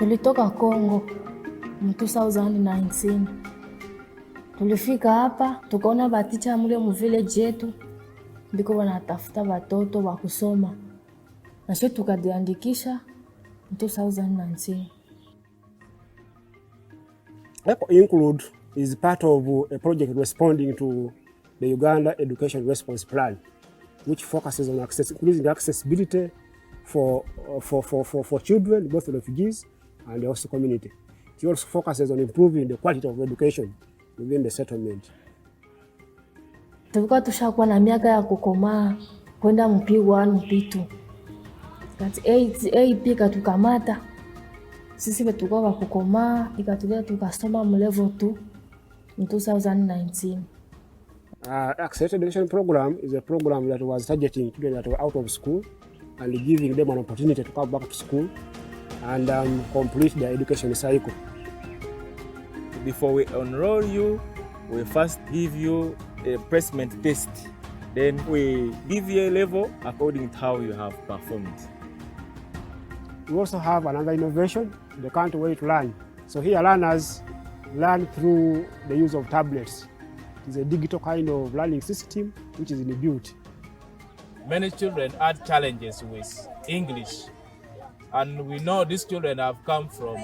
Tulitoka Kongo 2019. Tulifika hapa tukaona baticha mule mu village yetu biko wanatafuta watoto wa kusoma. Na sisi tukajiandikisha 2019. ECHO Include is part of a project responding to the Uganda Education Response Plan, which focuses on increasing accessibility for children, both refugees and also community. It also focuses on improving the quality of education within the settlement. Tulikuwa tushakuwa na miaka ya kukomaa kwenda P1 P2. Kati 8 pika tukamata. Sisi tulikuwa wa kukomaa ikatuleta tukasoma mu level 2 in 2019. Accelerated Education Program is a program that was targeting children that were out of school and giving them an opportunity to come back to school and complete their education cycle. Before we enroll you, we first give you a placement test. Then we give you a level according to how you have performed. We also have another innovation, the country way to learn. So here learners learn through the use of tablets. It's a digital kind of learning system which is inbuilt. Many children had challenges with English, and we know these children have come from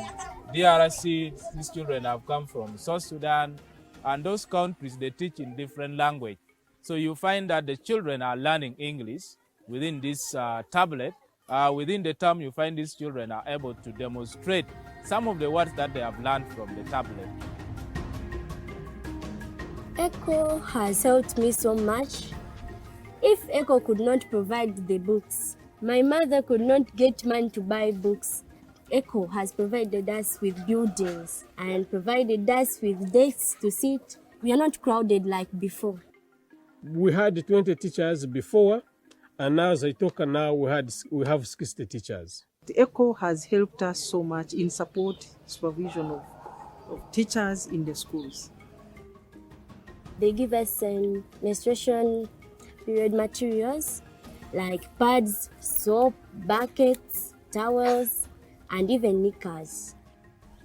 DRC, these children have come from South Sudan, and those countries they teach in different language. So you find that the children are learning English within this tablet. Within the term, you find these children are able to demonstrate some of the words that they have learned from the tablet. ECHO has helped me so much. If ECHO could not provide the books, my mother could not get money to buy books. ECHO has provided us with buildings and provided us with desks to sit. We are not crowded like before. We had 20 teachers before, and now as I talk now, we have 60 teachers. The ECHO has helped us so much in supervision of teachers in the schools. They give us menstruation period materials like pads, soap, buckets, towels, and even knickers.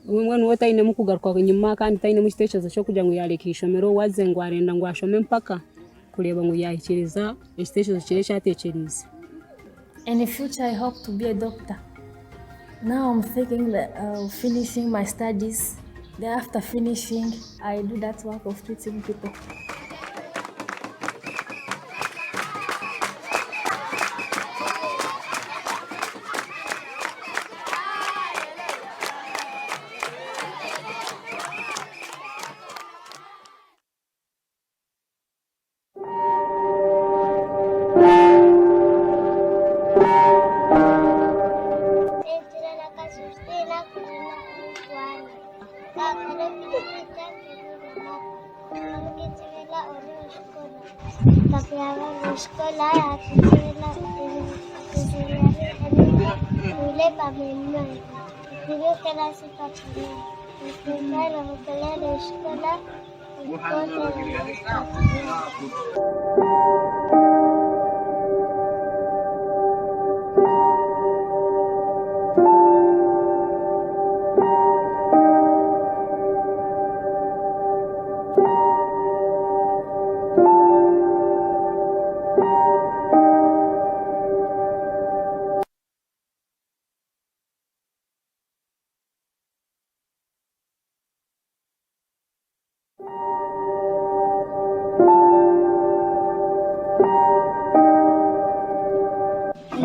When what I know kugaruka nyuma kandi taine mu stage cyo kujya ngo yarekisha mero waze ngo arenda ngo ashome mpaka kureba ngo yahikiriza stage cyo cyatekereza. In the future, I hope to be a doctor. Now I'm thinking that finishing my studies. Then after finishing, I do that work of treating people.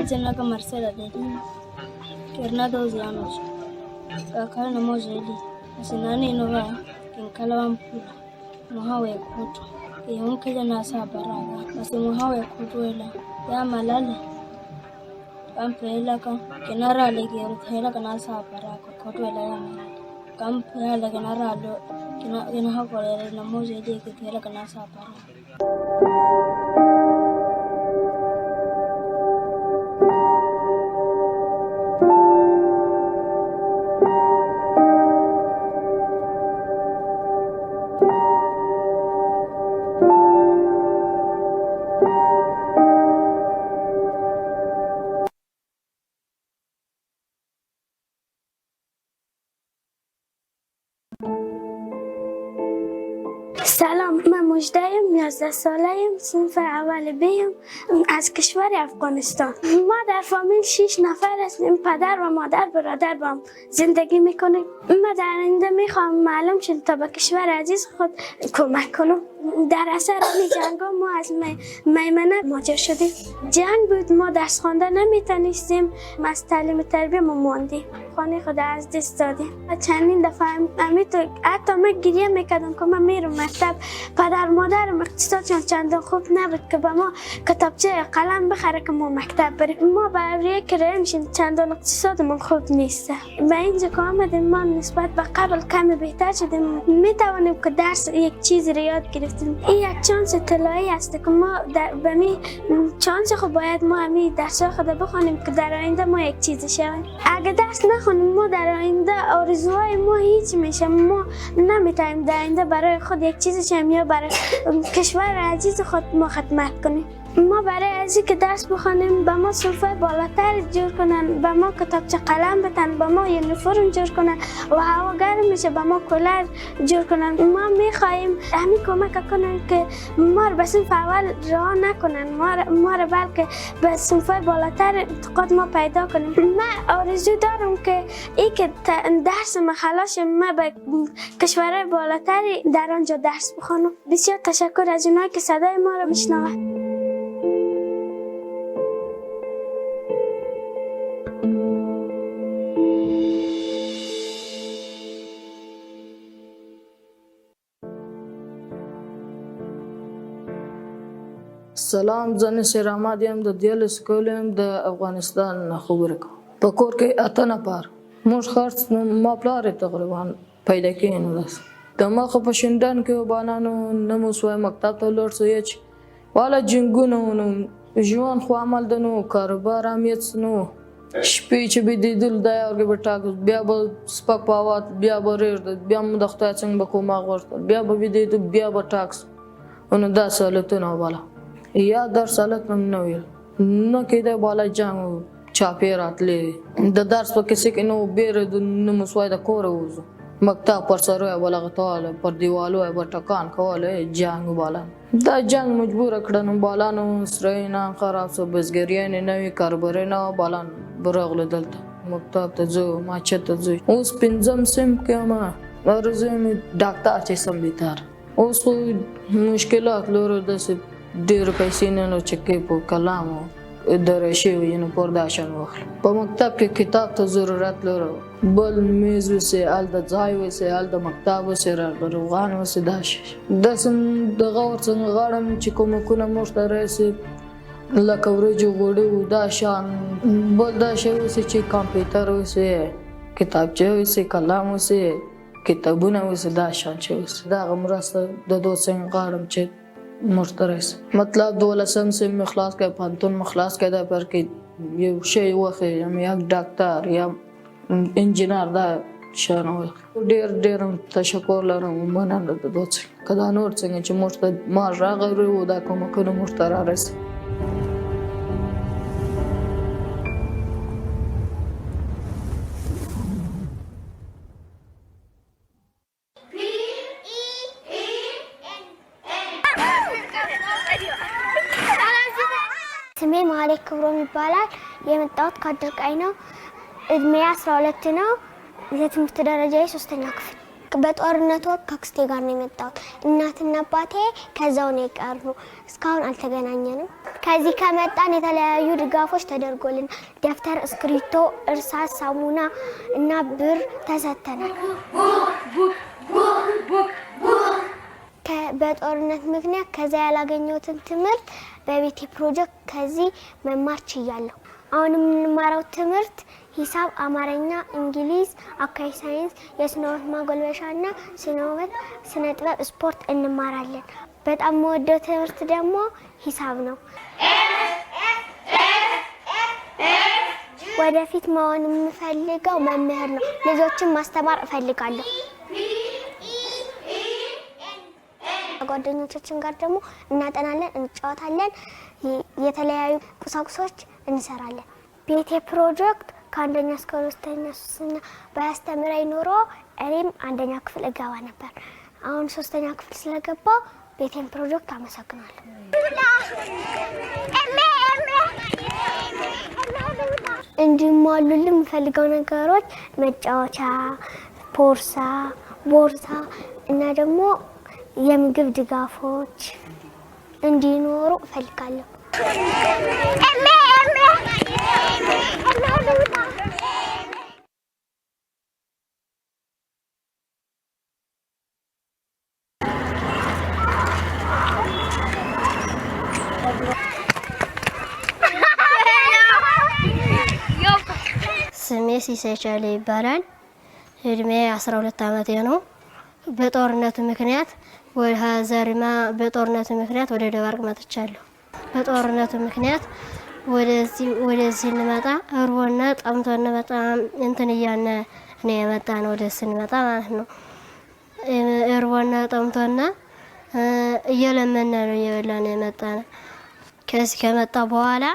Naga Marcela Dedina, Kernado Zianos, Kakana Mozeli, Sinani Nova, Kinkala Mpula, Muhawe Kutu, Yonka Nasa Baraga, Nasimuhawe Kutuela, Yamalala, Campelaka, Kenara Legger, Helaganasa Baraga, Kotuela Yamal, Campela Ganarado, Kinahako, Namozeli, Helaganasa Baraga. سلام، من مجدایم 11 ساله‌ام، صنف اول بیم از کشور افغانستان. ما در فامیل 6 نفر هستیم، پدر و مادر برادر با هم زندگی میکنیم. ما در آینده میخوام معلوم شد تا به کشور عزیز خود کمک کنم. در اثر این جنگ ما از میمنه مهاجر شدیم. جنگ بود، ما درس خوانده نمیتونستیم، از تعلیم تربیه ما ماندیم، خانه خود از دست دادیم. چندین دفعه حتی من گریه میکردم که من میرم مکتب. پدر مادرم اقتصادشان چندان خوب نبود که به ما کتابچه قلم بخره که ما مکتب بریم. ما به اوریه که رایمشیم چندان اقتصادمون خوب نیست. به اینجا که آمدیم ما نسبت به قبل کمی بهتر شدیم، میتوانیم که درس یک چیزی رو یاد گرفتیم. این یک چانس طلایی است که ما به می چانس خود باید ما همین درس خود بخونیم که در آینده ما یک چیزی شویم. اگه درس نخونیم ما در آینده آرزوهای ما هیچ میشه. ما نمیتونیم در آینده برای خود یک چیزی شویم یا برای کشور عزیز خود ما خدمت کنیم. ما برای ازی که درس بخونیم به ما صنفه بالاتر جور کنن، به ما کتابچه قلم بدن، به ما یونیفرم جور کنن و هوا گرم میشه به ما کولر جور کنن. ما میخواهیم همین کمک کنن که ما رو به صنف اول رها نکنن، ما رو بلکه به صنفه بالاتر انتقاد ما پیدا کنیم. من آرزو دارم که ای که درس ما خلاص ما به کشورهای بالاتری در آنجا درس بخونم. بسیار تشکر از اونایی که صدای ما رو میشنوند. سلام، زن سراماد یم د دیال سکولم د افغانستان خبره کوم. په کور کې اته نفر موږ خرڅ ما پلار تقریبا پیدا کېنو داس د مخه په شندان کې وبانانو نمو سوای مکتب ته لور سویچ والا جنګونو ژوند خو عمل دنو کاروبار امیت نو شپې چې به دیدل دا یو به ټاک بیا به سپک پاوات بیا به ریر بیا مدخته څنګه به کومه غوړتل بیا به دیدل بیا به ټاکس ونه دا سالتونه والا یا در سالت نم نویل نه کېده بالا جنگ چاپیراتلې د درس په کیسه کې نو بیر د نمسوای د کور وځو مکتب پر سره ولا غتاله پر دیوالو به ټکان کوله جنگ بالا دا جنگ مجبور کړنو بالا نو سرینا خراب سو بزګریان نوې کاربر نه بالا برغله دلته مکتب ته زو ما چته زو اوس پنځم سم کې ما ورزم ډاکټر چې سم بیتار اوس مشکلات لور د ډېر پیسې نه نو چې په کلامو درشي وینو پرداشن وخت په مکتب کې کتاب ته ضرورت لرو بل میز وسه ال د ځای وسه ال د مکتب وسه روغان وسه داش د سم د غور څنګه غاړم چې کوم کو مشتره سي لکه ورجو غوړو دا شان بل دا شی وسه چې کمپیوټر وسه کتابچه وسه قلم وسه کتابونه وسه دا شان چې وسه دا غمرسته د دوه څنګه غاړم چې مشترس مطلب دولسم سے مخلاص کا پانتون مخلاص کده پر کې یو شی وخه یا ډاکټر یا انجینر دا شانو ډیر تشکر لرم مننه د دوڅ کدا نور څنګه چې مشت ما راغره و دا کوم کنه مشترا رس ስሜ ማሌክ ክብሮም ይባላል። የመጣሁት ከአደርቃይ ነው። እድሜ 12 ነው። የትምህርት ደረጃዬ 3ኛ ክፍል። በጦርነቱ ወቅት ከአክስቴ ጋር ነው የመጣሁት። እናትና አባቴ ከዛው ነው የቀሩ። እስካሁን አልተገናኘንም። ከዚህ ከመጣን የተለያዩ ድጋፎች ተደርጎልን ደብተር፣ እስክሪብቶ፣ እርሳስ፣ ሳሙና እና ብር ተሰጥተናል። በጦርነት ምክንያት ከዛ ያላገኘሁትን ትምህርት በቤቴ ፕሮጀክት ከዚህ መማር ችያለሁ። አሁን የምንማረው ትምህርት ሂሳብ፣ አማርኛ፣ እንግሊዝ፣ አካባቢ ሳይንስ፣ የስነ ህይወት ማጎልበሻና ስነ ጥበብ፣ ስፖርት እንማራለን። በጣም የምወደው ትምህርት ደግሞ ሂሳብ ነው። ወደፊት መሆን የምፈልገው መምህር ነው። ልጆችን ማስተማር እፈልጋለሁ። ጓደኞቻችን ጋር ደግሞ እናጠናለን፣ እንጫወታለን፣ የተለያዩ ቁሳቁሶች እንሰራለን። ቤቴ ፕሮጀክት ከአንደኛ እስከ 3ኛ ባያስተምረኝ ኖሮ እኔም አንደኛ ክፍል እገባ ነበር። አሁን 3ኛ ክፍል ስለገባው ቤቴን ፕሮጀክት አመሰግናለሁ። እንዲሟሉልኝ የምፈልገው ነገሮች መጫወቻ፣ ቦርሳ እና ደግሞ የምግብ ድጋፎች እንዲኖሩ እፈልጋለሁ። ስሜ ሲሳይቻለ ይባላል። እድሜ 12 ዓመቴ ነው። በጦርነቱ ምክንያት ወደ ደባርቅ መጥቻለሁ። በጦርነቱ ምክንያት ወደዚህ እንመጣ እርቦና ጠምቶና በጣም እንትን እያነ ነው የመጣ ነው። ወደዚህ እንመጣ ማለት ነው። እርቦና ጠምቶና እየለመነ ነው እየበላን የመጣ ነው። ከዚህ ከመጣ በኋላ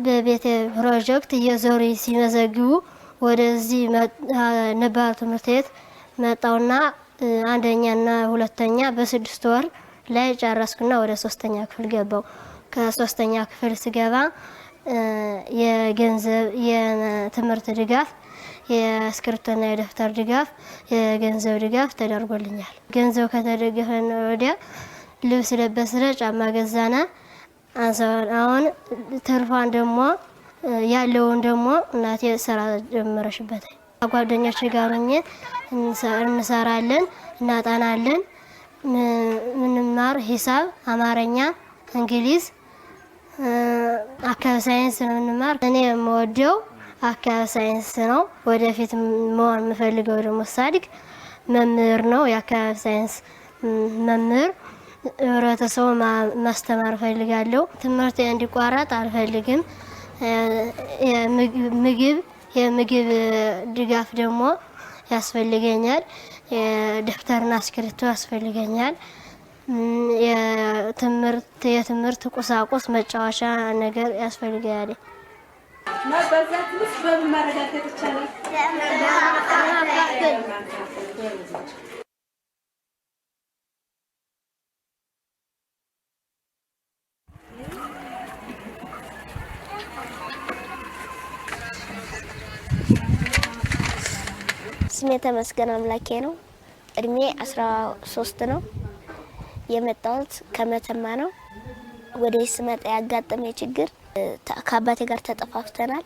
በቤተ ፕሮጀክት እየዞሩ ሲመዘግቡ ወደዚህ ነባር ትምህርት ቤት መጣውና አንደኛና ሁለተኛ በ6 ወር ላይ ጨረስኩና ወደ 3ኛ ክፍል ገባው። ከ3ኛ ክፍል ስገባ የገንዘብ የትምህርት ድጋፍ፣ የስክሪፕቶና የደብተር ድጋፍ፣ የገንዘብ ድጋፍ ተደርጎልኛል። ገንዘብ ከተደገፈን ወዲያ ልብስ ለበስነ፣ ጫማ ገዛና። አሁን ትርፋን ደግሞ ያለውን ደግሞ እናቴ ስራ ጀመረሽበት። ጓደኞቼ ጋር ሆኜ እንሰራለን፣ እናጠናለን። ምንማር ሂሳብ፣ አማርኛ፣ እንግሊዝ፣ አካባቢ ሳይንስ ምንማር። እኔ የምወደው አካባቢ ሳይንስ ነው። ወደፊት መሆን የምፈልገው ደግሞ ሳድግ መምህር ነው። የአካባቢ ሳይንስ መምህር ህብረተሰቡ ማስተማር ፈልጋለሁ። ትምህርት እንዲቋረጥ አልፈልግም። የምግብ ድጋፍ ደግሞ ያስፈልገኛል። የደብተርና እስክሪብቶ ያስፈልገኛል። የትምህርት ቁሳቁስ መጫወቻ ነገር ያስፈልጋል። ስሜ ተመስገን አምላኬ ነው። እድሜ 13 ነው። የመጣሁት ከመተማ ነው። ወደዚህ ስመጣ ያጋጠመኝ ችግር ከአባቴ ጋር ተጠፋፍተናል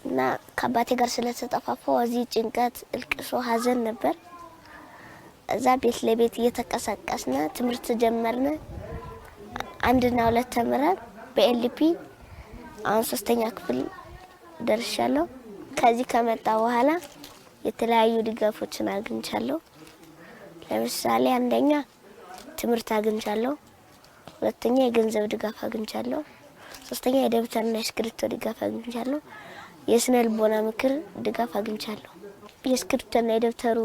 እና ከአባቴ ጋር ስለተጠፋፋው እዚህ ጭንቀት፣ እልቅሶ፣ ሀዘን ነበር። እዛ ቤት ለቤት እየተቀሳቀስነ ትምህርት ጀመርነ። 1 እና 2 ተምረን በኤልፒ አሁን 3ኛ ክፍል ደርሻለሁ። ከዚህ ከመጣ በኋላ የተለያዩ ድጋፎችን አግኝቻለሁ። ለምሳሌ አንደኛ ትምህርት አግኝቻለሁ፣ ሁለተኛ የገንዘብ ድጋፍ አግኝቻለሁ፣ ሶስተኛ የደብተርና የስክሪፕቶ ድጋፍ አግኝቻለሁ፣ የስነ ልቦና ምክር ድጋፍ አግኝቻለሁ። የስክሪፕቶና የደብተሩ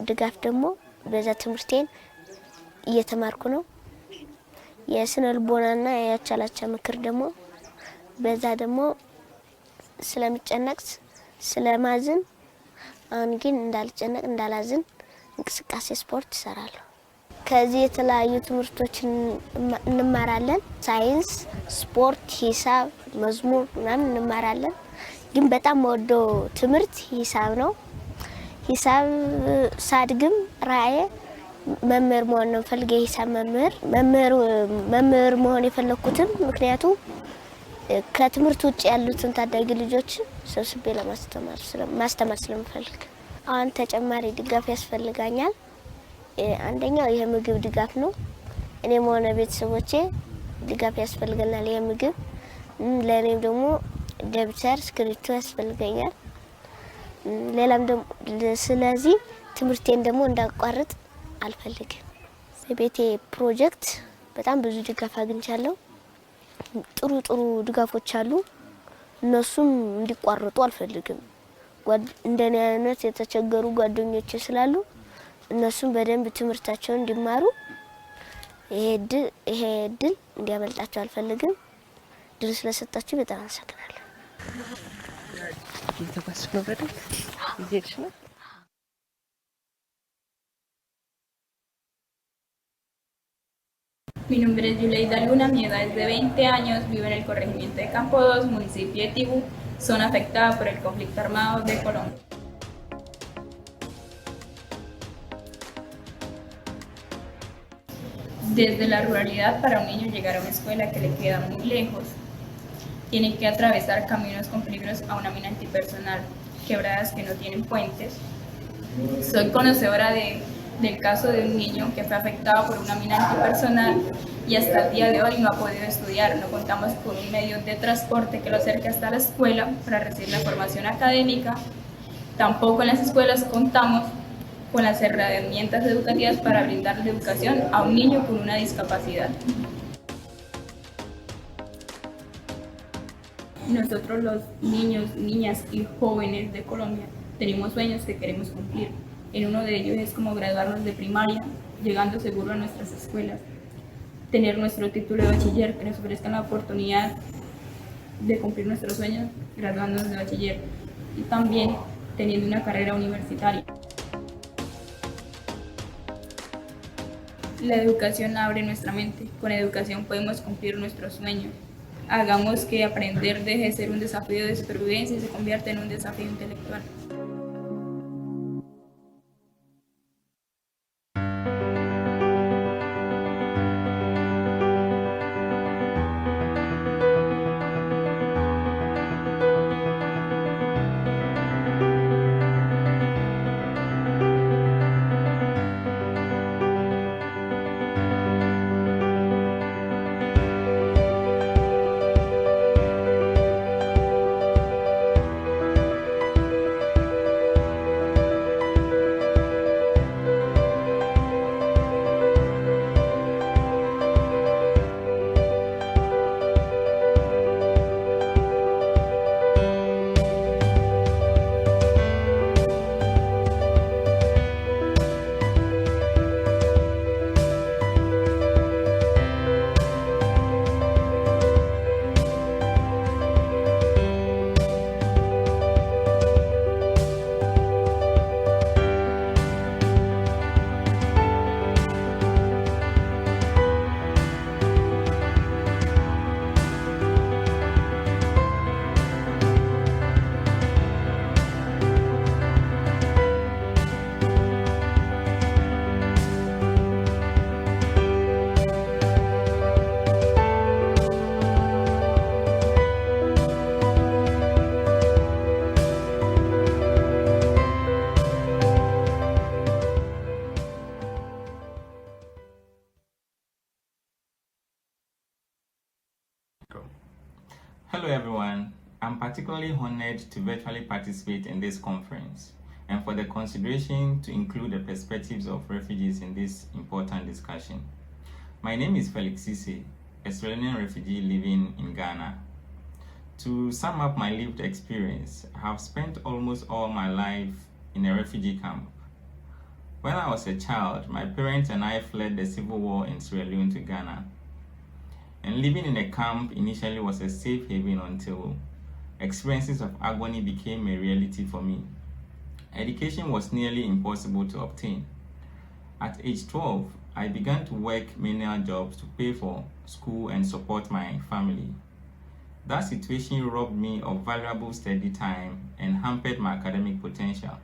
ድጋፍ ደግሞ በዛ ትምህርቴን እየተማርኩ ነው። የስነ ልቦናና የአቻላቻ ምክር ደግሞ በዛ ደግሞ ስለምጨነቅ ስለማዝን አሁን ግን እንዳልጨነቅ እንዳላዝን እንቅስቃሴ ስፖርት እሰራለሁ። ከዚህ የተለያዩ ትምህርቶችን እንማራለን። ሳይንስ፣ ስፖርት፣ ሂሳብ፣ መዝሙር ምናምን እንማራለን። ግን በጣም ወደው ትምህርት ሂሳብ ነው። ሂሳብ ሳድግም ራዕዬ መምህር መሆን ነው ፈልጌ የሂሳብ መምህር መሆን የፈለኩትም ምክንያቱም ከትምህርት ውጭ ያሉትን ታዳጊ ልጆች ሰብስቤ ማስተማር ስለምፈልግ። አሁን ተጨማሪ ድጋፍ ያስፈልጋኛል። አንደኛው የምግብ ድጋፍ ነው። እኔም ሆነ ቤተሰቦቼ ድጋፍ ያስፈልገናል የምግብ። ለኔም ደግሞ ደብተር፣ እስክሪብቶ ያስፈልገኛል። ሌላም ደግሞ ስለዚህ ትምህርቴን ደግሞ እንዳቋርጥ አልፈልግም። በቤቴ ፕሮጀክት በጣም ብዙ ድጋፍ አግኝቻለሁ። ጥሩ ድጋፎች አሉ። እነሱም እንዲቋረጡ አልፈልግም። እንደኔ አይነት የተቸገሩ ጓደኞች ስላሉ እነሱም በደንብ ትምህርታቸውን እንዲማሩ ይሄ እድል እንዲያመልጣቸው አልፈልግም። ድል ስለሰጣችሁ በጣም አመሰግናለሁ። Mi nombre es Yuleida Luna, mi edad es de 20 años, vivo en el corregimiento de Campo 2, municipio de Tibú, zona afectada por el conflicto armado de Colombia. Desde la ruralidad, para un niño llegar a una escuela que le queda muy lejos, tiene que atravesar caminos con peligros a una mina antipersonal, quebradas que no tienen puentes. Soy conocedora del caso de un niño que fue afectado por una mina antipersonal y hasta el día de hoy no ha podido estudiar. No contamos con un medio de transporte que lo acerque hasta la escuela para recibir la formación académica. Tampoco en las escuelas contamos con las herramientas educativas para brindar la educación a un niño con una discapacidad. Nosotros los niños, niñas y jóvenes de Colombia tenemos sueños que queremos cumplir. En uno de ellos es como graduarnos de primaria, llegando seguro a nuestras escuelas, tener nuestro título de bachiller, que nos ofrezcan la oportunidad de cumplir nuestros sueños graduándonos de bachiller y también teniendo una carrera universitaria. La educación abre nuestra mente. Con educación podemos cumplir nuestros sueños. Hagamos que aprender deje de ser un desafío de supervivencia y se convierta en un desafío intelectual. Hello everyone, I'm particularly honored to virtually participate in this conference and for the consideration to include the perspectives of refugees in this important discussion. My name is Felix Sise, a Sierra Leonean refugee living in Ghana. To sum up my lived experience, I have spent almost all my life in a refugee camp. When I was a child, my parents and I fled the civil war in Sierra Leone to Ghana. And living in a camp initially was a safe haven until experiences of agony became a reality for me. Education was nearly impossible to obtain. At age 12, I began to work menial jobs to pay for school and support my family. That situation robbed me of valuable study time and hampered my academic potential.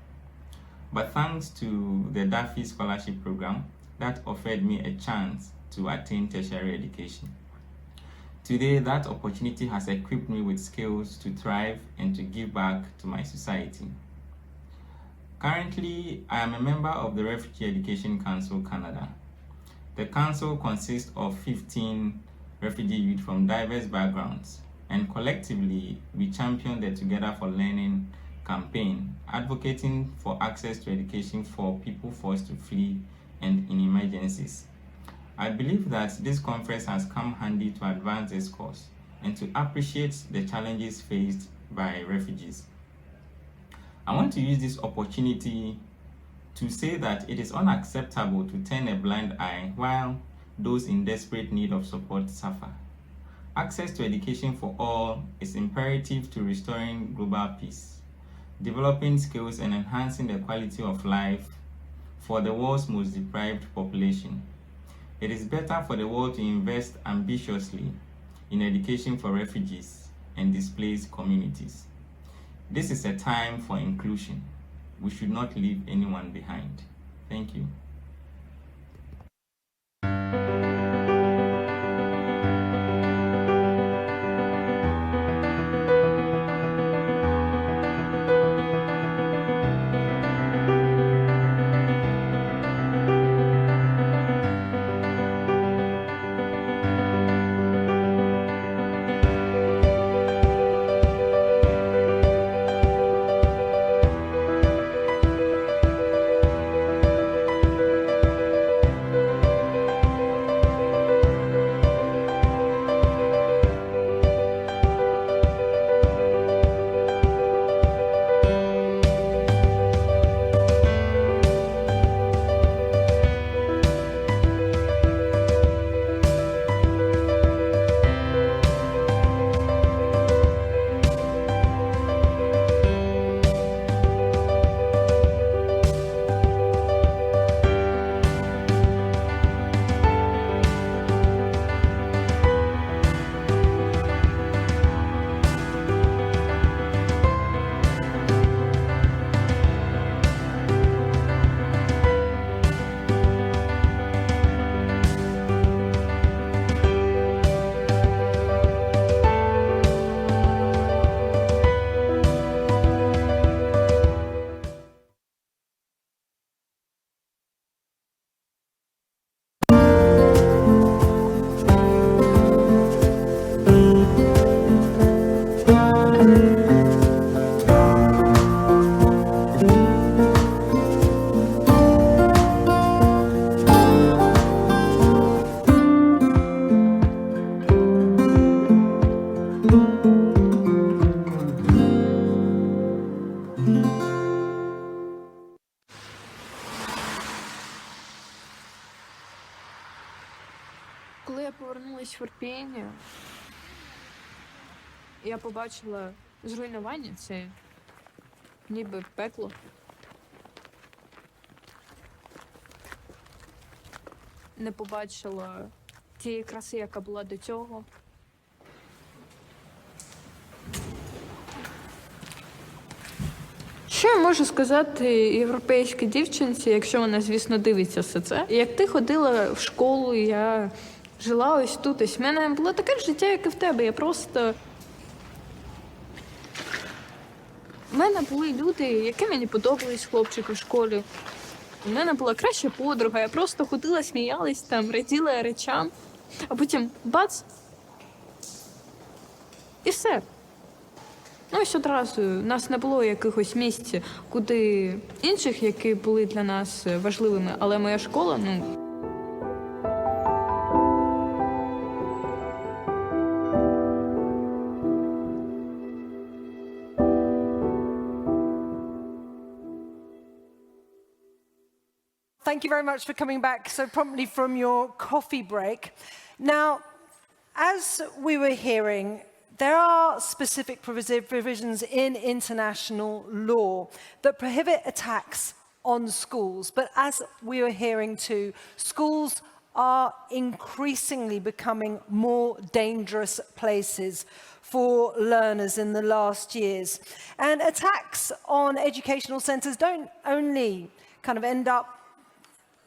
But thanks to the Daffy Scholarship Program, that offered me a chance to attain tertiary education. Today, that opportunity has equipped me with skills to thrive and to give back to my society. Currently, I am a member of the Refugee Education Council Canada. The council consists of 15 refugee youth from diverse backgrounds, and collectively, we champion the Together for Learning campaign, advocating for access to education for people forced to flee and in emergencies. I believe that this conference has come handy to advance this cause and to appreciate the challenges faced by refugees. I want to use this opportunity to say that it is unacceptable to turn a blind eye while those in desperate need of support suffer. Access to education for all is imperative to restoring global peace, developing skills and enhancing the quality of life for the world's most deprived population. It is better for the world to invest ambitiously in education for refugees and displaced communities. This is a time for inclusion. We should not leave anyone behind. Thank you. Коли я повернулась в Ірпінь, я побачила зруйнування, це ніби пекло. Не побачила тієї краси, яка була до цього. Що я можу сказати європейській дівчинці, якщо вона, звісно, дивиться все це? Як ти ходила в школу, я жила ось тут, ось в мене було таке ж життя, як і в тебе. Я просто... У мене були люди, які мені подобались, хлопчики в школі. У мене була краща подруга, я просто ходила, сміялась там, раділа речам, а потім бац! І все. Ну, ось одразу. У нас не було якихось місць, куди інших, які були для нас важливими, але моя школа, ну... Thank you very much for coming back so promptly from your coffee break. Now, as we were hearing, there are specific provisions in international law that prohibit attacks on schools. But as we were hearing too, schools are increasingly becoming more dangerous places for learners in the last years. And attacks on educational centres don't only kind of end up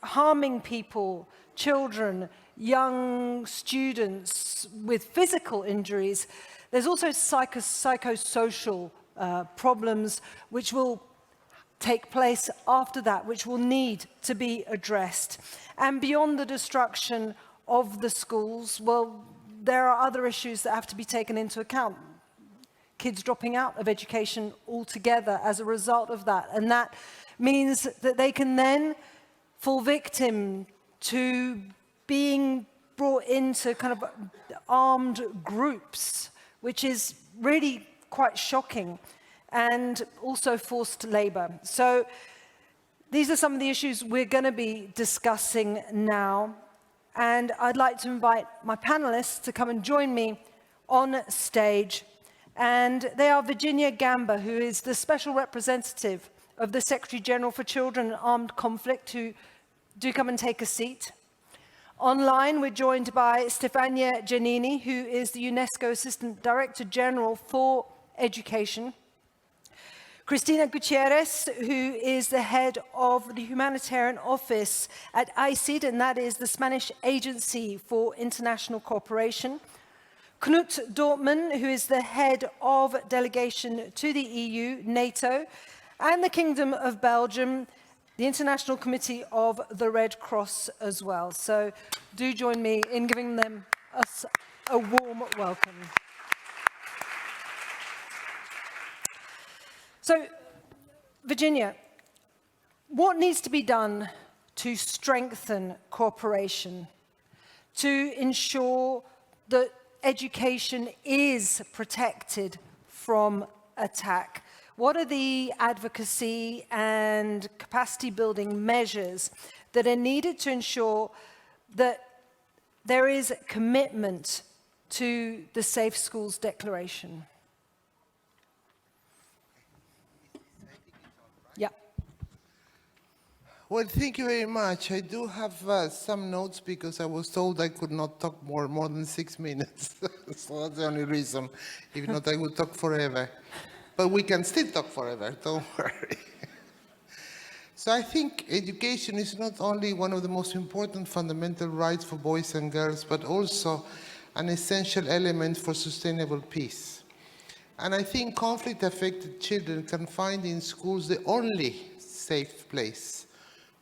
harming people, children, young students with physical injuries. There's also psychosocial problems which will take place after that, which will need to be addressed. And beyond the destruction of the schools, well, there are other issues that have to be taken into account. Kids dropping out of education altogether as a result of that. And that means that they can then fall victim to being brought into kind of armed groups, which is really quite shocking, and also forced labor. So these are some of the issues we're going to be discussing now. And I'd like to invite my panelists to come and join me on stage. And they are Virginia Gamba, who is the special representative of the Secretary General for Children and Armed Conflict, who do come and take a seat. Online, we're joined by Stefania Giannini, who is the UNESCO Assistant Director General for Education. Cristina Gutierrez, who is the head of the Humanitarian Office at ICID, and that is the Spanish Agency for International Cooperation. Knut Dortmann, who is the head of delegation to the EU, NATO, and the Kingdom of Belgium, the International Committee of the Red Cross as well. So do join me in giving them a warm welcome. So, Virginia, what needs to be done to strengthen cooperation, to ensure that education is protected from attack? What are the advocacy and capacity building measures that are needed to ensure that there is commitment to the Safe Schools Declaration? Yeah. Well, thank you very much. I do have some notes because I was told I could not talk more than 6 minutes. So that's the only reason. If not, I would talk forever. But we can still talk forever, don't worry. So I think education is not only one of the most important fundamental rights for boys and girls, but also an essential element for sustainable peace. And I think conflict-affected children can find in schools the only safe place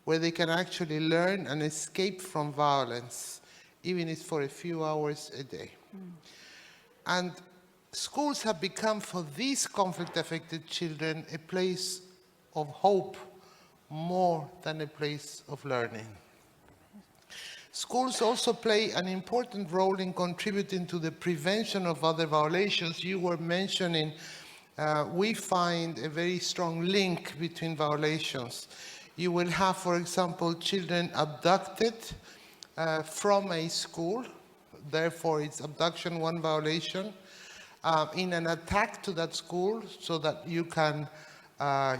where they can actually learn and escape from violence, even if for a few hours a day. And schools have become, for these conflict-affected children, a place of hope more than a place of learning. Schools also play an important role in contributing to the prevention of other violations. You were mentioning, we find a very strong link between violations. You will have, for example, children abducted from a school, therefore it's abduction one violation, in an attack to that school so that you can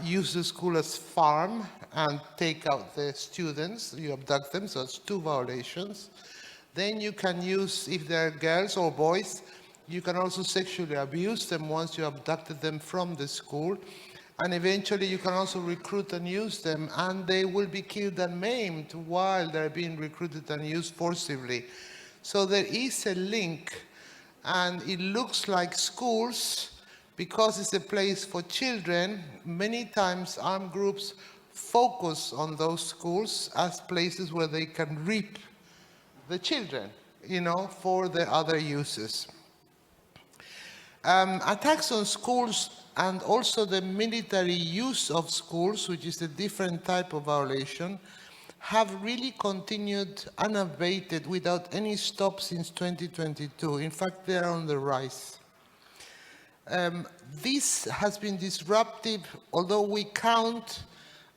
use the school as farm and take out the students, you abduct them, so it's 2 violations. Then you can use, if they're girls or boys, you can also sexually abuse them once you abducted them from the school. And eventually you can also recruit and use them, and they will be killed and maimed while they're being recruited and used forcibly. So there is a link, and it looks like schools, because it's a place for children, many times armed groups focus on those schools as places where they can reap the children, you know, for the other uses. Attacks on schools and also the military use of schools, which is a different type of violation, have really continued unabated without any stop since 2022. In fact, they are on the rise. This has been disruptive, although we count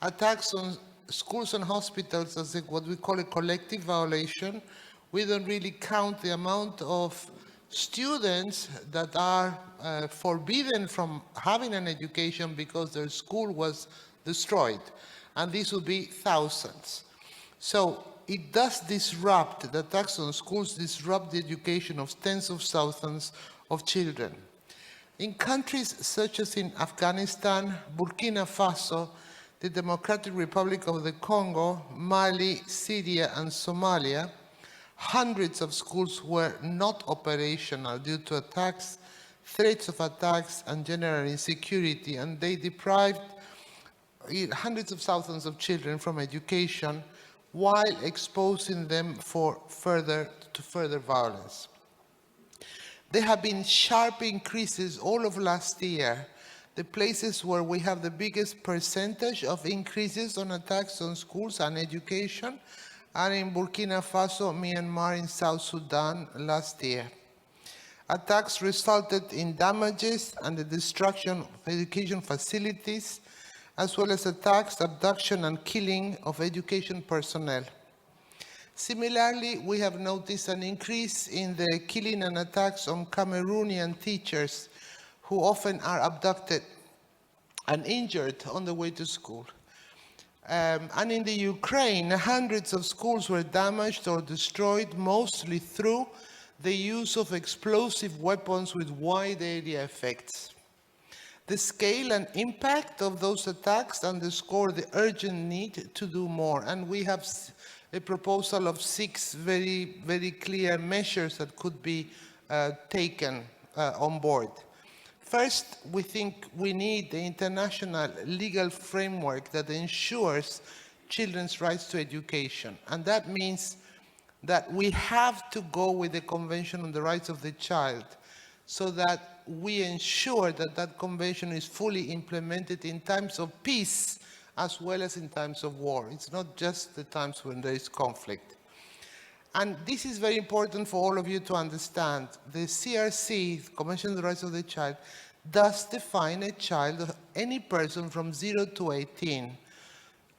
attacks on schools and hospitals as what we call a collective violation. We don't really count the amount of students that are forbidden from having an education because their school was destroyed, and these would be thousands. So it does disrupt, the attacks on schools disrupt the education of tens of thousands of children. In countries such as in Afghanistan, Burkina Faso, the Democratic Republic of the Congo, Mali, Syria, and Somalia, hundreds of schools were not operational due to attacks, threats of attacks, and general insecurity, and they deprived hundreds of thousands of children from education while exposing them to further violence. There have been sharp increases all of last year. The places where we have the biggest percentage of increases on attacks on schools and education are in Burkina Faso, Myanmar, and South Sudan last year. Attacks resulted in damages and the destruction of education facilities, as well as attacks, abduction, and killing of education personnel. Similarly, we have noticed an increase in the killing and attacks on Cameroonian teachers who often are abducted and injured on the way to school. And in the Ukraine, hundreds of schools were damaged or destroyed, mostly through the use of explosive weapons with wide area effects. The scale and impact of those attacks underscore the urgent need to do more, and we have a proposal of 6 very, very clear measures that could be taken on board. First, we think we need the international legal framework that ensures children's rights to education. And that means that we have to go with the Convention on the Rights of the Child so that we ensure that that convention is fully implemented in times of peace as well as in times of war. It's not just the times when there is conflict. And this is very important for all of you to understand. The CRC, Convention on the Rights of the Child, does define a child, any person from 0 to 18.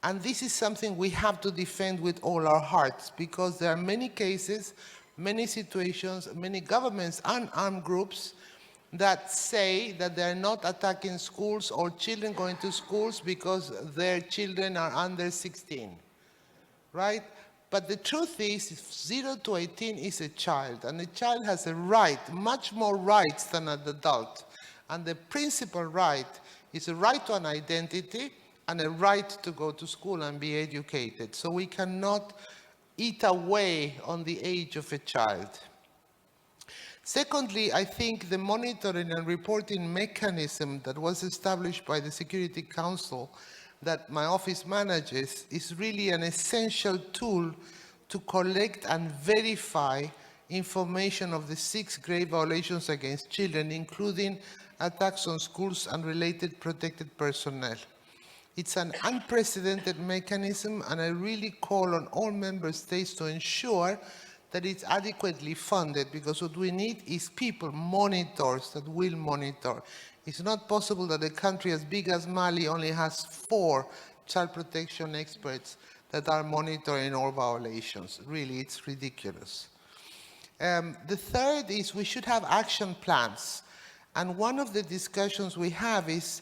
And this is something we have to defend with all our hearts, because there are many cases, many situations, many governments and armed groups that say that they're not attacking schools or children going to schools because their children are under 16, right? But the truth is, 0 to 18 is a child, and a child has a right, much more rights than an adult. And the principal right is a right to an identity and a right to go to school and be educated. So we cannot eat away on the age of a child. Secondly, I think the monitoring and reporting mechanism that was established by the Security Council that my office manages is really an essential tool to collect and verify information of the 6 grave violations against children, including attacks on schools and related protected personnel. It's an unprecedented mechanism, and I really call on all member states to ensure that it's adequately funded, because what we need is people, monitors that will monitor. It's not possible that a country as big as Mali only has 4 child protection experts that are monitoring all violations. Really, it's ridiculous. The third is we should have action plans. And one of the discussions we have is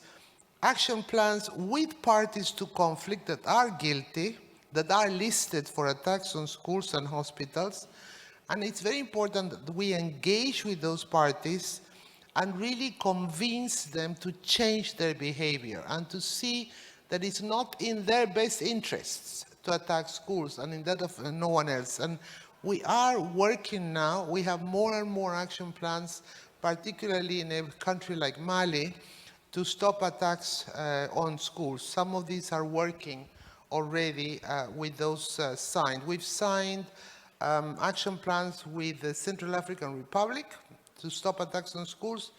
action plans with parties to conflict that are guilty, that are listed for attacks on schools and hospitals. And it's very important that we engage with those parties and really convince them to change their behavior and to see that it's not in their best interests to attack schools and in that of no one else. And we are working now, we have more and more action plans, particularly in a country like Mali, to stop attacks on schools. Some of these are working already with those signed. We've signed action plans with the Central African Republic to stop attacks on schools,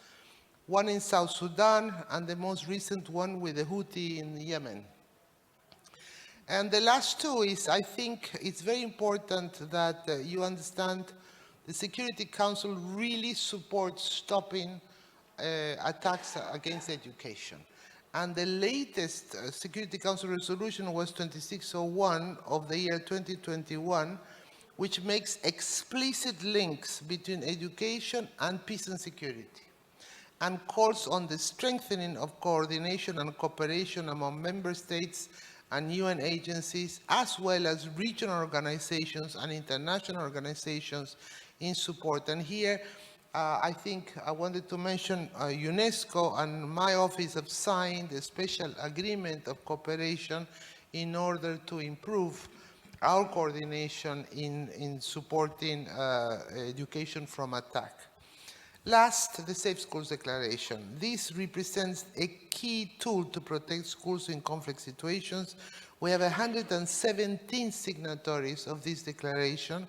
one in South Sudan, and the most recent one with the Houthi in Yemen. And the last 2 is, I think it's very important that you understand the Security Council really supports stopping attacks against education. And the latest Security Council resolution was 2601 of the year 2021, which makes explicit links between education and peace and security, and calls on the strengthening of coordination and cooperation among member states and UN agencies, as well as regional organizations and international organizations in support. And here, I think I wanted to mention UNESCO and my office have signed a special agreement of cooperation in order to improve our coordination in supporting education from attack. Last, the Safe Schools Declaration. This represents a key tool to protect schools in conflict situations. We have 117 signatories of this declaration.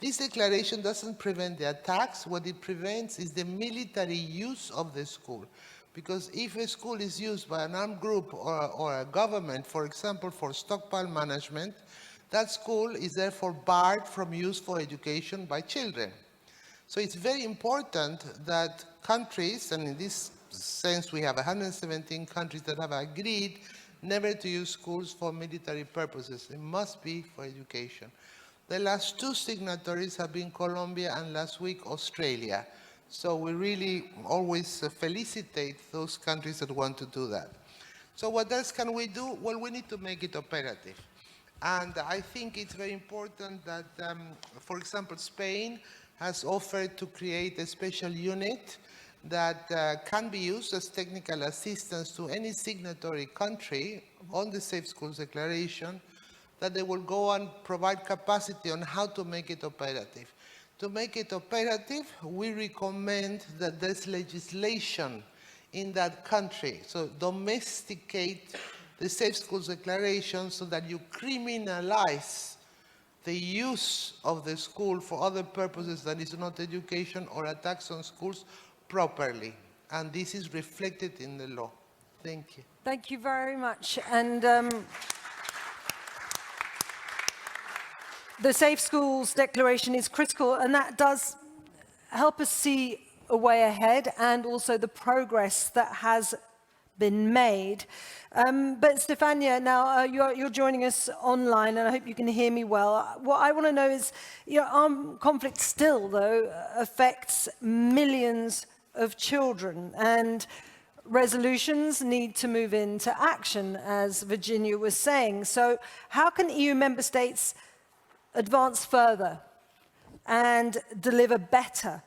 This declaration doesn't prevent the attacks. What it prevents is the military use of the school. Because if a school is used by an armed group or a government, for example, for stockpile management, that school is therefore barred from use for education by children. So it's very important that countries, and in this sense we have 117 countries that have agreed never to use schools for military purposes. It must be for education. The last 2 signatories have been Colombia and last week Australia. So we really always felicitate those countries that want to do that. So what else can we do? Well, we need to make it operative. And I think it's very important that, for example, Spain has offered to create a special unit that can be used as technical assistance to any signatory country on the Safe Schools Declaration, that they will go and provide capacity on how to make it operative. To make it operative, we recommend that there's legislation in that country. So domesticate the Safe Schools Declaration so that you criminalize the use of the school for other purposes that is not education or attacks on schools properly. And this is reflected in the law. Thank you. Thank you very much. And the Safe Schools Declaration is critical, and that does help us see a way ahead and also the progress that has been made. But Stefania, now you're joining us online, and I hope you can hear me well. What I want to know is, armed conflict still, though, affects millions of children, and resolutions need to move into action, as Virginia was saying. So how can EU member states advance further and deliver better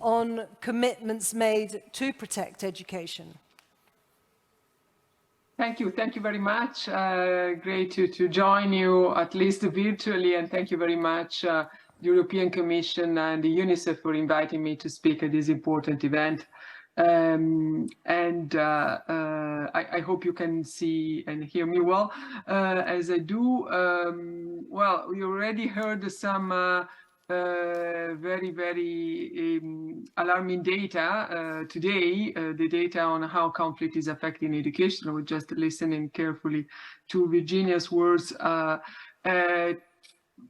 on commitments made to protect education? Thank you very much. Great to join you, at least virtually, and thank you very much, the European Commission and the UNICEF for inviting me to speak at this important event. I hope you can see and hear me well, as I do. Well, we already heard some very alarming data today, the data on how conflict is affecting education. I was just listening carefully to Virginia's words.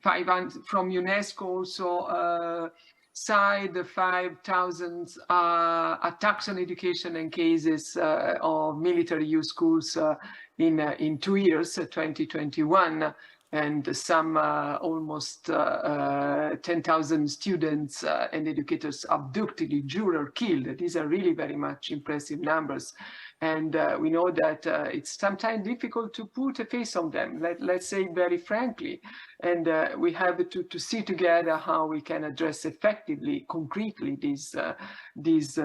500 from UNESCO also cite the 5,000 attacks on education and cases of military use schools in 2 years, 2021. And some almost 10,000 students and educators abducted, injured, or killed. These are really very much impressive numbers. And we know that it's sometimes difficult to put a face on them, let's say very frankly. And we have to see together how we can address effectively, concretely, this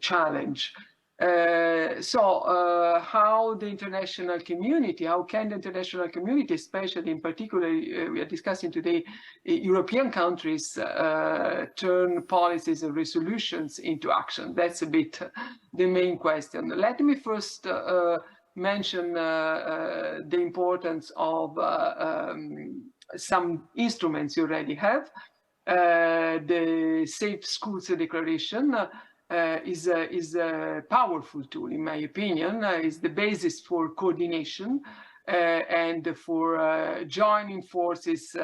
challenge. How the international community, how can the international community, especially in particular, we are discussing today, European countries, turn policies and resolutions into action? That's a bit the main question. Let me first mention the importance of some instruments you already have. The Safe Schools Declaration is a powerful tool, in my opinion. Is the basis for coordination and for joining forces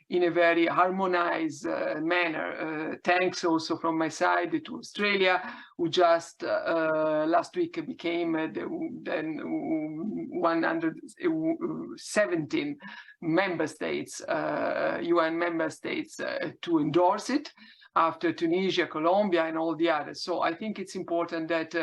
in a very harmonized manner. Thanks also from my side to Australia, who just last week became the 117 member states, UN member states, to endorse it, after Tunisia, Colombia, and all the others. So I think it's important that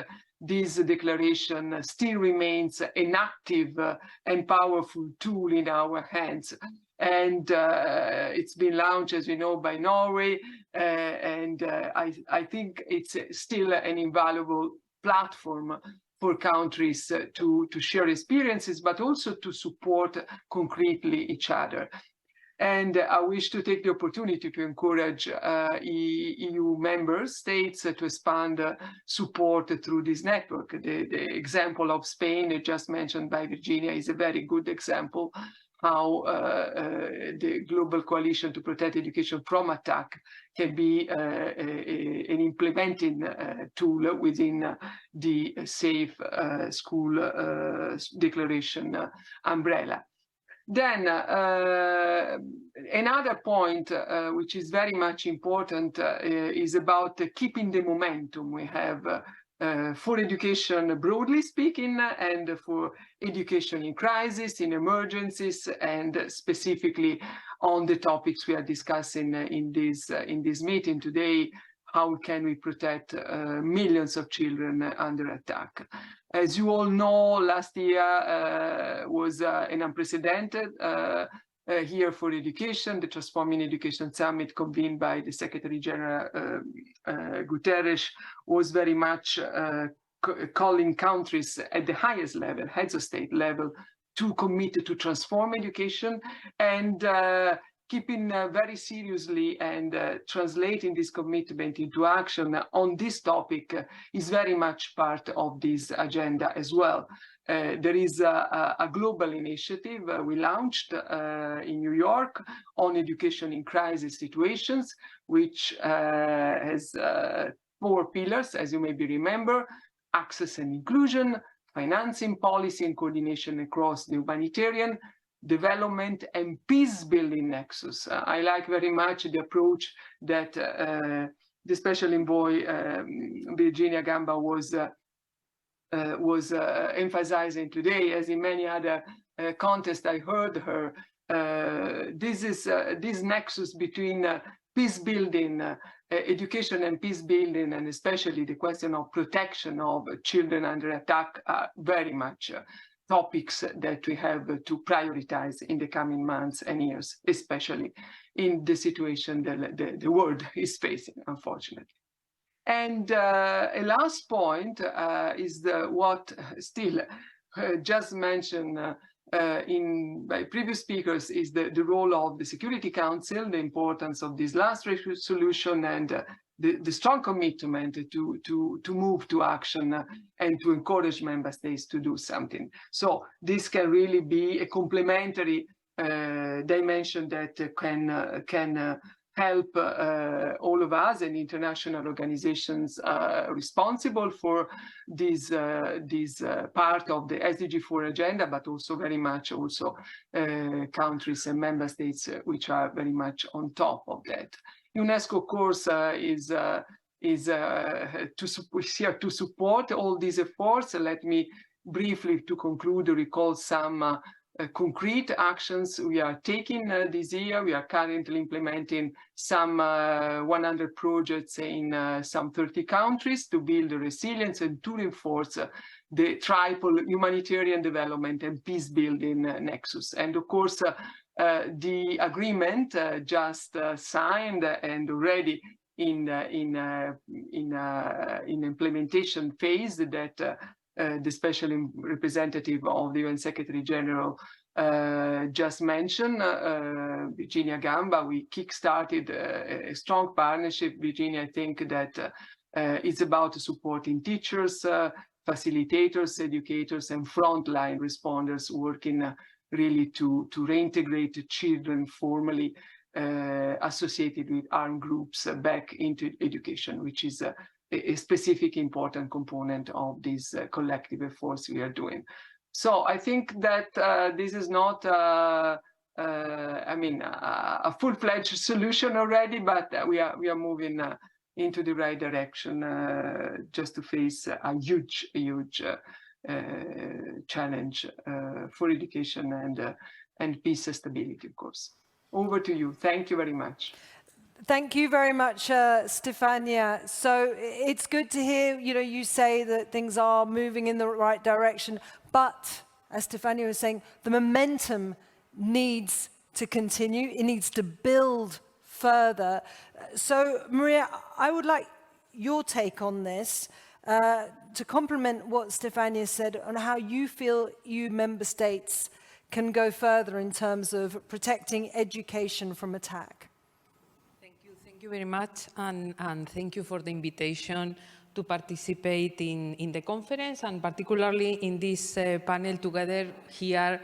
this declaration still remains an active and powerful tool in our hands. And it's been launched, as we know, by Norway. I think it's still an invaluable platform for countries to share experiences, but also to support concretely each other. And I wish to take the opportunity to encourage EU member states to expand support through this network. The example of Spain, just mentioned by Virginia, is a very good example how the Global Coalition to Protect Education from Attack can be an implementing tool within the Safe School Declaration umbrella. Then another point which is very much important is about keeping the momentum we have for education broadly speaking, and for education in crisis, in emergencies, and specifically on the topics we are discussing in this meeting today, how can we protect millions of children under attack. As you all know, last year was an unprecedented year for education. The Transforming Education Summit convened by the Secretary General Guterres was very much calling countries at the highest level, heads of state level, to commit to transform education, and keeping very seriously and translating this commitment into action on this topic is very much part of this agenda as well. There is a global initiative we launched in New York on education in crisis situations, which has 4 pillars, as you maybe remember: access and inclusion, financing, policy and coordination across the humanitarian, development and peace-building nexus. I like very much the approach that the Special Envoy Virginia Gamba was emphasizing today, as in many other contexts I heard her. This nexus between peace building, education and peace building, and especially the question of protection of children under attack are very much topics that we have to prioritize in the coming months and years, especially in the situation the world is facing, unfortunately. And a last point is what still just mentioned by previous speakers is the role of the Security Council, the importance of this last resolution, and the strong commitment to move to action and to encourage member states to do something. So this can really be a complementary dimension that can help all of us and international organizations responsible for this part of the SDG4 agenda, but also very much also countries and member states which are very much on top of that. UNESCO, of course, is here to support all these efforts. Let me briefly, to conclude, recall some concrete actions we are taking this year. We are currently implementing some 100 projects in some 30 countries to build the resilience and to reinforce the triple humanitarian development and peace building nexus. And of course, the agreement just signed and already in implementation phase that the special representative of the UN Secretary General just mentioned, Virginia Gamba. We kickstarted a strong partnership. Virginia, I think that it's about supporting teachers, facilitators, educators, and frontline responders working really to reintegrate children formerly associated with armed groups back into education, which is a specific important component of these collective efforts we are doing. So I think that this is not, I mean, a full-fledged solution already, but we are moving into the right direction just to face a huge challenge for education and peace and stability, of course. Over to you. Thank you very much. Thank you very much, Stefania. So it's good to hear, you say that things are moving in the right direction, but as Stefania was saying, the momentum needs to continue. It needs to build further. So Maria, I would like your take on this to complement what Stefania said on how you feel EU member states can go further in terms of protecting education from attack. Thank you very much, and thank you for the invitation to participate in the conference, and particularly in this panel together here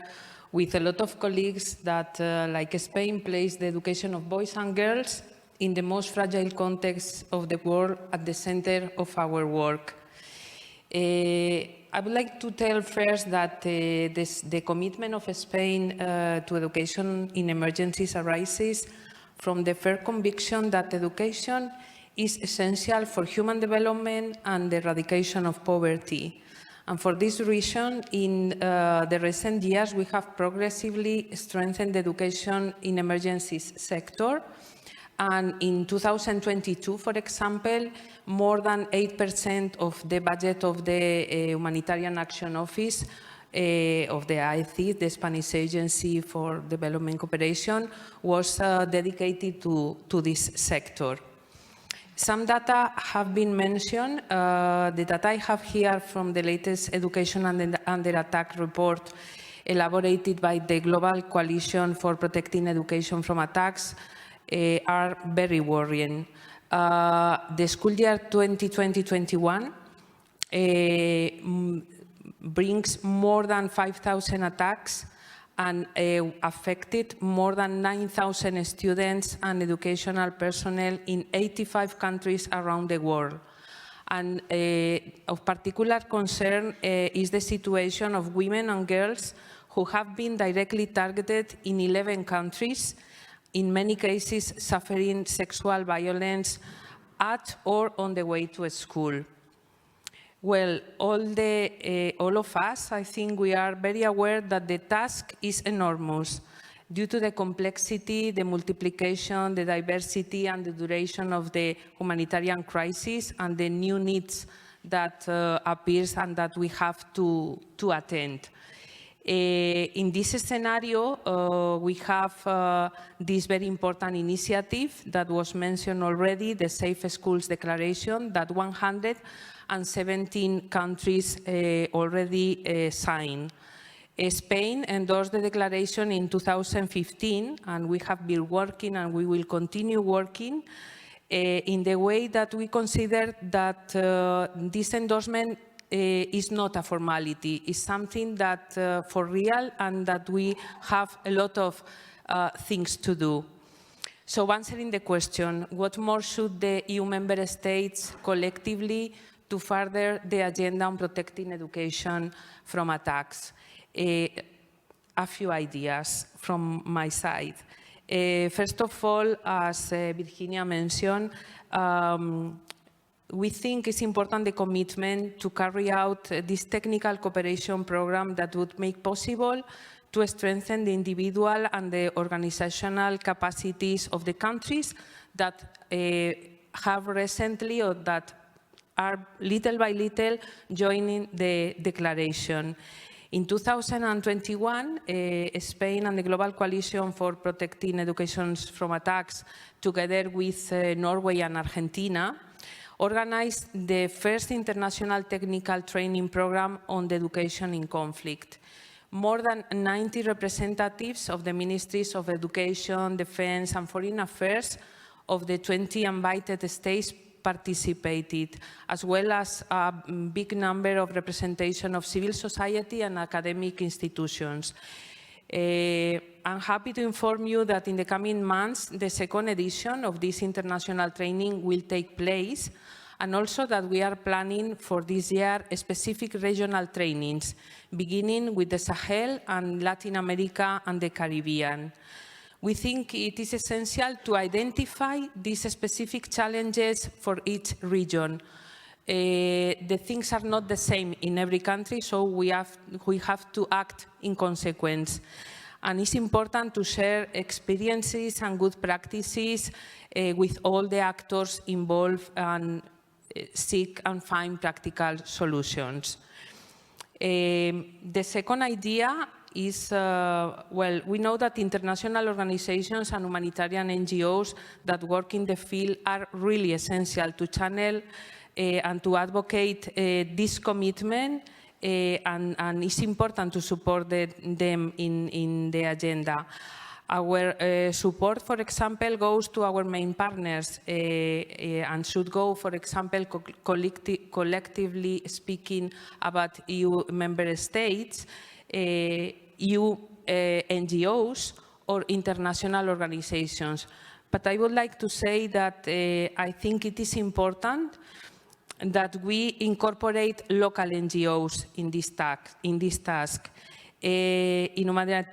with a lot of colleagues that, like Spain, place the education of boys and girls in the most fragile context of the world at the center of our work. I would like to tell first that the commitment of Spain to education in emergencies arises from the firm conviction that education is essential for human development and the eradication of poverty. And for this reason, in the recent years, we have progressively strengthened the education in emergencies sector. And in 2022, for example, more than 8% of the budget of the Humanitarian Action Office of the AECI, the Spanish Agency for Development Cooperation, was dedicated to this sector. Some data have been mentioned. The data I have here from the latest Education Under Attack report elaborated by the Global Coalition for Protecting Education from Attacks are very worrying. The school year 2020-21 brings more than 5,000 attacks and affected more than 9,000 students and educational personnel in 85 countries around the world. And of particular concern is the situation of women and girls who have been directly targeted in 11 countries, in many cases suffering sexual violence at or on the way to school. Well, all of us, I think we are very aware that the task is enormous due to the complexity, the multiplication, the diversity and the duration of the humanitarian crisis and the new needs that appears and that we have to attend. In this scenario, we have this very important initiative that was mentioned already, the Safe Schools Declaration, that 117 countries already signed. Spain endorsed the declaration in 2015, and we have been working and we will continue working in the way that we consider that this endorsement is not a formality. It's something that for real and that we have a lot of things to do. So answering the question, what more should the EU member states collectively to further the agenda on protecting education from attacks? A few ideas from my side. First of all, as Virginia mentioned, we think it's important the commitment to carry out this technical cooperation program that would make possible to strengthen the individual and the organizational capacities of the countries that have recently or that are little by little joining the declaration. In 2021, Spain and the Global Coalition for Protecting Education from Attacks, together with Norway and Argentina, organized the first international technical training program on the education in conflict. More than 90 representatives of the Ministries of Education, Defense and Foreign Affairs of the 20 invited states participated, as well as a big number of representation of civil society and academic institutions. I'm happy to inform you that in the coming months, the second edition of this international training will take place, and also that we are planning for this year specific regional trainings, beginning with the Sahel and Latin America and the Caribbean. We think it is essential to identify these specific challenges for each region. The things are not the same in every country, so we have to act in consequence. And it's important to share experiences and good practices with all the actors involved and seek and find practical solutions. The second idea is, well, we know that international organizations and humanitarian NGOs that work in the field are really essential to channel and to advocate this commitment, and it's important to support them in the agenda. Our support, for example, goes to our main partners and should go, for example, collectively speaking about EU member states, EU NGOs or international organizations. But I would like to say that I think it is important that we incorporate local NGOs in this task. In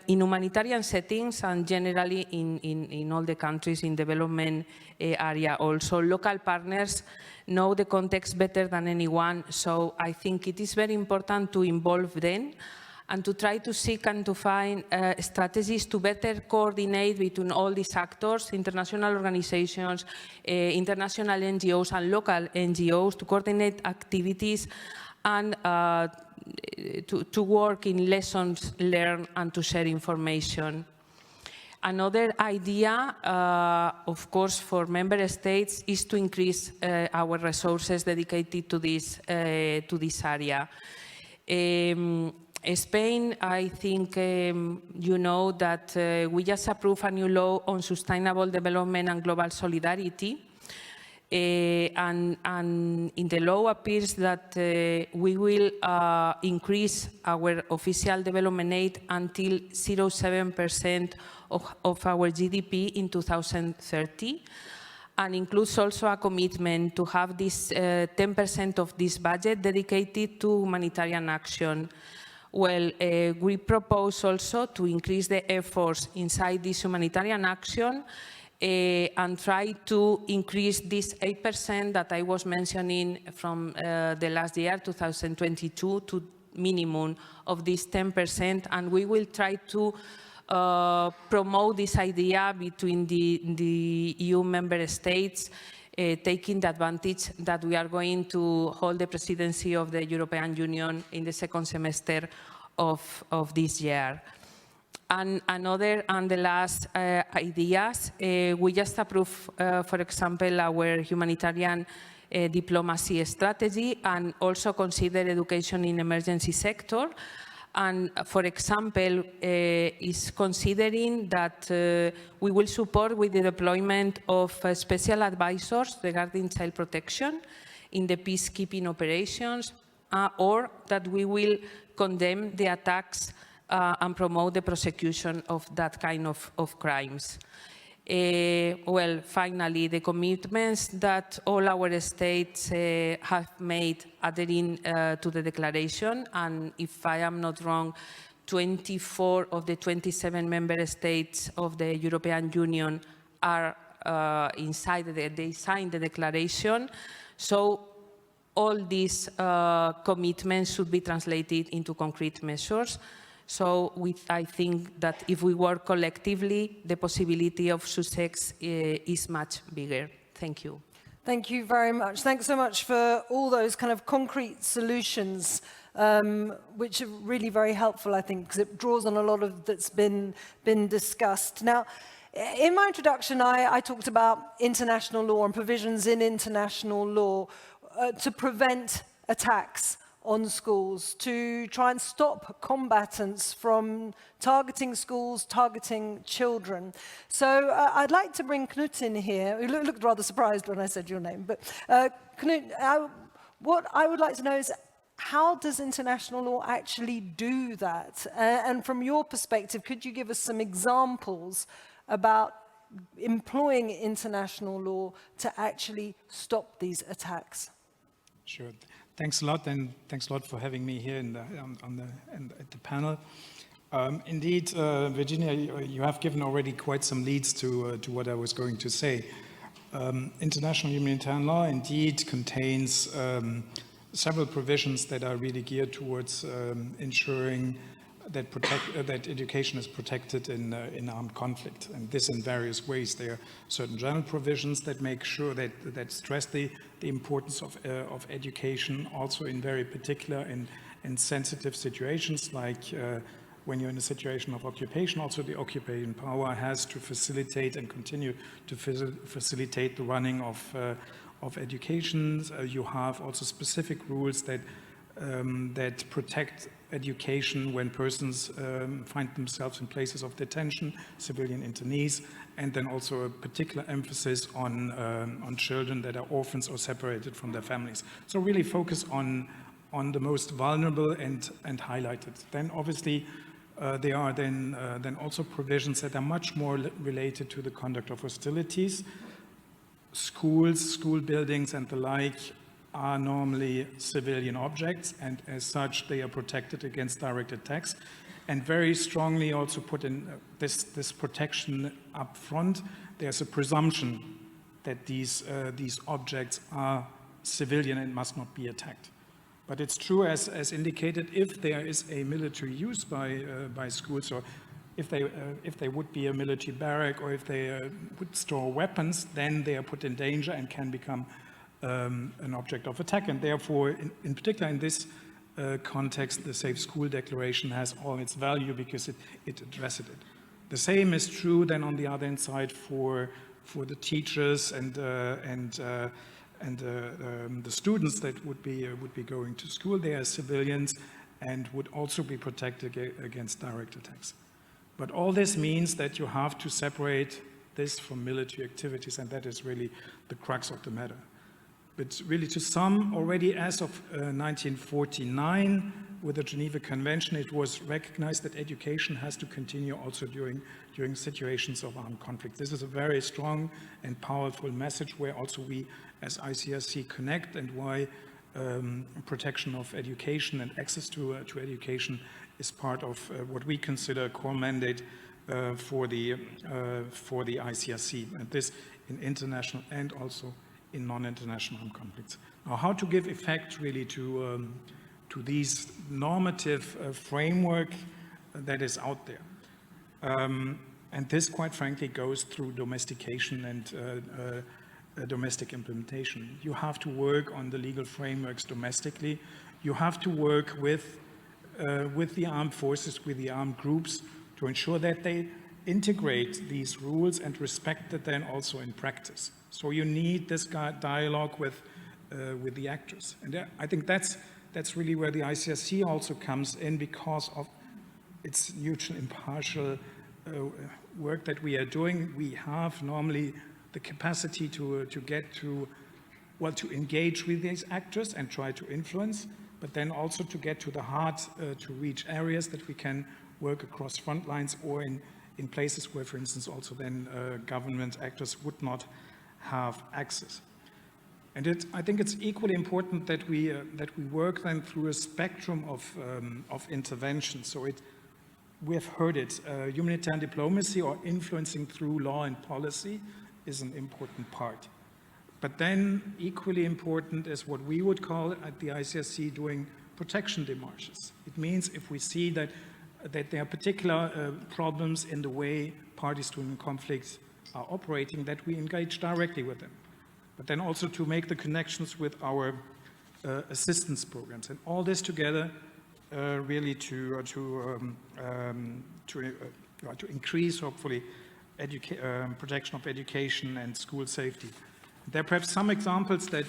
humanitarian settings and generally in all the countries in development area also, local partners know the context better than anyone, so I think it is very important to involve them and to try to seek and to find strategies to better coordinate between all these actors, international organizations, international NGOs and local NGOs, to coordinate activities and to work in lessons learned and to share information. Another idea, of course, for member states is to increase our resources dedicated to this area. Spain, I think you know that we just approved a new law on sustainable development and global solidarity. And in the law appears that we will increase our official development aid until 0.7% of our GDP in 2030, and includes also a commitment to have this 10% of this budget dedicated to humanitarian action. Well, we propose also to increase the efforts inside this humanitarian action and try to increase this 8% that I was mentioning from the last year, 2022, to minimum of this 10%, and we will try to promote this idea between the EU member states, taking the advantage that we are going to hold the presidency of the European Union in the second semester of this year. And another and the last ideas, we just approved, for example, our humanitarian diplomacy strategy, and also consider education in emergency sector. And for example, is considering that we will support with the deployment of special advisors regarding child protection in the peacekeeping operations, or that we will condemn the attacks and promote the prosecution of that kind of crimes. Well, finally, the commitments that all our states have made adhering to the declaration, and if I am not wrong, 24 of the 27 member states of the European Union are inside, they signed the declaration. So all these commitments should be translated into concrete measures. So I think that if we work collectively, the possibility of success is much bigger. Thank you. Thank you very much. Thanks so much for all those kind of concrete solutions, which are really very helpful, I think, because it draws on a lot of that's been discussed. Now, in my introduction, I talked about international law and provisions in international law to prevent attacks on schools, to try and stop combatants from targeting schools, targeting children. So I'd like to bring Knut in here. You looked rather surprised when I said your name, but Knut, what I would like to know is, how does international law actually do that? And from your perspective, could you give us some examples about employing international law to actually stop these attacks? Sure. Thanks a lot, and thanks a lot for having me here at the panel. Indeed, Virginia, you have given already quite some leads to what I was going to say. International humanitarian law indeed contains several provisions that are really geared towards ensuring that education is protected in armed conflict, and this in various ways. There are certain general provisions that make sure that stress the importance of education, also in very particular in sensitive situations, like when you're in a situation of occupation. Also, the occupying power has to facilitate and continue to facilitate the running of education. You have also specific rules that protect education when persons find themselves in places of detention, civilian internees, and then also a particular emphasis on children that are orphans or separated from their families. So really focus on the most vulnerable and highlighted. Then obviously there are then also provisions that are much more related to the conduct of hostilities. Schools, school buildings and the like are normally civilian objects, and as such they are protected against direct attacks, and very strongly also put in this protection up front. There's a presumption that these objects are civilian and must not be attacked. But it's true, as indicated, if there is a military use by schools, or if they would be a military barrack, or if they would store weapons, then they are put in danger and can become an object of attack. And therefore, in particular in this context, the Safe School Declaration has all its value because it addresses it. The same is true then on the other hand side for the teachers and the students that would be going to school. They are civilians and would also be protected against direct attacks. But all this means that you have to separate this from military activities, and that is really the crux of the matter. But really, to some, already as of 1949, with the Geneva Convention, it was recognized that education has to continue also during situations of armed conflict. This is a very strong and powerful message where also we as ICRC connect, and why protection of education and access to education is part of what we consider a core mandate for the ICRC, and this in international and also in non-international armed conflicts. Now, how to give effect really to these normative framework that is out there. And this, quite frankly, goes through domestication and domestic implementation. You have to work on the legal frameworks domestically. You have to work with the armed forces, with the armed groups, to ensure that they integrate these rules and respect it then also in practice. So you need this dialogue with the actors. And I think that's really where the ICRC also comes in, because of its neutral, impartial work that we are doing. We have normally the capacity to get to, well, to engage with these actors and try to influence, but then also to get to the heart, to reach areas that we can work across front lines, or in places where, for instance, also then government actors would not have access. And I think it's equally important that we work then through a spectrum of intervention. So we have heard it, humanitarian diplomacy or influencing through law and policy is an important part. But then equally important is what we would call at the ICRC doing protection démarches. It means if we see that there are particular problems in the way parties to a conflict are operating, that we engage directly with them. But then also to make the connections with our assistance programs, and all this together really to increase, hopefully, protection of education and school safety. There are perhaps some examples that,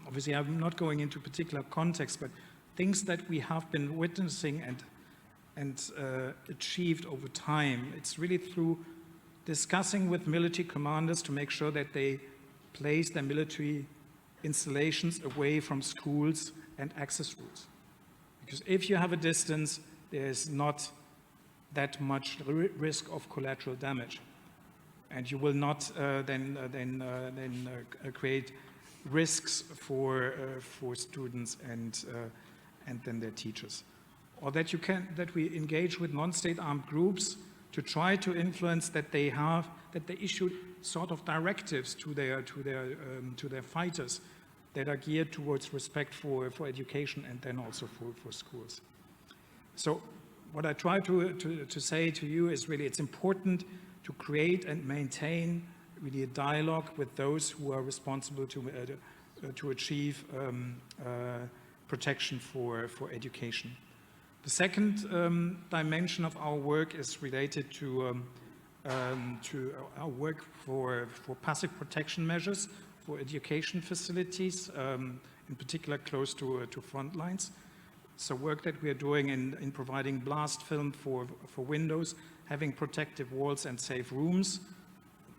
obviously I'm not going into particular context, but things that we have been witnessing and achieved over time. It's really through discussing with military commanders to make sure that they place their military installations away from schools and access routes. Because if you have a distance, there's not that much risk of collateral damage. And you will not then create risks for students and then their teachers. Or that we engage with non-state armed groups to try to influence that they issue sort of directives to their fighters that are geared towards respect for education and then also for schools. So what I try to say to you is really it's important to create and maintain really a dialogue with those who are responsible to achieve protection for education. The second dimension of our work is related to our work for passive protection measures for education facilities, in particular close to front lines. So work that we are doing in providing blast film for windows, having protective walls and safe rooms,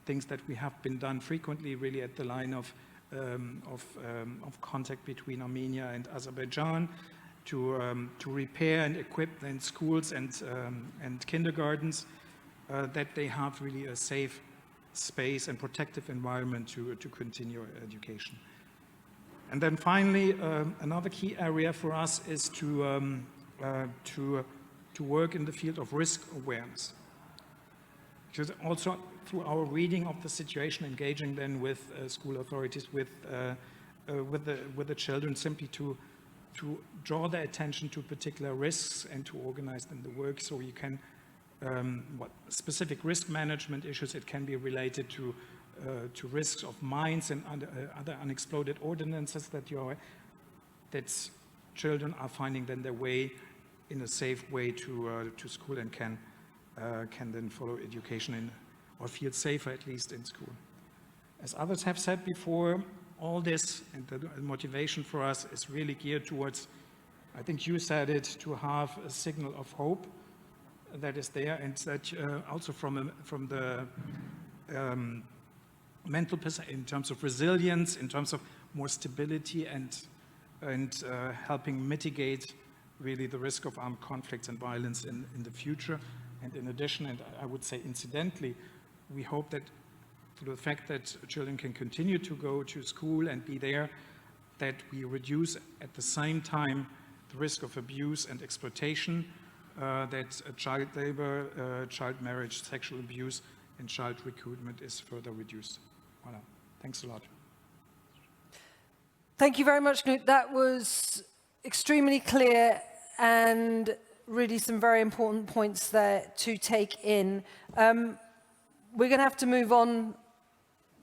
things that we have been done frequently really at the line of contact between Armenia and Azerbaijan, to repair and equip then schools and kindergartens, that they have really a safe space and protective environment to continue education. And then finally, another key area for us is to work in the field of risk awareness. Because also through our reading of the situation, engaging then with school authorities, with the children, simply to to draw their attention to particular risks and to organize them the work so you can, what specific risk management issues, it can be related to risks of mines and other unexploded ordnances that children are finding then their way in a safe way to school and can then follow education or feel safer at least in school. As others have said before, all this and the motivation for us is really geared towards, I think you said it, to have a signal of hope that is there, and that also from the mental perspective, in terms of resilience, in terms of more stability and helping mitigate really the risk of armed conflicts and violence in the future. And in addition, and I would say incidentally, we hope that through the fact that children can continue to go to school and be there, that we reduce at the same time the risk of abuse and exploitation, that child labor, child marriage, sexual abuse, and child recruitment is further reduced. Voilà. Thanks a lot. Thank you very much, Knut. That was extremely clear and really some very important points there to take in. We're going to have to move on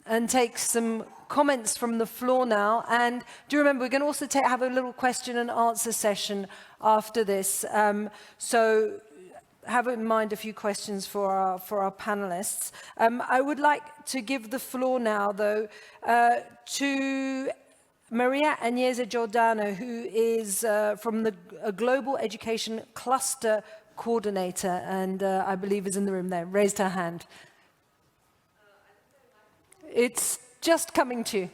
and take some comments from the floor now. And do remember, we're going to also have a little question and answer session after this. So have in mind a few questions for our panelists. I would like to give the floor now, though, to Maria Agnese Giordano, who is from a Global Education Cluster Coordinator, and I believe is in the room there, raised her hand. It's just coming to you.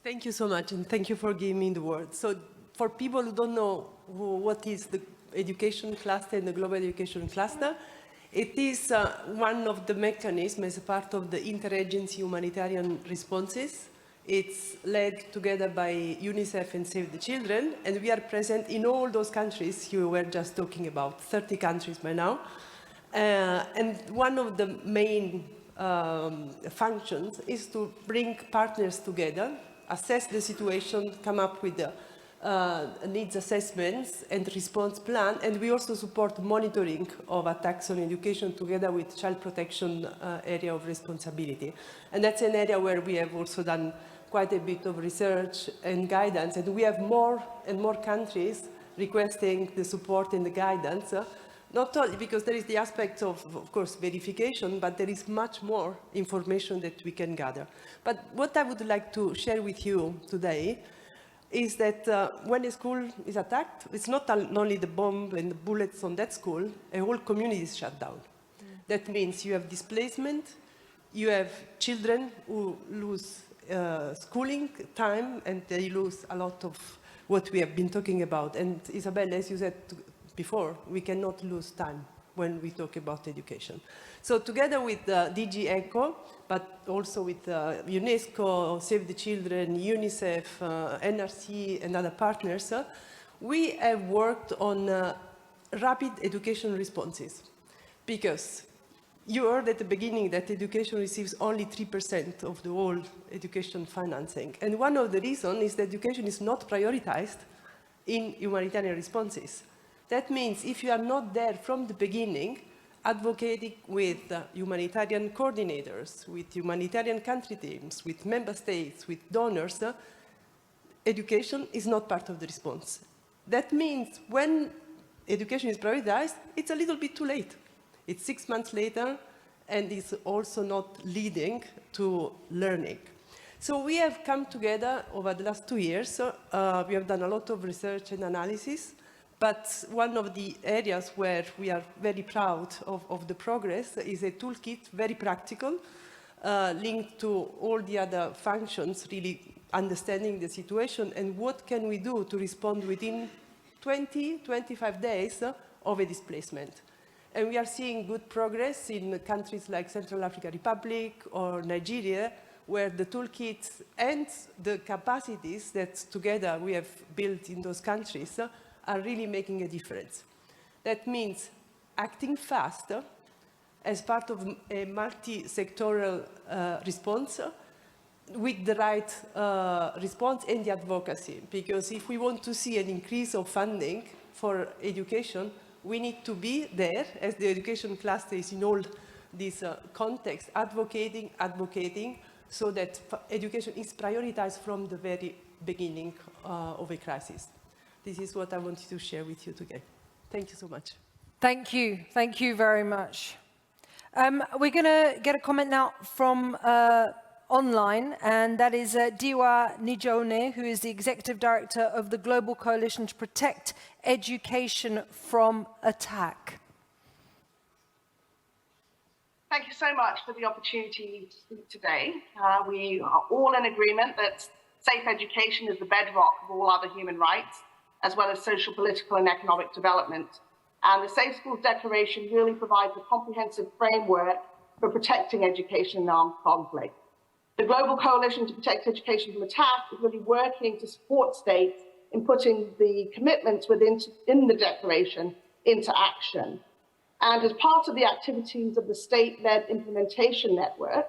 Thank you so much, and thank you for giving me the word. So for people who don't know what is the education cluster and the global education cluster, it is one of the mechanisms as a part of the interagency humanitarian responses. It's led together by UNICEF and Save the Children, and we are present in all those countries you were just talking about, 30 countries by now. And one of the main functions is to bring partners together, assess the situation, come up with the needs assessments and response plan, and we also support monitoring of attacks on education together with child protection area of responsibility. And that's an area where we have also done quite a bit of research and guidance, and we have more and more countries requesting the support and the guidance, not only because there is the aspect of course, verification, but there is much more information that we can gather. But what I would like to share with you today is that when a school is attacked, it's not only the bomb and the bullets on that school, a whole community is shut down. That means you have displacement, you have children who lose schooling time, and they lose a lot of what we have been talking about. And Isabel, as you said before, we cannot lose time when we talk about education. So together with DG ECHO, but also with UNESCO, Save the Children, UNICEF, NRC, and other partners, we have worked on rapid education responses. Because you heard at the beginning that education receives only 3% of the whole education financing. And one of the reasons is that education is not prioritized in humanitarian responses. That means if you are not there from the beginning, advocating with humanitarian coordinators, with humanitarian country teams, with member states, with donors, education is not part of the response. That means when education is prioritized, it's a little bit too late. It's 6 months later, and it's also not leading to learning. So we have come together over the last 2 years. We have done a lot of research and analysis. But one of the areas where we are very proud of the progress is a toolkit, very practical, linked to all the other functions, really understanding the situation and what can we do to respond within 20, 25 days of a displacement. And we are seeing good progress in countries like Central African Republic or Nigeria, where the toolkits and the capacities that together we have built in those countries are really making a difference. That means acting faster as part of a multi-sectoral response, with the right response and the advocacy. Because if we want to see an increase of funding for education, we need to be there, as the education cluster is in all these contexts, advocating, so that education is prioritized from the very beginning of a crisis. This is what I wanted to share with you today. Thank you so much. Thank you very much. We're going to get a comment now from online, and that is Diwa Nijone, who is the Executive Director of the Global Coalition to Protect Education from Attack. Thank you so much for the opportunity to speak today. We are all in agreement that safe education is the bedrock of all other human rights, as well as social, political, and economic development. And the Safe Schools Declaration really provides a comprehensive framework for protecting education in armed conflict. The Global Coalition to Protect Education from Attack is really working to support states in putting the commitments in the declaration into action. And as part of the activities of the state-led implementation network,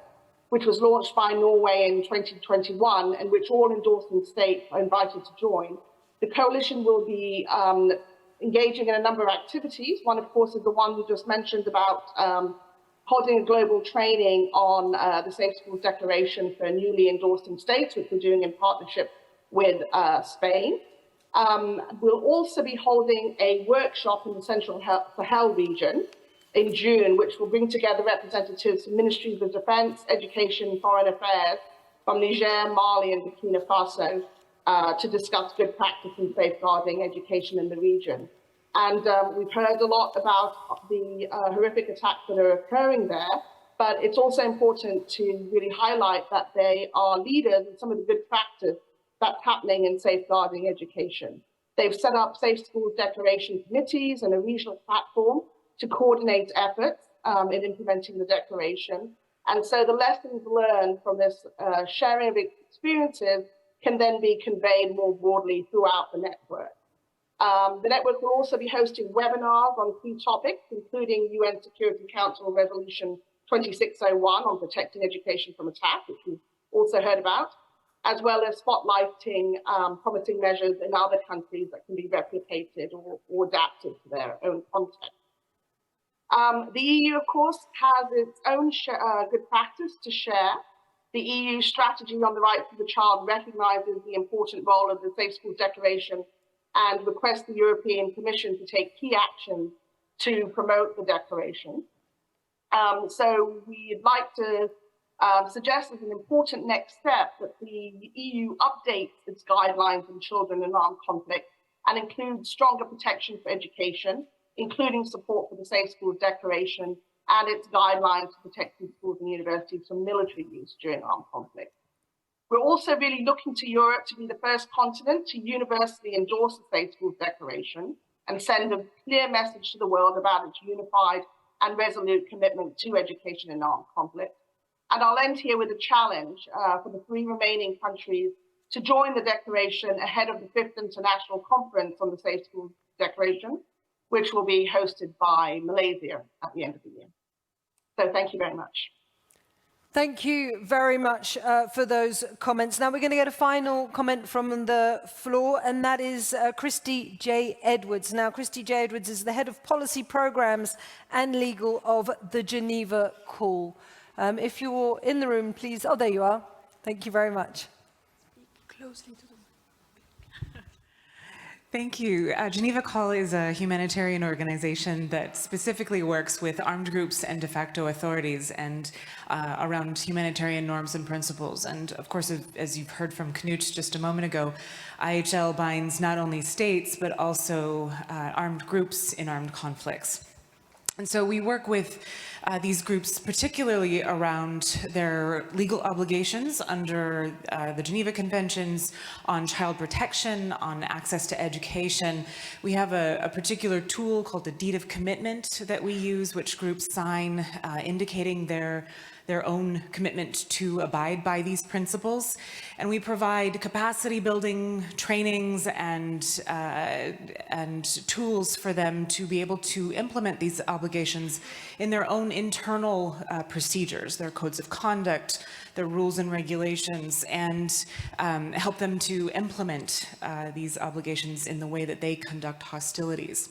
which was launched by Norway in 2021 and which all endorsing states are invited to join, the coalition will be engaging in a number of activities. One, of course, is the one we just mentioned about holding a global training on the Safe Schools Declaration for newly endorsing states, which we're doing in partnership with Spain. We'll also be holding a workshop in the Central Sahel region in June, which will bring together representatives from Ministries of Defense, Education, and Foreign Affairs from Niger, Mali, and Burkina Faso to discuss good practice in safeguarding education in the region. And we've heard a lot about the horrific attacks that are occurring there, but it's also important to really highlight that they are leaders in some of the good practice that's happening in safeguarding education. They've set up Safe Schools Declaration committees and a regional platform to coordinate efforts in implementing the declaration. And so the lessons learned from this sharing of experiences can then be conveyed more broadly throughout the network. The network will also be hosting webinars on key topics, including UN Security Council Resolution 2601 on protecting education from attack, which we've also heard about, as well as spotlighting promising measures in other countries that can be replicated or adapted to their own context. The EU, of course, has its own good practice to share. The EU strategy on the rights of the child recognizes the important role of the Safe Schools Declaration and requests the European Commission to take key action to promote the declaration. So we'd like to suggest as an important next step that the EU updates its guidelines on children in armed conflict and includes stronger protection for education, including support for the Safe Schools Declaration and its guidelines for protecting schools and universities from military use during armed conflict. We're also really looking to Europe to be the first continent to universally endorse the Safe Schools Declaration and send a clear message to the world about its unified and resolute commitment to education in armed conflict. And I'll end here with a challenge for the 3 remaining countries to join the declaration ahead of the 5th International Conference on the Safe Schools Declaration, which will be hosted by Malaysia at the end of the year. So thank you very much. Thank you very much for those comments. Now we're going to get a final comment from the floor, and that is Christy J. Edwards. Now, Christy J. Edwards is the Head of Policy Programs and Legal of the Geneva Call. If you're in the room, please. Oh, there you are. Thank you very much. Speak closely to them. Thank you. Geneva Call is a humanitarian organization that specifically works with armed groups and de facto authorities and around humanitarian norms and principles. And of course, as you've heard from Knut just a moment ago, IHL binds not only states, but also armed groups in armed conflicts. And so we work with these groups particularly around their legal obligations under the Geneva Conventions on child protection, on access to education. We have a particular tool called the Deed of Commitment that we use, which groups sign indicating their their own commitment to abide by these principles. And we provide capacity building trainings and tools for them to be able to implement these obligations in their own internal procedures, their codes of conduct, their rules and regulations, and help them to implement these obligations in the way that they conduct hostilities.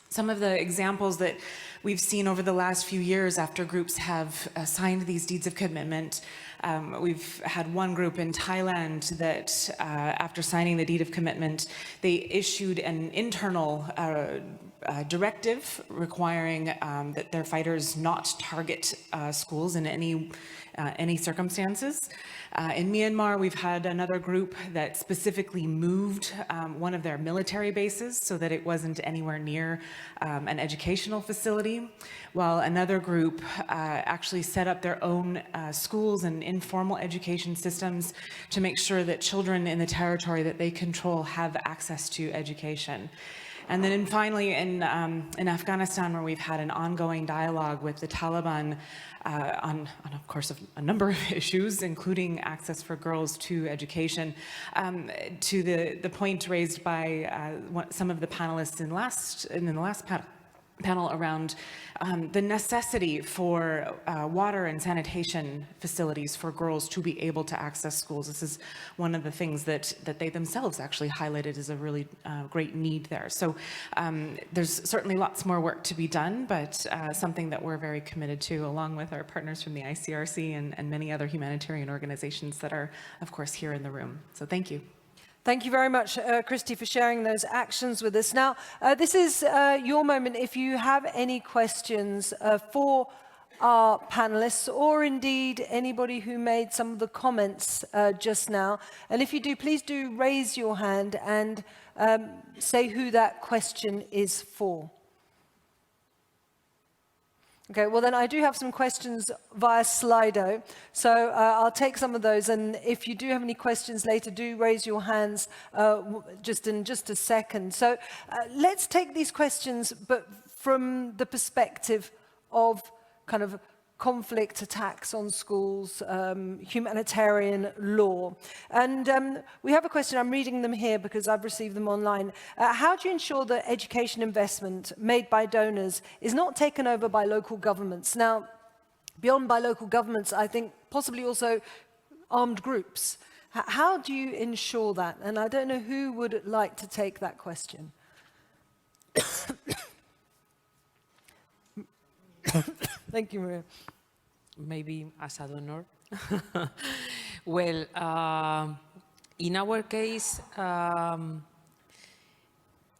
Some of the examples that we've seen over the last few years after groups have signed these deeds of commitment, we've had one group in Thailand that after signing the deed of commitment, they issued an internal directive requiring that their fighters not target schools in any circumstances. In Myanmar, we've had another group that specifically moved one of their military bases so that it wasn't anywhere near an educational facility, while another group actually set up their own schools and informal education systems to make sure that children in the territory that they control have access to education. And then finally, in Afghanistan, where we've had an ongoing dialogue with the Taliban on, of course, a number of issues, including access for girls to education, to the point raised by some of the panelists in the last panel around the necessity for water and sanitation facilities for girls to be able to access schools. This is one of the things that they themselves actually highlighted as a really great need there. So there's certainly lots more work to be done, but something that we're very committed to, along with our partners from the ICRC and many other humanitarian organizations that are, of course, here in the room. So thank you. Thank you very much, Christy, for sharing those actions with us. Now, this is your moment if you have any questions for our panelists, or indeed anybody who made some of the comments just now. And if you do, please do raise your hand and say who that question is for. Okay, well then I do have some questions via Slido, so I'll take some of those, and if you do have any questions later, do raise your hands just in just a second. So let's take these questions, but from the perspective of kind of conflict, attacks on schools, humanitarian law. And we have a question, I'm reading them here because I've received them online. How do you ensure that education investment made by donors is not taken over by local governments? Now, beyond by local governments, I think possibly also armed groups. How do you ensure that? And I don't know who would like to take that question. Thank you, Maria. Maybe as a donor. Well, in our case,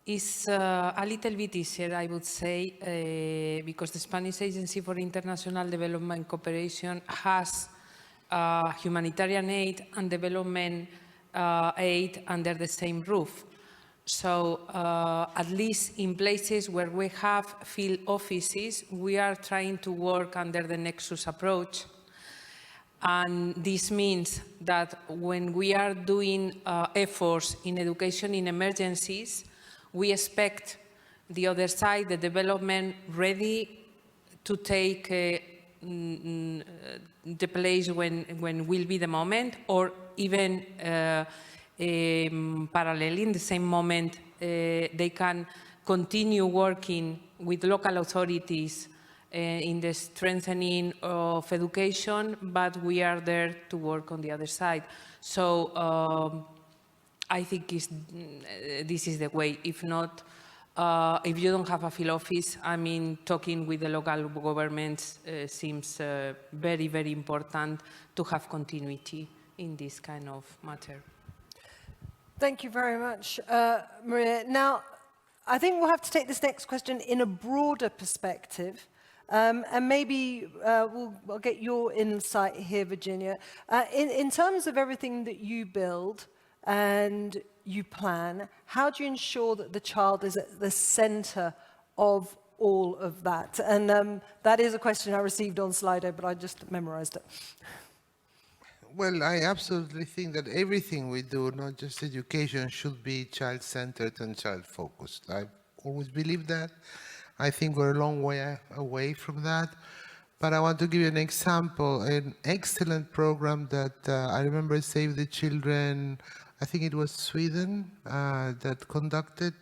it's a little bit easier, I would say, because the Spanish Agency for International Development Cooperation has humanitarian aid and development aid under the same roof. So at least in places where we have field offices, we are trying to work under the Nexus approach. And this means that when we are doing efforts in education in emergencies, we expect the other side, the development, ready to take the place when will be the moment, or even parallel in the same moment, they can continue working with local authorities in the strengthening of education, but we are there to work on the other side. So I think this is the way. If not, if you don't have a field office, I mean, talking with the local governments seems very, very important to have continuity in this kind of matter. Thank you very much, Maria. Now, I think we'll have to take this next question in a broader perspective, and maybe we'll get your insight here, Virginia. In terms of everything that you build and you plan, how do you ensure that the child is at the center of all of that? And that is a question I received on Slido, but I just memorized it. Well, I absolutely think that everything we do, not just education, should be child-centered and child-focused. I always believe that. I think we're a long way away from that. but I want to give you an example, an excellent program that I remember Save the Children, I think it was Sweden, that conducted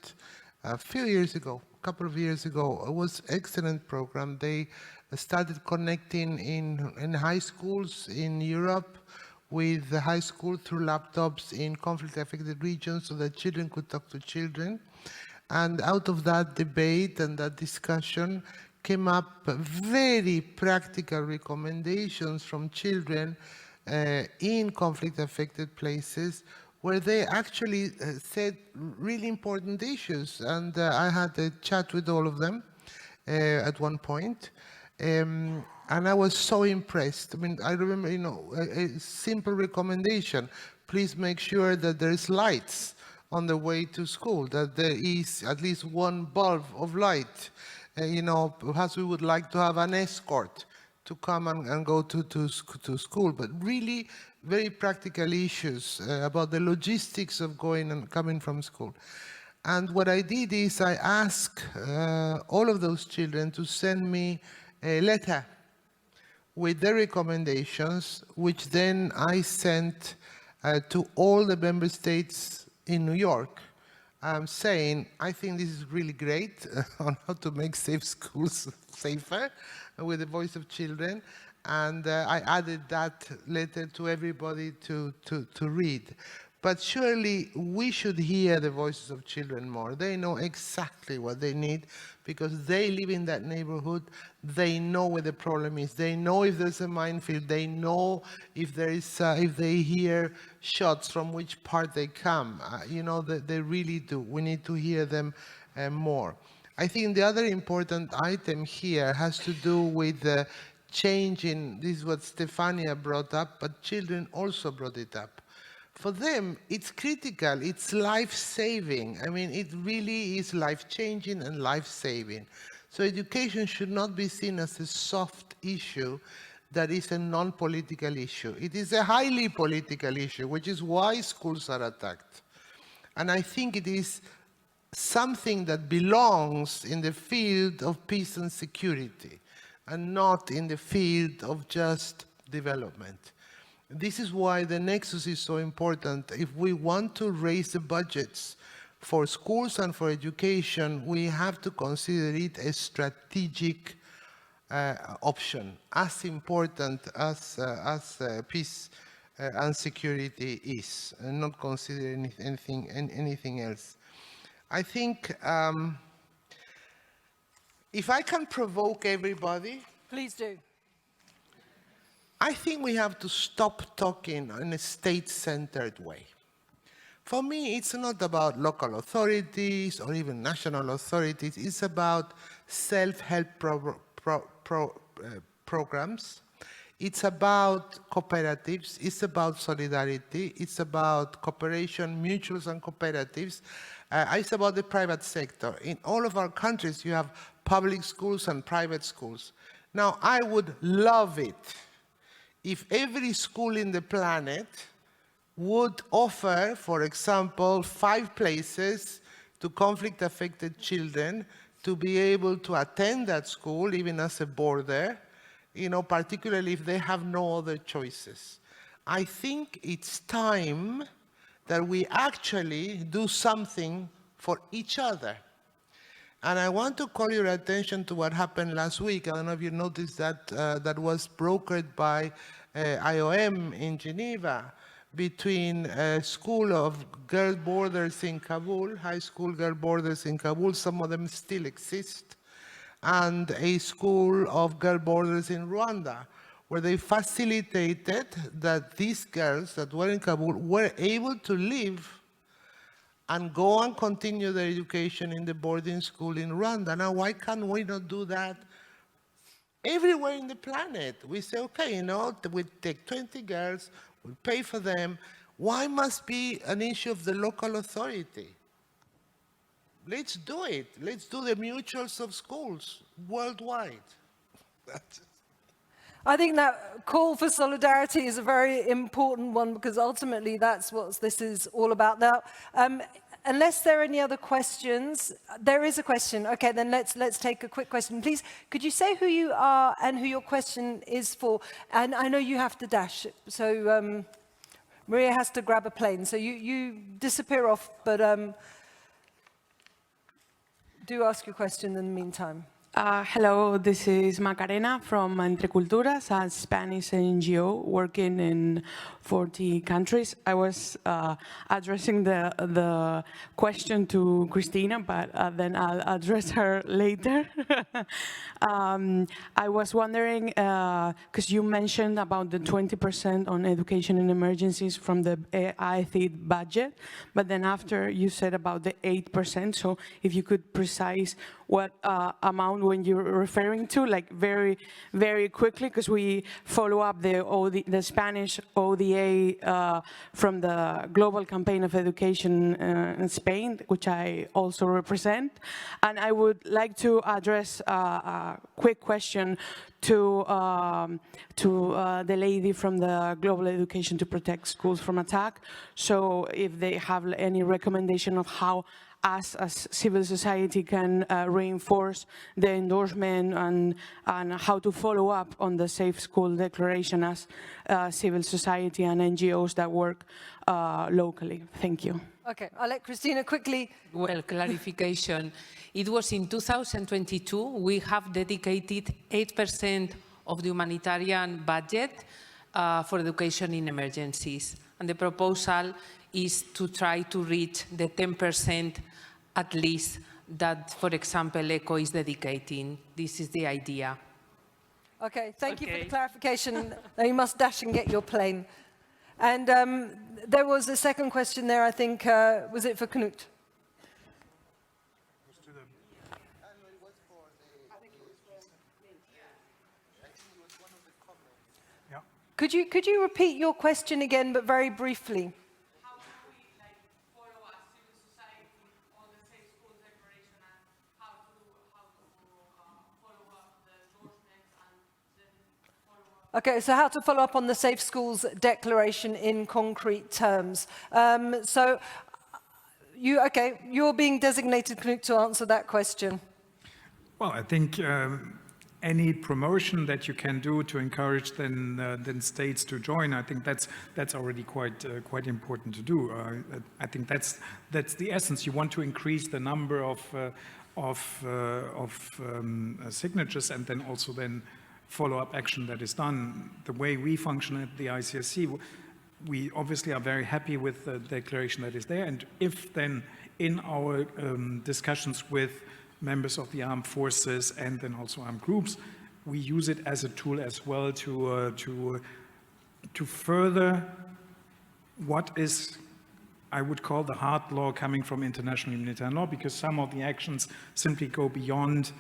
a few years ago, a couple of years ago. It was an excellent program. They started connecting in high schools in Europe with the high school through laptops in conflict-affected regions so that children could talk to children. And out of that debate and that discussion came up very practical recommendations from children in conflict-affected places where they actually said really important issues. And I had a chat with all of them at one point. And I was so impressed. I mean, I remember, a simple recommendation. Please make sure that there's lights on the way to school, that there is at least one bulb of light. Perhaps we would like to have an escort to come and go to school, but really very practical issues about the logistics of going and coming from school. And what I did is I asked all of those children to send me a letter with their recommendations, which then I sent to all the member states in New York, saying, I think this is really great on how to make safe schools safer with the voice of children. And I added that letter to everybody to read. But surely we should hear the voices of children more. They know exactly what they need because they live in that neighborhood. They know where the problem is. They know if there's a minefield. They know if there is, if they hear shots from which part they come. They really do. We need to hear them more. I think the other important item here has to do with the change in, this is what Stefania brought up, but children also brought it up. For them, it's critical, it's life-saving. I mean, it really is life-changing and life-saving. So education should not be seen as a soft issue that is a non-political issue. It is a highly political issue, which is why schools are attacked. And I think it is something that belongs in the field of peace and security, and not in the field of just development. This is why the nexus is so important. If we want to raise the budgets for schools and for education, we have to consider it a strategic option, as important as peace and security is, and not consider anything else. I think if I can provoke everybody. Please do. I think we have to stop talking in a state-centered way. For me, it's not about local authorities or even national authorities. It's about self-help programs. It's about cooperatives. It's about solidarity. It's about cooperation, mutuals and cooperatives. It's about the private sector. In all of our countries, you have public schools and private schools. Now, I would love it if every school in the planet would offer, for example, 5 places to conflict-affected children to be able to attend that school, even as a boarder, particularly if they have no other choices. I think it's time that we actually do something for each other. And I want to call your attention to what happened last week. I don't know if you noticed that that was brokered by IOM in Geneva between a school of girl boarders in Kabul, high school girl boarders in Kabul, some of them still exist, and a school of girl boarders in Rwanda, where they facilitated that these girls that were in Kabul were able to live and go and continue their education in the boarding school in Rwanda. Now, why can't we not do that everywhere in the planet? We say, okay, we take 20 girls, we pay for them. Why must be an issue of the local authority? Let's do it. Let's do the mutuals of schools worldwide. I think that call for solidarity is a very important one because ultimately that's what this is all about. Now, unless there are any other questions, there is a question. Okay, then let's take a quick question. Please, could you say who you are and who your question is for? And I know you have to dash, so Maria has to grab a plane. So you disappear off, but do ask your question in the meantime. Hello, this is Macarena from Entre Culturas, a Spanish NGO working in 40 countries. I was addressing the question to Christina, but then I'll address her later. I was wondering, because you mentioned about the 20% on education in emergencies from the ICT budget, but then after you said about the 8%, so if you could precise what amount when you're referring to, like very, very quickly, because we follow up the Spanish ODA from the Global Campaign of Education in Spain, which I also represent. And I would like to address a quick question to the lady from the Global Education to Protect Schools from Attack. So if they have any recommendation of how us as civil society can reinforce the endorsement and how to follow up on the Safe School Declaration as civil society and NGOs that work locally. Thank you. Okay, I'll let Christina quickly. Well, clarification. It was in 2022, we have dedicated 8% of the humanitarian budget for education in emergencies. And the proposal is to try to reach the 10% at least that, for example, ECHO is dedicating. This is the idea. Okay, thank you for the clarification. Now you must dash and get your plane. And there was a second question there, I think, was it for Knut? Could you repeat your question again, but very briefly? Okay, so how to follow up on the Safe Schools Declaration in concrete terms. You're being designated, Knut, to answer that question. Well, I think any promotion that you can do to encourage then states to join, I think that's already quite important to do. I think that's the essence. You want to increase the number of signatures and then also follow-up action that is done. The way we function at the ICSC, we obviously are very happy with the declaration that is there, and if then in our discussions with members of the armed forces and then also armed groups, we use it as a tool as well to further what is, I would call, the hard law coming from international humanitarian law, because some of the actions simply go beyond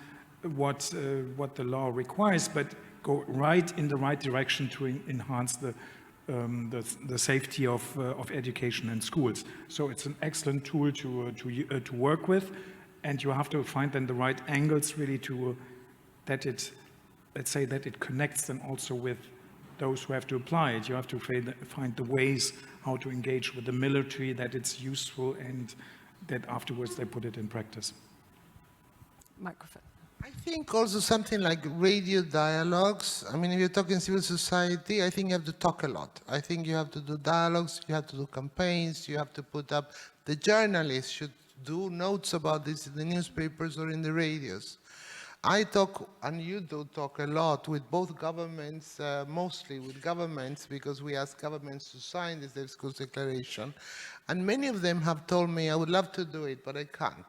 what the law requires, but go right in the right direction to enhance the safety of education in schools. So it's an excellent tool to work with, and you have to find then the right angles really that it connects them also with those who have to apply it. You have to find the ways how to engage with the military, that it's useful, and that afterwards they put it in practice. Microphone. I think also something like radio dialogues. I mean, if you're talking civil society, I think you have to talk a lot. I think you have to do dialogues, you have to do campaigns, you have to put up, the journalists should do notes about this in the newspapers or in the radios. I talk, and you do talk a lot with both governments, mostly with governments, because we ask governments to sign the Safe Schools Declaration. And many of them have told me, I would love to do it, but I can't.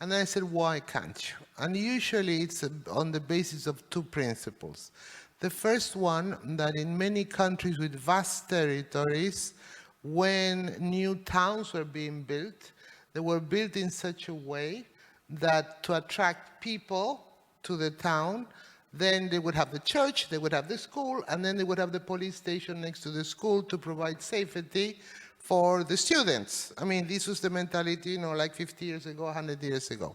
And I said, why can't you? And usually it's on the basis of two principles. The first one, that in many countries with vast territories, when new towns were being built, they were built in such a way that to attract people to the town, then they would have the church, they would have the school, and then they would have the police station next to the school to provide safety for the students. I mean, this was the mentality, like 50 years ago, 100 years ago.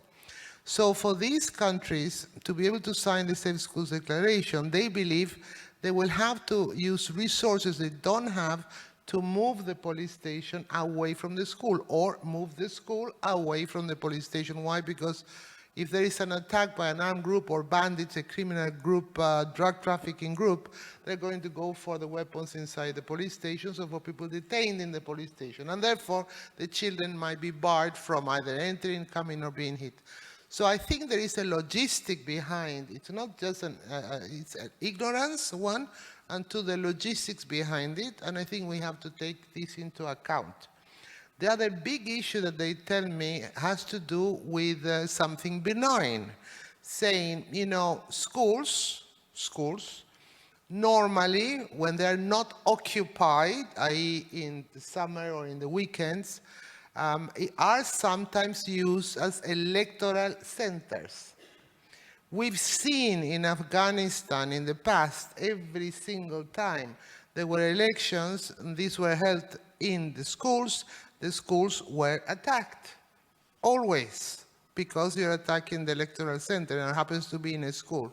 So for these countries to be able to sign the Safe Schools Declaration, they believe they will have to use resources they don't have to move the police station away from the school or move the school away from the police station. Why? Because if there is an attack by an armed group or bandits, a criminal group, drug trafficking group, they're going to go for the weapons inside the police stations or for people detained in the police station. And therefore, the children might be barred from either entering, coming, or being hit. So I think there is a logistic behind. It's not just it's an ignorance, one, and two, the logistics behind it. And I think we have to take this into account. The other big issue that they tell me has to do with something benign, saying, you know, schools, normally, when they're not occupied, i.e. in the summer or in the weekends, are sometimes used as electoral centers. We've seen in Afghanistan in the past, every single time there were elections, and these were held in the schools were attacked, always, because you're attacking the electoral center and it happens to be in a school.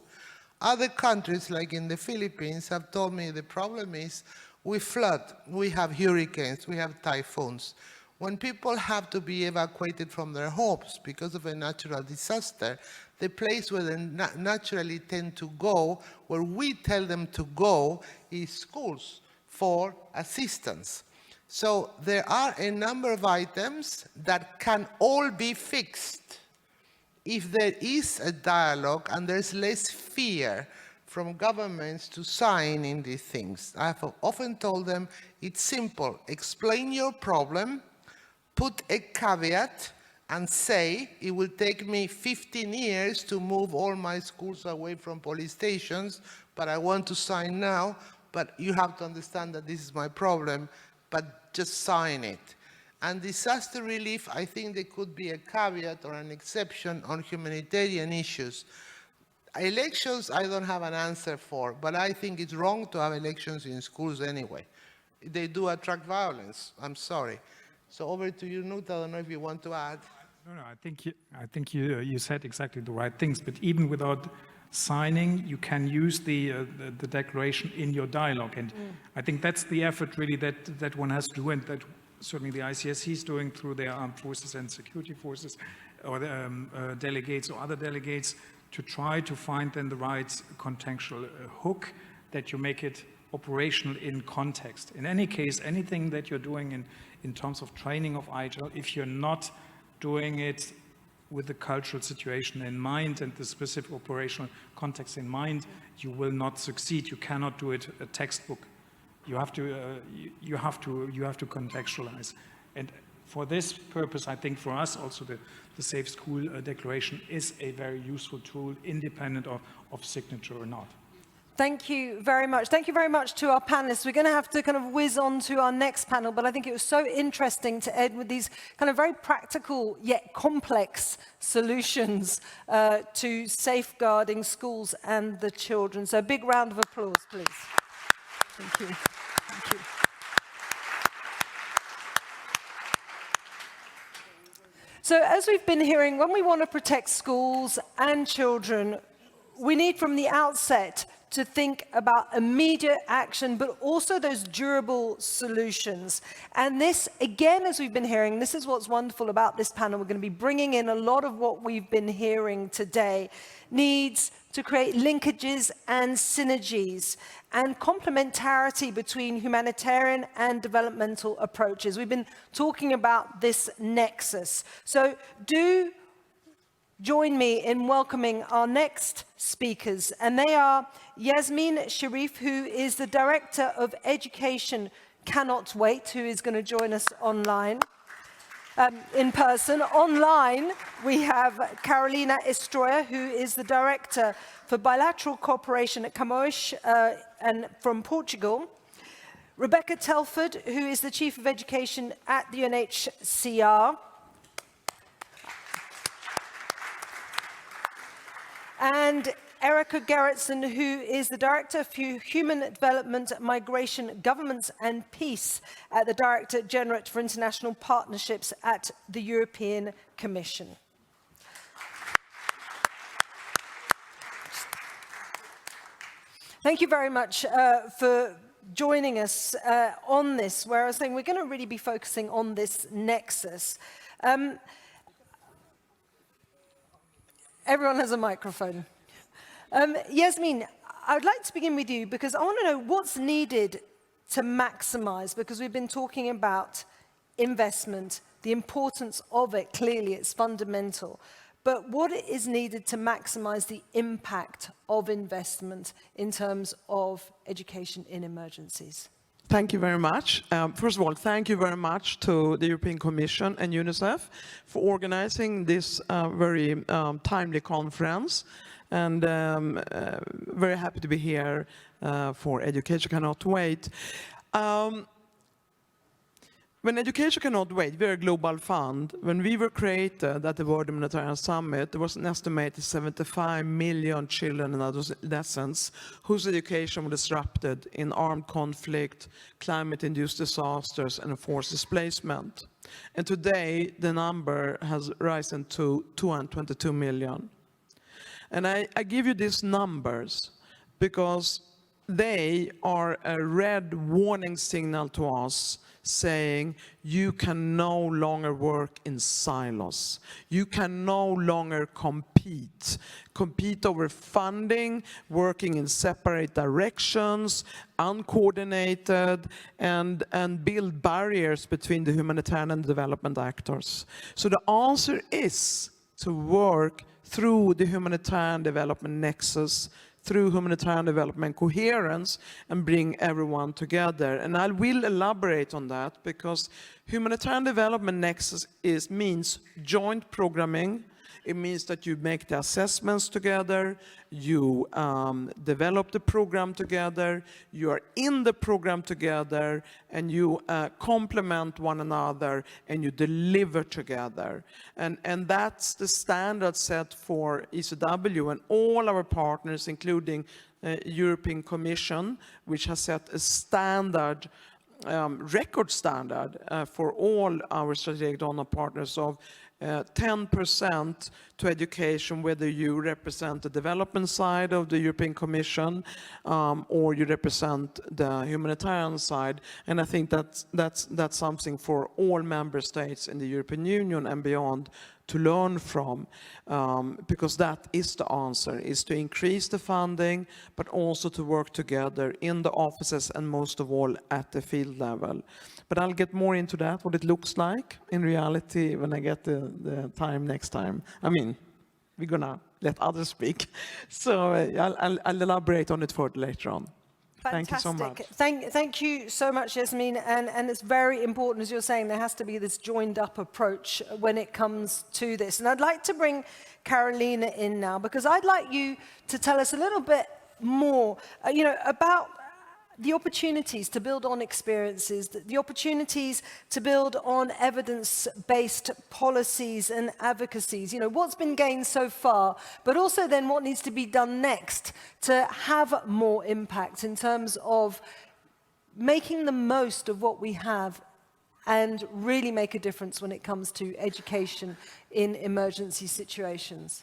Other countries, like in the Philippines, have told me the problem is we flood, we have hurricanes, we have typhoons. When people have to be evacuated from their homes because of a natural disaster, the place where they naturally tend to go, where we tell them to go, is schools for assistance. So there are a number of items that can all be fixed if there is a dialogue and there's less fear from governments to sign in these things. I have often told them, it's simple. Explain your problem, put a caveat, and say, it will take me 15 years to move all my schools away from police stations, but I want to sign now, but you have to understand that this is my problem, but just sign it. And disaster relief, I think there could be a caveat or an exception on humanitarian issues. Elections, I don't have an answer for, but I think it's wrong to have elections in schools anyway. They do attract violence, I'm sorry. So over to you, Nut. I don't know if you want to add. No, I think you said exactly the right things, but even without signing, you can use the declaration in your dialogue. And I think that's the effort really that one has to do, and that certainly the ICSC is doing through their armed forces and security forces, or the delegates or other delegates, to try to find then the right contextual hook that you make it operational in context. In any case, anything that you're doing in terms of training of IHL, if you're not doing it with the cultural situation in mind and the specific operational context in mind, you will not succeed. You cannot do it a textbook. You have to contextualize. And for this purpose, I think for us also the Safe School Declaration is a very useful tool, independent of signature or not. Thank you very much. Thank you very much to our panelists. We're going to have to kind of whiz on to our next panel, but I think it was so interesting to end with these kind of very practical yet complex solutions to safeguarding schools and the children. So a big round of applause, please. Thank you. Thank you. So as we've been hearing, when we want to protect schools and children, we need from the outset to think about immediate action, but also those durable solutions. And this, again, as we've been hearing, this is what's wonderful about this panel. We're going to be bringing in a lot of what we've been hearing today, needs to create linkages and synergies and complementarity between humanitarian and developmental approaches. We've been talking about this nexus. So do join me in welcoming our next speakers, and they are Yasmin Sharif, who is the Director of Education Cannot Wait, who is going to join us online, in person. Online, we have Carolina Estroya, who is the Director for Bilateral Cooperation at Camões and from Portugal, Rebecca Telford, who is the Chief of Education at the UNHCR, and Erica Gerritsen, who is the Director for Human Development, Migration, Governments and Peace at the Director General for International Partnerships at the European Commission. Thank you very much for joining us on this, where I was saying we're going to really be focusing on this nexus. Everyone has a microphone. Yasmin, I would like to begin with you because I want to know what's needed to maximize, because we've been talking about investment, the importance of it, clearly it's fundamental. But what is needed to maximize the impact of investment in terms of education in emergencies? Thank you very much. First of all, thank you very much to the European Commission and UNICEF for organizing this very timely conference. And very happy to be here for Education Cannot Wait. When Education Cannot Wait, we're a global fund. When we were created at the World Humanitarian Summit, there was an estimated 75 million children and adolescents whose education was disrupted in armed conflict, climate-induced disasters, and forced displacement. And today, the number has risen to 222 million. And I give you these numbers because they are a red warning signal to us saying you can no longer work in silos. You can no longer compete over funding, working in separate directions, uncoordinated, and build barriers between the humanitarian and development actors. So the answer is to work through the humanitarian development nexus, through humanitarian development coherence, and bring everyone together. And I will elaborate on that because humanitarian development nexus means joint programming. It means that you make the assessments together, you develop the program together, you are in the program together, and you complement one another, and you deliver together. And that's the standard set for ECW and all our partners, including European Commission, which has set a standard, record standard for all our strategic donor partners of 10% to education, whether you represent the development side of the European Commission or you represent the humanitarian side. And I think that's something for all member states in the European Union and beyond to learn from, because that is the answer, is to increase the funding, but also to work together in the offices and most of all at the field level. But I'll get more into that, what it looks like in reality when I get the time next time. I mean, we're gonna let others speak. So I'll elaborate on it further later on. Fantastic. Thank you so much. Thank you so much, Yasmin. And it's very important, as you're saying, there has to be this joined up approach when it comes to this. And I'd like to bring Carolina in now, because I'd like you to tell us a little bit more, about the opportunities to build on experiences, the opportunities to build on evidence-based policies and advocacies. What's been gained so far, but also then what needs to be done next to have more impact in terms of making the most of what we have and really make a difference when it comes to education in emergency situations.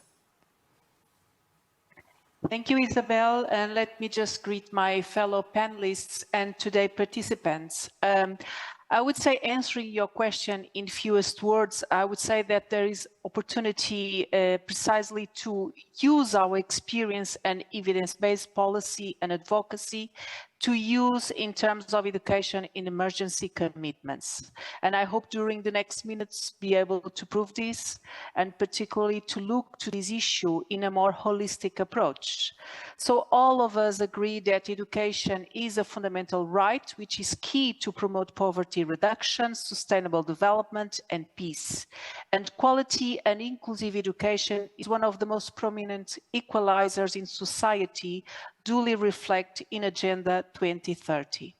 Thank you, Isabel, and let me just greet my fellow panelists and today participants. I would say, answering your question in fewest words, I would say that there is opportunity precisely to use our experience and evidence-based policy and advocacy to use in terms of education in emergency commitments. And I hope during the next minutes be able to prove this, and particularly to look to this issue in a more holistic approach. So all of us agree that education is a fundamental right, which is key to promote poverty reduction, sustainable development, and peace. And quality and inclusive education is one of the most prominent equalizers in society, duly reflect in Agenda 2030.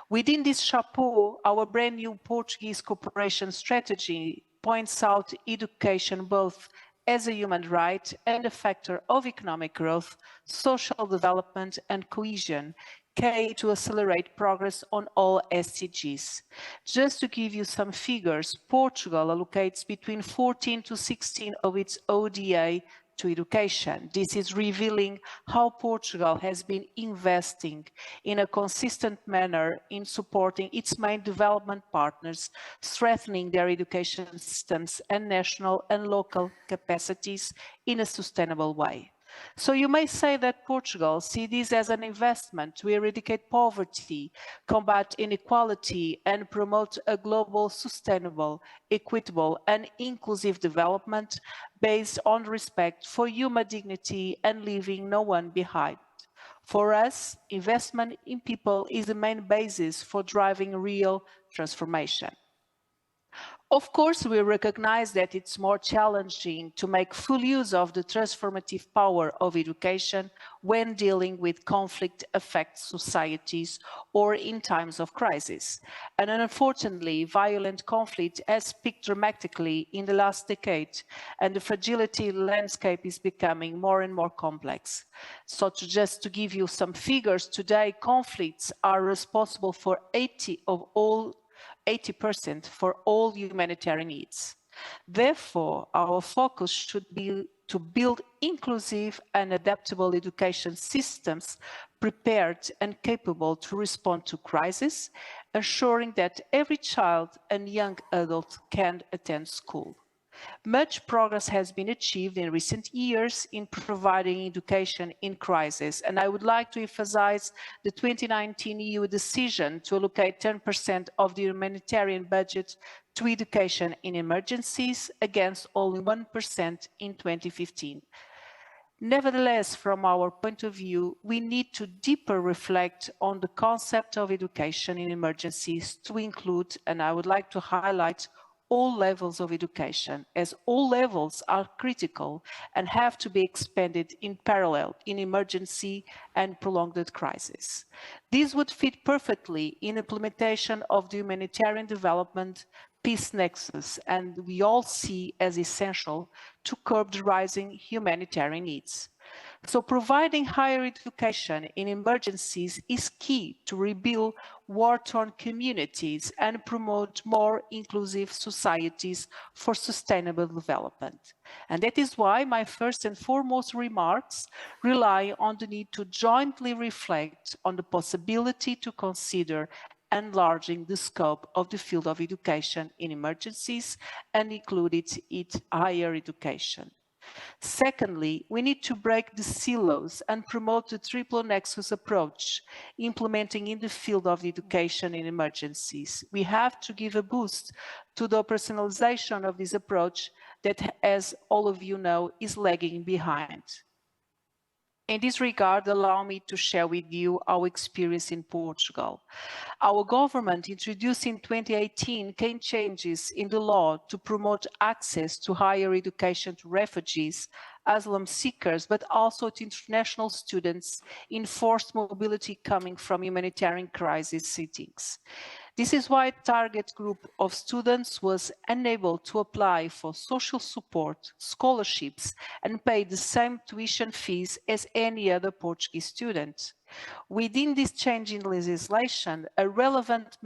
Within this chapeau, our brand new Portuguese cooperation strategy points out education both as a human right and a factor of economic growth, social development and cohesion, key to accelerate progress on all SDGs. Just to give you some figures, Portugal allocates between 14 to 16 of its ODA to education. This is revealing how Portugal has been investing in a consistent manner in supporting its main development partners, strengthening their education systems and national and local capacities in a sustainable way. So you may say that Portugal sees this as an investment to eradicate poverty, combat inequality, and promote a global, sustainable, equitable, and inclusive development based on respect for human dignity and leaving no one behind. For us, investment in people is the main basis for driving real transformation. Of course, we recognize that it's more challenging to make full use of the transformative power of education when dealing with conflict-affected societies or in times of crisis. And unfortunately, violent conflict has peaked dramatically in the last decade, and the fragility landscape is becoming more and more complex. So just to give you some figures, today conflicts are responsible for 80% for all humanitarian needs. Therefore, our focus should be to build inclusive and adaptable education systems prepared and capable to respond to crises, ensuring that every child and young adult can attend school. Much progress has been achieved in recent years in providing education in crisis, and I would like to emphasize the 2019 EU decision to allocate 10% of the humanitarian budget to education in emergencies against only 1% in 2015. Nevertheless, from our point of view, we need to deeper reflect on the concept of education in emergencies to include, and I would like to highlight, all levels of education, as all levels are critical and have to be expanded in parallel in emergency and prolonged crisis. This would fit perfectly in implementation of the humanitarian development peace nexus, and we all see as essential to curb the rising humanitarian needs. So providing higher education in emergencies is key to rebuild war-torn communities and promote more inclusive societies for sustainable development. And that is why my first and foremost remarks rely on the need to jointly reflect on the possibility to consider enlarging the scope of the field of education in emergencies and include it higher education. Secondly, we need to break the silos and promote the triple nexus approach, implementing in the field of education in emergencies. We have to give a boost to the operationalization of this approach that, as all of you know, is lagging behind. In this regard, allow me to share with you our experience in Portugal. Our government introduced in 2018 key changes in the law to promote access to higher education to refugees, asylum seekers, but also to international students in forced mobility coming from humanitarian crisis settings. This is why a target group of students was unable to apply for social support, scholarships, and pay the same tuition fees as any other Portuguese student. Within this change in legislation, a relevant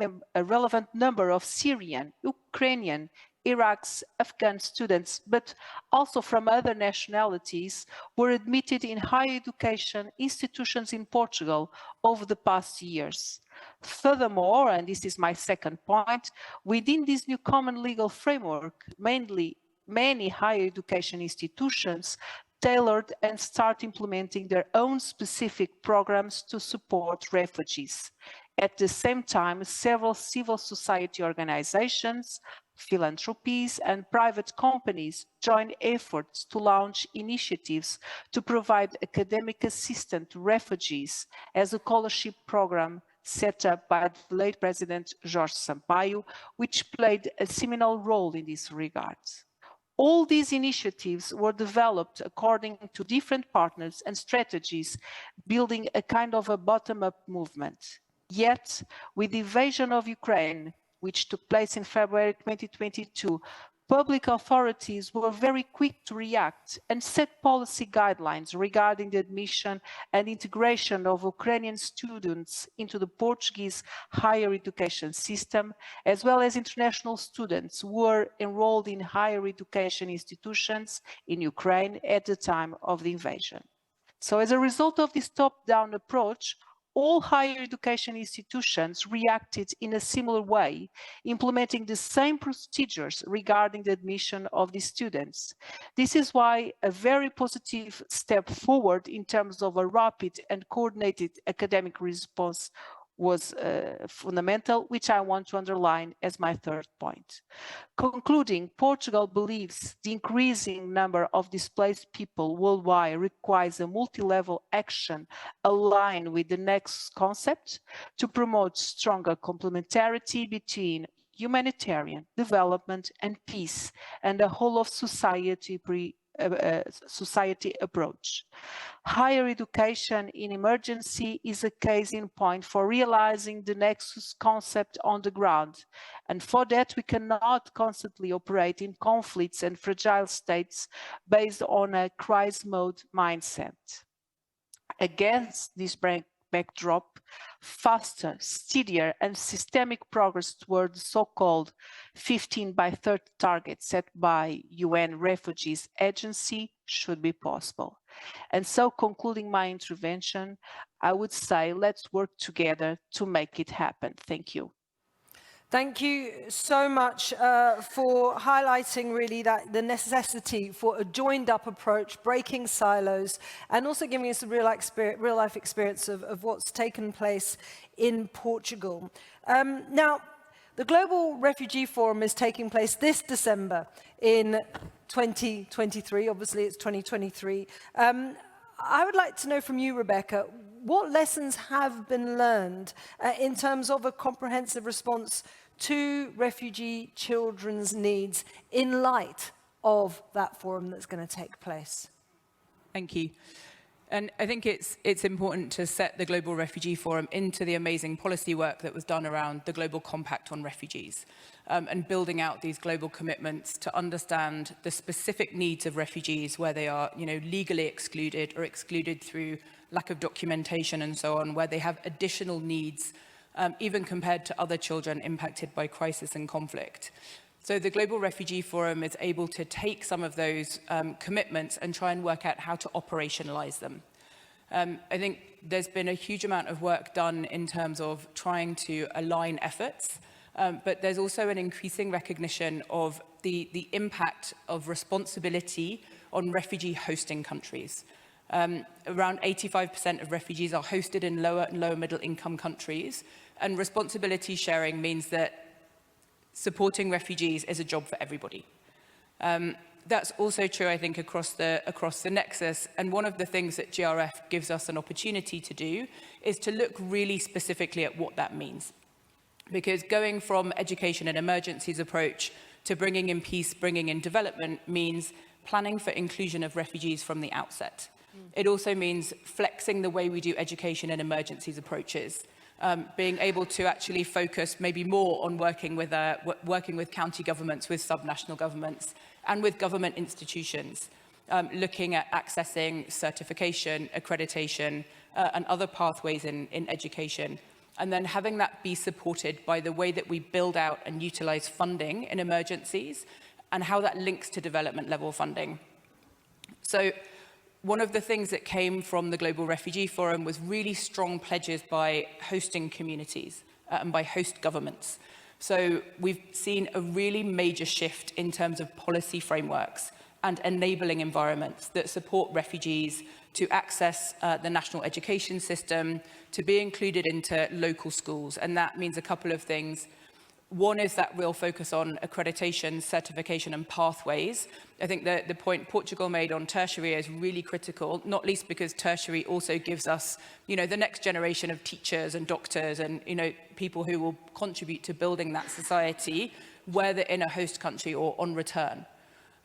number of Syrian, Ukrainian, Iraq's, Afghan students, but also from other nationalities, were admitted in higher education institutions in Portugal over the past years. Furthermore, and this is my second point, within this new common legal framework, many higher education institutions tailored and start implementing their own specific programs to support refugees. At the same time, several civil society organizations, philanthropies, and private companies join efforts to launch initiatives to provide academic assistance to refugees as a scholarship program set up by the late President Jorge Sampaio, which played a seminal role in this regard. All these initiatives were developed according to different partners and strategies, building a kind of a bottom-up movement. Yet, with the invasion of Ukraine, which took place in February 2022, Public authorities were very quick to react and set policy guidelines regarding the admission and integration of Ukrainian students into the Portuguese higher education system, as well as international students who were enrolled in higher education institutions in Ukraine at the time of the invasion. So as a result of this top-down approach, all higher education institutions reacted in a similar way, implementing the same procedures regarding the admission of the students. This is why a very positive step forward in terms of a rapid and coordinated academic response was fundamental, which I want to underline as my third point. Concluding, Portugal believes the increasing number of displaced people worldwide requires a multi-level action aligned with the next concept to promote stronger complementarity between humanitarian development and peace and a whole of society approach. Higher education in emergency is a case in point for realizing the nexus concept on the ground. And for that, we cannot constantly operate in conflicts and fragile states based on a crisis mode mindset. Against this backdrop, faster, steadier, and systemic progress toward the so-called 15 by 30 target set by UN Refugees Agency should be possible. And so, concluding my intervention, I would say let's work together to make it happen. Thank you. Thank you so much for highlighting really the necessity for a joined-up approach, breaking silos, and also giving us a real-life experience of what's taken place in Portugal. Now, the Global Refugee Forum is taking place this December in 2023. Obviously, it's 2023. I would like to know from you, Rebecca, what lessons have been learned in terms of a comprehensive response to refugee children's needs in light of that forum that's going to take place? Thank you. And I think it's important to set the Global Refugee Forum into the amazing policy work that was done around the Global Compact on Refugees and building out these global commitments to understand the specific needs of refugees where they are, legally excluded or excluded through lack of documentation and so on, where they have additional needs even compared to other children impacted by crisis and conflict. So the Global Refugee Forum is able to take some of those commitments and try and work out how to operationalize them. I think there's been a huge amount of work done in terms of trying to align efforts, but there's also an increasing recognition of the impact of responsibility on refugee hosting countries. Around 85% of refugees are hosted in lower and lower middle income countries, and responsibility sharing means that supporting refugees is a job for everybody. That's also true, I think, across the nexus. And one of the things that GRF gives us an opportunity to do is to look really specifically at what that means. Because going from education and emergencies approach to bringing in peace, bringing in development means planning for inclusion of refugees from the outset. It also means flexing the way we do education and emergencies approaches. Being able to actually focus maybe more on working with county governments, with subnational governments, and with government institutions, looking at accessing certification, accreditation, and other pathways in education, and then having that be supported by the way that we build out and utilize funding in emergencies, and how that links to development level funding. So, one of the things that came from the Global Refugee Forum was really strong pledges by hosting communities and by host governments. So we've seen a really major shift in terms of policy frameworks and enabling environments that support refugees to access the national education system, to be included into local schools. And that means a couple of things. One is that real focus on accreditation, certification and pathways. I think the point Portugal made on tertiary is really critical, not least because tertiary also gives us, the next generation of teachers and doctors and, people who will contribute to building that society, whether in a host country or on return.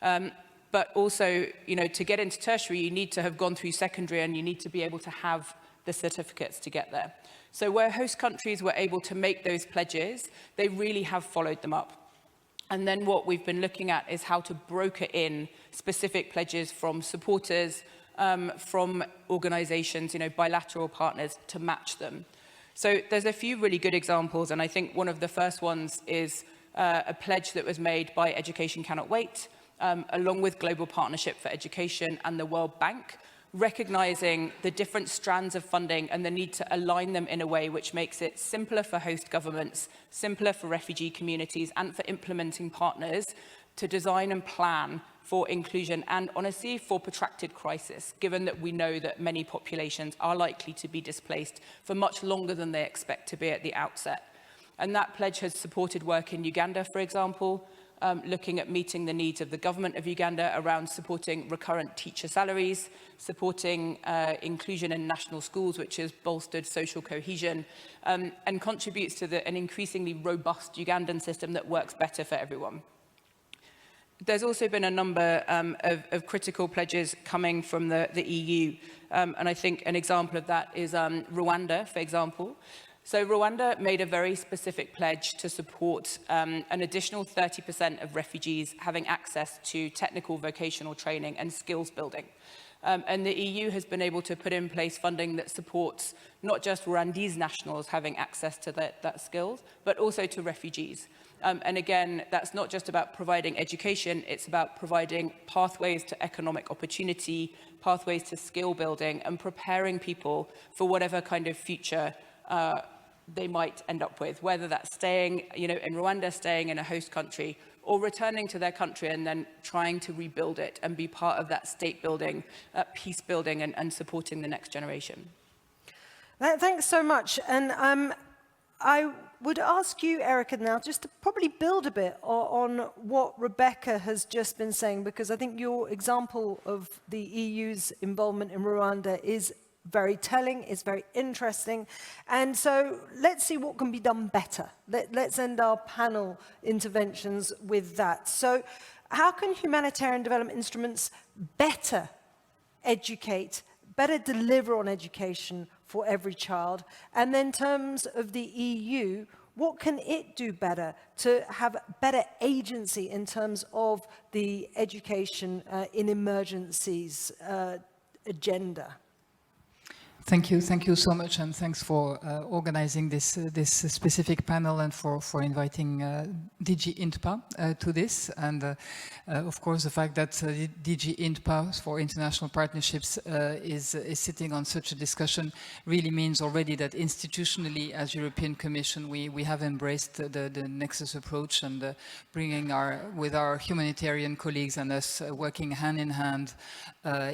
But also, to get into tertiary, you need to have gone through secondary and you need to be able to have the certificates to get there. So where host countries were able to make those pledges, they really have followed them up. And then what we've been looking at is how to broker in specific pledges from supporters, from organizations, bilateral partners to match them. So there's a few really good examples, and I think one of the first ones is a pledge that was made by Education Cannot Wait, along with Global Partnership for Education and the World Bank, recognizing the different strands of funding and the need to align them in a way which makes it simpler for host governments, simpler for refugee communities and for implementing partners to design and plan for inclusion and, honestly, for protracted crisis, given that we know that many populations are likely to be displaced for much longer than they expect to be at the outset. And that pledge has supported work in Uganda, for example, looking at meeting the needs of the government of Uganda around supporting recurrent teacher salaries, supporting inclusion in national schools, which has bolstered social cohesion, and contributes to an increasingly robust Ugandan system that works better for everyone. There's also been a number of critical pledges coming from the EU, and I think an example of that is Rwanda, for example. So Rwanda made a very specific pledge to support an additional 30% of refugees having access to technical vocational training and skills building. And the EU has been able to put in place funding that supports not just Rwandese nationals having access to that skills, but also to refugees. And again, that's not just about providing education, it's about providing pathways to economic opportunity, pathways to skill building, and preparing people for whatever kind of future they might end up with, whether that's staying, in Rwanda, staying in a host country, or returning to their country and then trying to rebuild it and be part of that state building, peace building, and supporting the next generation. Thanks so much. And I would ask you, Erica, now just to probably build a bit on what Rebecca has just been saying, because I think your example of the EU's involvement in Rwanda is very telling, it's very interesting. And so let's see what can be done better. Let's end our panel interventions with that. So how can humanitarian development instruments better educate, better deliver on education for every child? And then in terms of the EU, what can it do better to have better agency in terms of the education in emergencies agenda? Thank you so much, and thanks for organizing this specific panel and for inviting DG INTPA to this. And of course, the fact that DG INTPA for international partnerships is sitting on such a discussion really means already that institutionally, as European Commission, we have embraced the Nexus approach and bringing with our humanitarian colleagues and us working hand in hand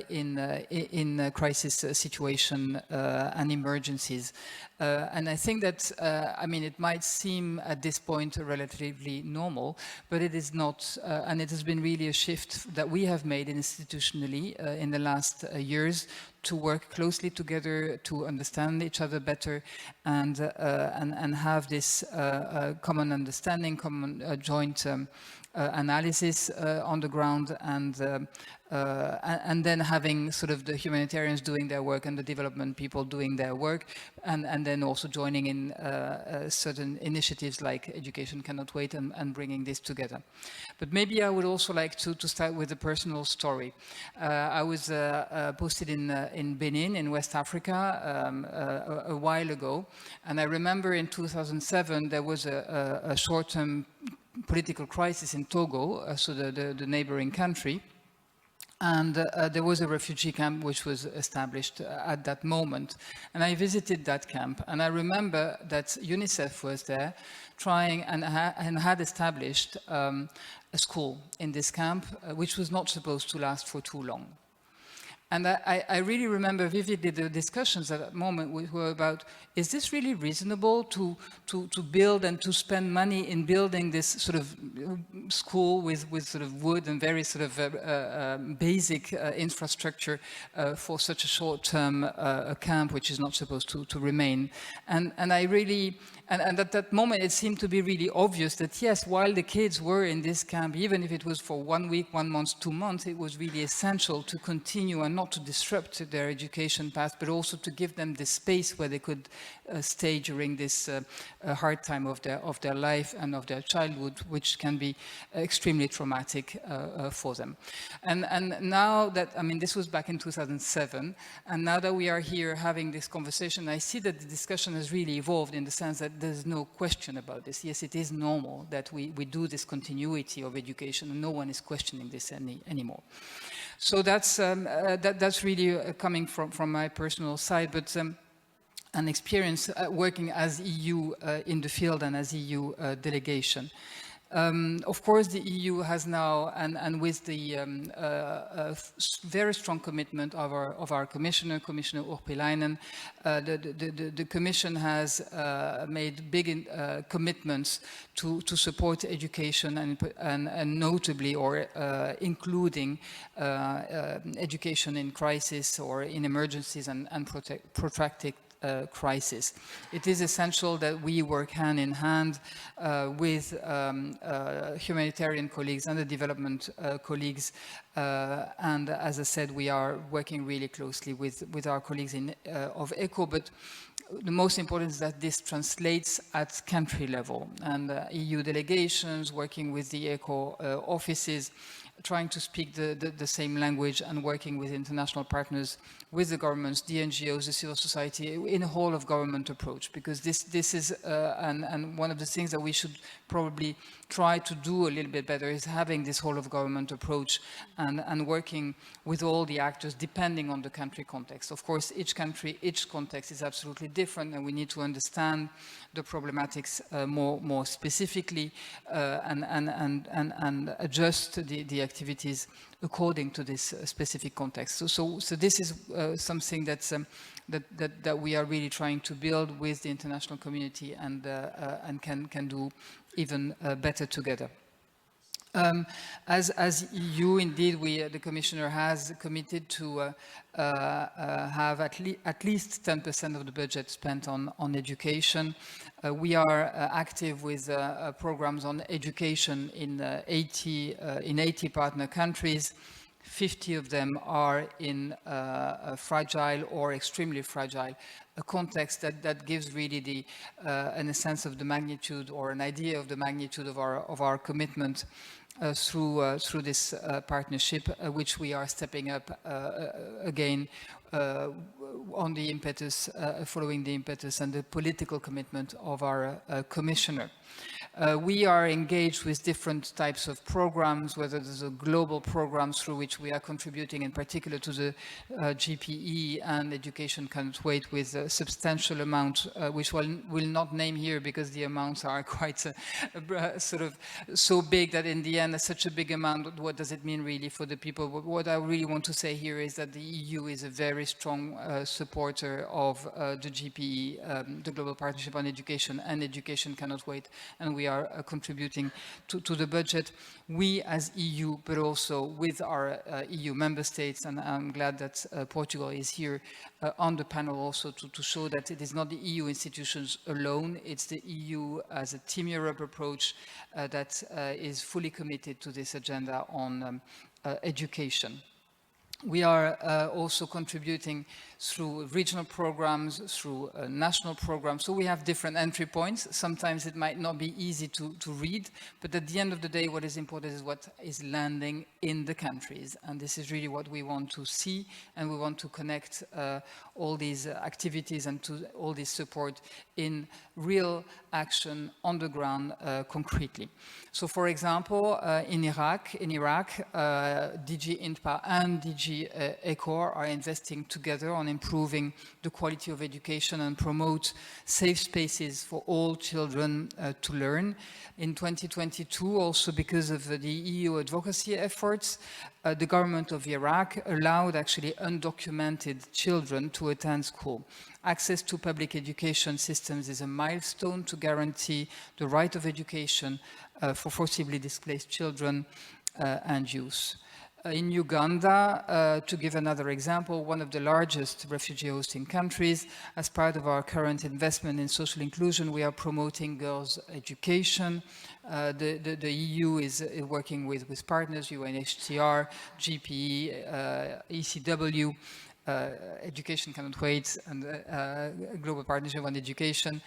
in a crisis situation and emergencies. And I think that, it might seem at this point relatively normal, but it is not, and it has been really a shift that we have made institutionally in the last years to work closely together, to understand each other better, and have this common understanding, common joint analysis on the ground, and then having sort of the humanitarians doing their work and the development people doing their work, and then also joining in certain initiatives like Education Cannot Wait and bringing this together. But maybe I would also like to start with a personal story. I was posted in Benin, in West Africa, a while ago, and I remember in 2007 there was a short-term political crisis in Togo, so the neighboring country. And there was a refugee camp which was established at that moment. And I visited that camp. And I remember that UNICEF was there trying and had established a school in this camp, which was not supposed to last for too long. And I really remember vividly the discussions at that moment were about, is this really reasonable to build and to spend money in building this sort of school with sort of wood and very sort of basic infrastructure for such a short-term camp which is not supposed to remain. And I really, and at that moment it seemed to be really obvious that yes, while the kids were in this camp, even if it was for 1 week, 1 month, 2 months, it was really essential to continue and not to disrupt their education path, but also to give them the space where they could stay during this hard time of their life and of their childhood, which can be extremely traumatic for them. And now that, I mean, this was back in 2007, and now that we are here having this conversation, I see that the discussion has really evolved in the sense that there's no question about this. Yes, it is normal that we do this continuity of education, and no one is questioning this anymore. So that's really coming from my personal side, but an experience working as EU in the field and as EU delegation. Of course, the EU has now, and with the very strong commitment of our Commissioner Urpilainen, the Commission has made big commitments to support education and notably or including education in crisis or in emergencies and protracted crisis. It is essential that we work hand in hand with humanitarian colleagues and the development colleagues, and as I said, we are working really closely with our colleagues of ECHO, but the most important is that this translates at country level, and EU delegations working with the ECHO offices, trying to speak the same language and working with international partners, with the governments, the NGOs, the civil society, in a whole of government approach, because this is, and one of the things that we should probably try to do a little bit better is having this whole of government approach and working with all the actors depending on the country context. Of course, each country, each context is absolutely different, and we need to understand the problematics more specifically and adjust the activities according to this specific context. So this is something that's that we are really trying to build with the international community and can do even better together. As EU, indeed, the Commissioner has committed to have at least 10% of the budget spent on education. We are active with programs on education in 80 partner countries. 50 of them are in fragile or extremely fragile, a context that gives really a sense of the magnitude or an idea of the magnitude of our commitment through this partnership, which we are stepping up again on the impetus, following the impetus and the political commitment of our Commissioner. We are engaged with different types of programs, whether there's a global program through which we are contributing in particular to the GPE and Education Cannot Wait with a substantial amount, which we'll not name here because the amounts are quite sort of so big that in the end, such a big amount, what does it mean really for the people? What I really want to say here is that the EU is a very strong supporter of the GPE, the Global Partnership on Education, and Education Cannot Wait, and we are contributing to the budget. We as EU, but also with our EU member states, and I'm glad that Portugal is here on the panel also to show that it is not the EU institutions alone, it's the EU as a Team Europe approach that is fully committed to this agenda on education. We are also contributing through regional programs, through national programs. So we have different entry points. Sometimes it might not be easy to read, but at the end of the day, what is important is what is landing in the countries. And this is really what we want to see, and we want to connect all these activities and to all this support in real action on the ground concretely. So for example, in Iraq, DG INTPA and DG ECHO are investing together on improving the quality of education and promote safe spaces for all children to learn. In 2022, also because of the EU advocacy efforts, the government of Iraq allowed actually undocumented children to attend school. Access to public education systems is a milestone to guarantee the right of education for forcibly displaced children and youth. In Uganda, to give another example, one of the largest refugee hosting countries, as part of our current investment in social inclusion, we are promoting girls' education. The EU is working with partners, UNHCR, GPE, ECW, Education Cannot Wait, and Global Partnership on Education,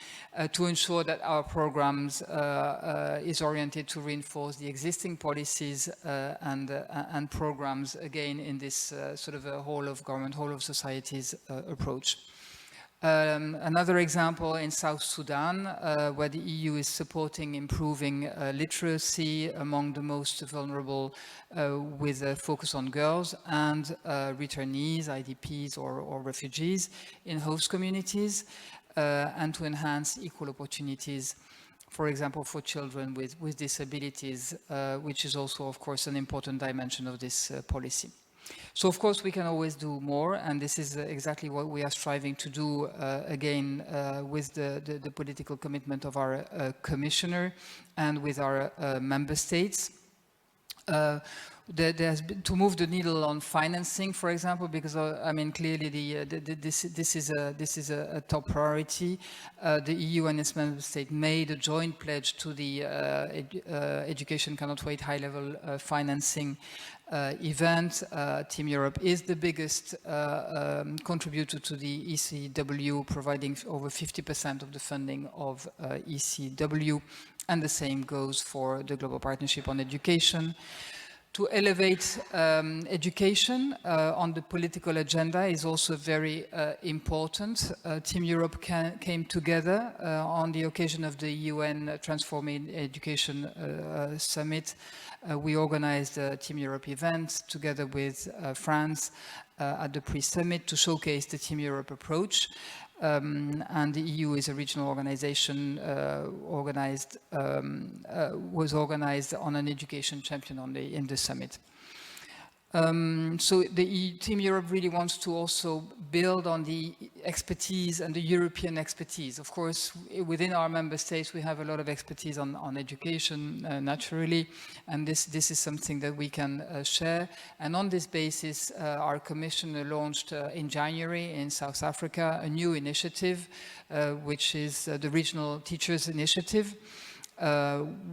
to ensure that our programs is oriented to reinforce the existing policies and programs, again, in this sort of a whole of government, whole of societies approach. Another example in South Sudan, where the EU is supporting improving literacy among the most vulnerable with a focus on girls and returnees, IDPs or refugees in host communities, and to enhance equal opportunities, for example, for children with disabilities, which is also, of course, an important dimension of this policy. So, of course, we can always do more, and this is exactly what we are striving to do, again, with the political commitment of our commissioner and with our member states. There's been, to move the needle on financing, for example, because I mean, clearly this is a top priority. The EU and its member state made a joint pledge to the Education Cannot Wait high-level financing event. Team Europe is the biggest contributor to the ECW, providing over 50% of the funding of ECW, and the same goes for the Global Partnership on Education. To elevate education on the political agenda is also very important. Team Europe came together on the occasion of the UN Transforming Education Summit. We organized a Team Europe event together with France at the pre-summit to showcase the Team Europe approach. And the EU is a regional organization was organized on an education champion in the summit. So the Team Europe really wants to also build on the expertise and the European expertise. Of course, within our member states, we have a lot of expertise on education, naturally, and this is something that we can share. And on this basis, our commissioner launched in January in South Africa a new initiative, which is the Regional Teachers Initiative,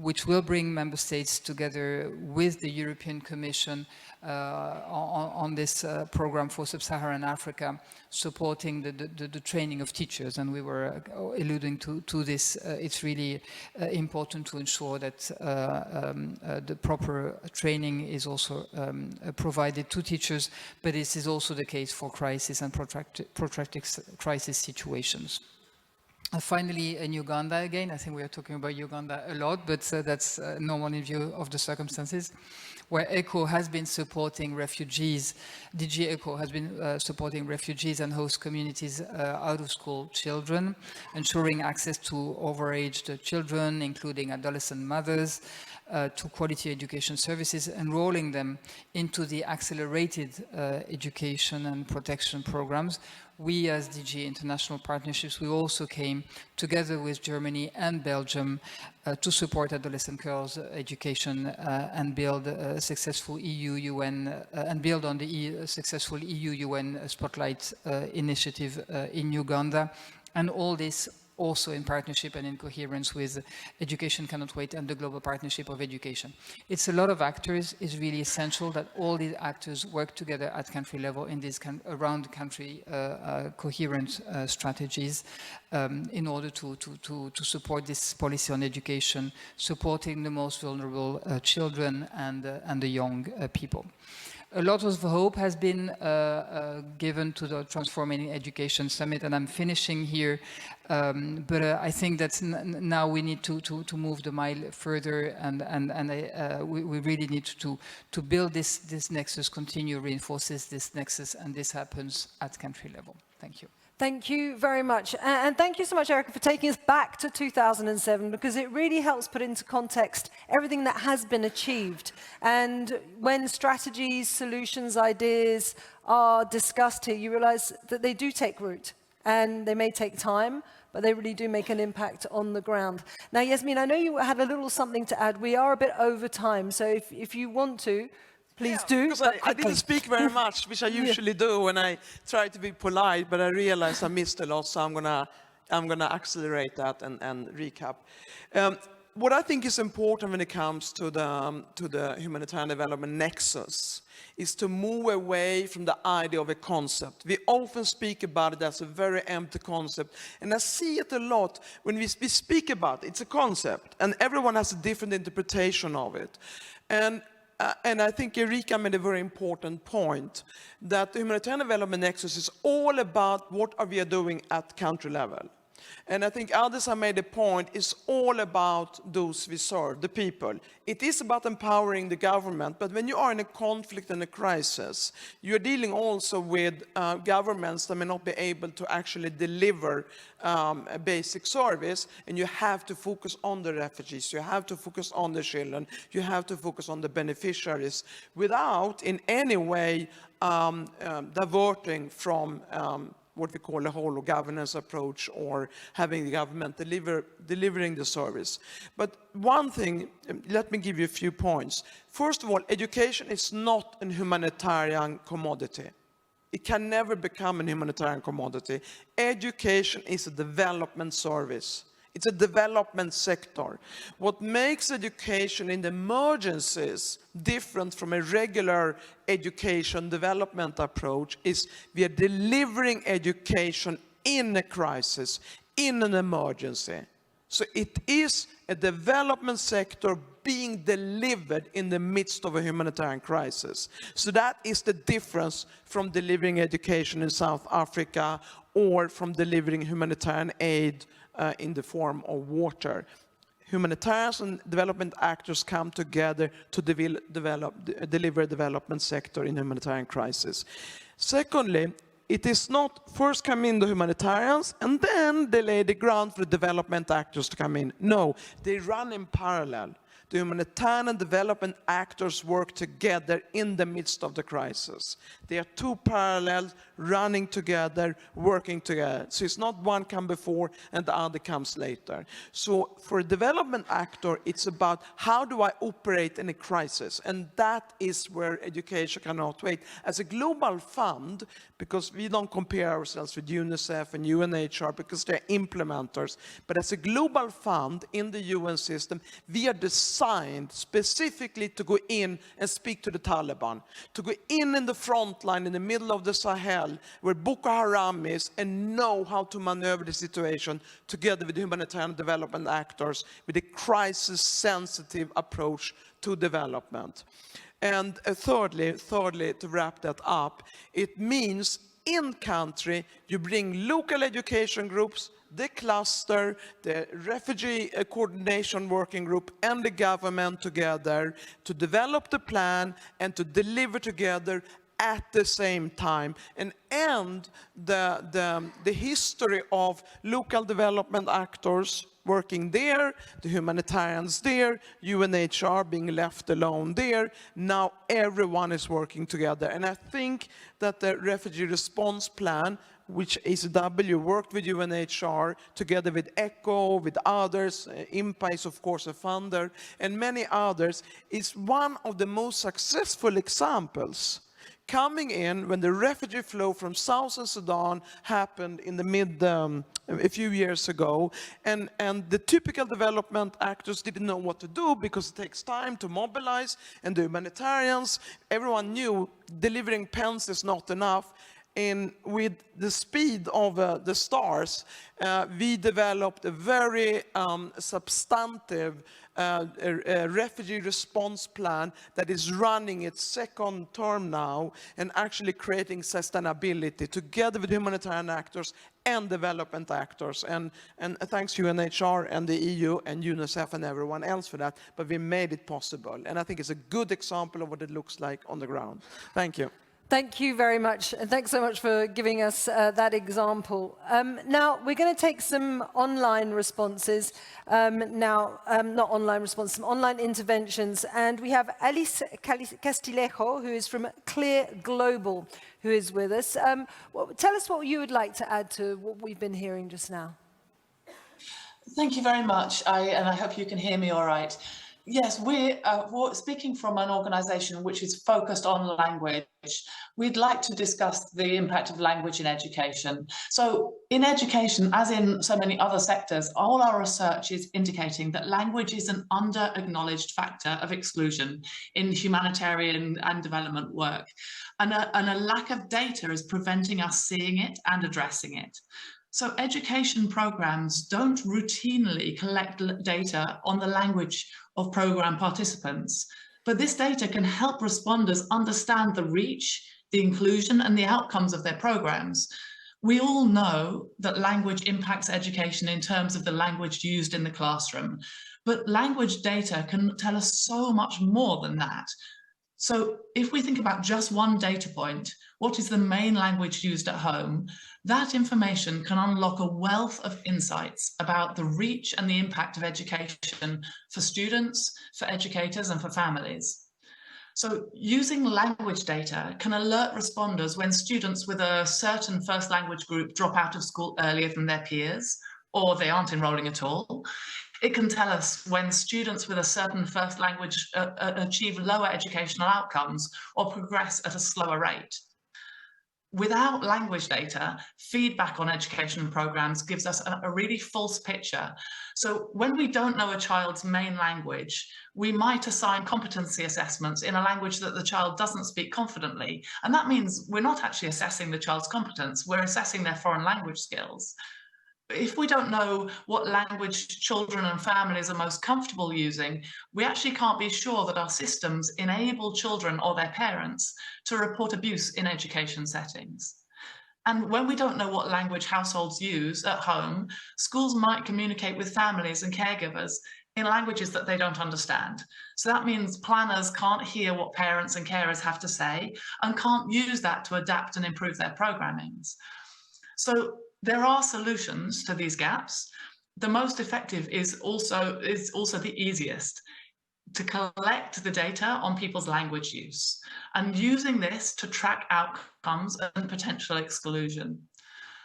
which will bring member states together with the European Commission on this program for Sub-Saharan Africa, supporting the training of teachers. And we were alluding to this. It's really important to ensure that the proper training is also provided to teachers, but this is also the case for crisis and protracted crisis situations. Finally, in Uganda again, I think we are talking about Uganda a lot, but that's normal in view of the circumstances, where ECHO has been supporting refugees. DG ECHO has been supporting refugees and host communities out-of-school children, ensuring access to overaged children, including adolescent mothers, to quality education services, enrolling them into the accelerated education and protection programs. We, as DG International Partnerships, we also came together with Germany and Belgium to support adolescent girls' education and build a successful EU-UN and build on the successful EU-UN Spotlight initiative in Uganda, and all this also in partnership and in coherence with Education Cannot Wait and the Global Partnership of Education. It's a lot of actors. It's really essential that all these actors work together at country level in these around the country coherent strategies in order to support this policy on education, supporting the most vulnerable children and the young people. A lot of hope has been given to the Transforming Education Summit, and I'm finishing here. But I think that now we need to move the mile further, and we really need to build this nexus, continue reinforces this nexus, and this happens at country level. Thank you. Thank you very much. And thank you so much, Erica, for taking us back to 2007, because it really helps put into context everything that has been achieved. And when strategies, solutions, ideas are discussed here, you realize that they do take root, and they may take time, but they really do make an impact on the ground. Now, Yasmin, I know you had a little something to add. We are a bit over time, so if you want to, Please do. Because I didn't speak very much, which I usually do when I try to be polite, but I realized I missed a lot, so I'm gonna accelerate that and recap. What I think is important when it comes to the humanitarian development nexus is to move away from the idea of a concept. We often speak about it as a very empty concept, and I see it a lot when we speak about it. It's a concept, and everyone has a different interpretation of it. And I think Erika made a very important point, that the humanitarian development nexus is all about what are we doing at country level. And I think others have made a point, it's all about those we serve, the people. It is about empowering the government, but when you are in a conflict and a crisis, you're dealing also with governments that may not be able to actually deliver a basic service, and you have to focus on the refugees, you have to focus on the children, you have to focus on the beneficiaries, without in any way diverting from what we call a whole of governance approach, or having the government delivering the service. But one thing, let me give you a few points. First of all, education is not a humanitarian commodity. It can never become a humanitarian commodity. Education is a development service. It's a development sector. What makes education in the emergencies different from a regular education development approach is we are delivering education in a crisis, in an emergency. So it is a development sector being delivered in the midst of a humanitarian crisis. So that is the difference from delivering education in South Africa or from delivering humanitarian aid in the form of water. Humanitarians and development actors come together to deliver a development sector in a humanitarian crisis. Secondly, it is not first come in the humanitarians and then they lay the ground for the development actors to come in. No, they run in parallel. The humanitarian and development actors work together in the midst of the crisis. They are two parallels running together, working together. So it's not one come before and the other comes later. So for a development actor, it's about how do I operate in a crisis? And that is where education cannot wait. As a global fund, because we don't compare ourselves with UNICEF and UNHCR because they're implementers, but as a global fund in the UN system, we are designed specifically to go in and speak to the Taliban, to go in the front line in the middle of the Sahel where Boko Haram is, and know how to maneuver the situation together with humanitarian development actors with a crisis-sensitive approach to development. And thirdly, to wrap that up, it means in country you bring local education groups, the cluster, the refugee coordination working group, and the government together to develop the plan and to deliver together at the same time, and end the history of local development actors working there, the humanitarians there, UNHCR being left alone there. Now everyone is working together. And I think that the refugee response plan, which ACW worked with UNHCR together with ECHO, with others, IMPA is of course a funder, and many others, is one of the most successful examples coming in when the refugee flow from Southern Sudan happened in the a few years ago, and the typical development actors didn't know what to do because it takes time to mobilize, and the humanitarians, everyone knew delivering pens is not enough. And with the speed of the stars, we developed a very substantive refugee response plan that is running its second term now and actually creating sustainability together with humanitarian actors and development actors. And thanks UNHCR and the EU and UNICEF and everyone else for that, but we made it possible. And I think it's a good example of what it looks like on the ground. Thank you. Thank you very much. And thanks so much for giving us that example. Now, we're going to take some online responses. Not online responses, some online interventions. And we have Alice Castillejo, who is from Clear Global, who is with us. Tell us what you would like to add to what we've been hearing just now. Thank you very much. And I hope you can hear me all right. Yes, we're speaking from an organisation which is focused on language. We'd like to discuss the impact of language in education. So in education, as in so many other sectors, all our research is indicating that language is an under-acknowledged factor of exclusion in humanitarian and development work. And a lack of data is preventing us seeing it and addressing it. So education programs don't routinely collect data on the language of program participants, but this data can help responders understand the reach, the inclusion, and the outcomes of their programs. We all know that language impacts education in terms of the language used in the classroom, but language data can tell us so much more than that. So if we think about just one data point, what is the main language used at home? That information can unlock a wealth of insights about the reach and the impact of education for students, for educators, and for families. So using language data can alert responders when students with a certain first language group drop out of school earlier than their peers, or they aren't enrolling at all. It can tell us when students with a certain first language achieve lower educational outcomes or progress at a slower rate. Without language data, feedback on education programs gives us a really false picture. So when we don't know a child's main language, we might assign competency assessments in a language that the child doesn't speak confidently. And that means we're not actually assessing the child's competence, we're assessing their foreign language skills. If we don't know what language children and families are most comfortable using, we actually can't be sure that our systems enable children or their parents to report abuse in education settings. And when we don't know what language households use at home, schools might communicate with families and caregivers in languages that they don't understand. So that means planners can't hear what parents and carers have to say and can't use that to adapt and improve their programmings. So there are solutions to these gaps. The most effective is also the easiest, to collect the data on people's language use and using this to track outcomes and potential exclusion.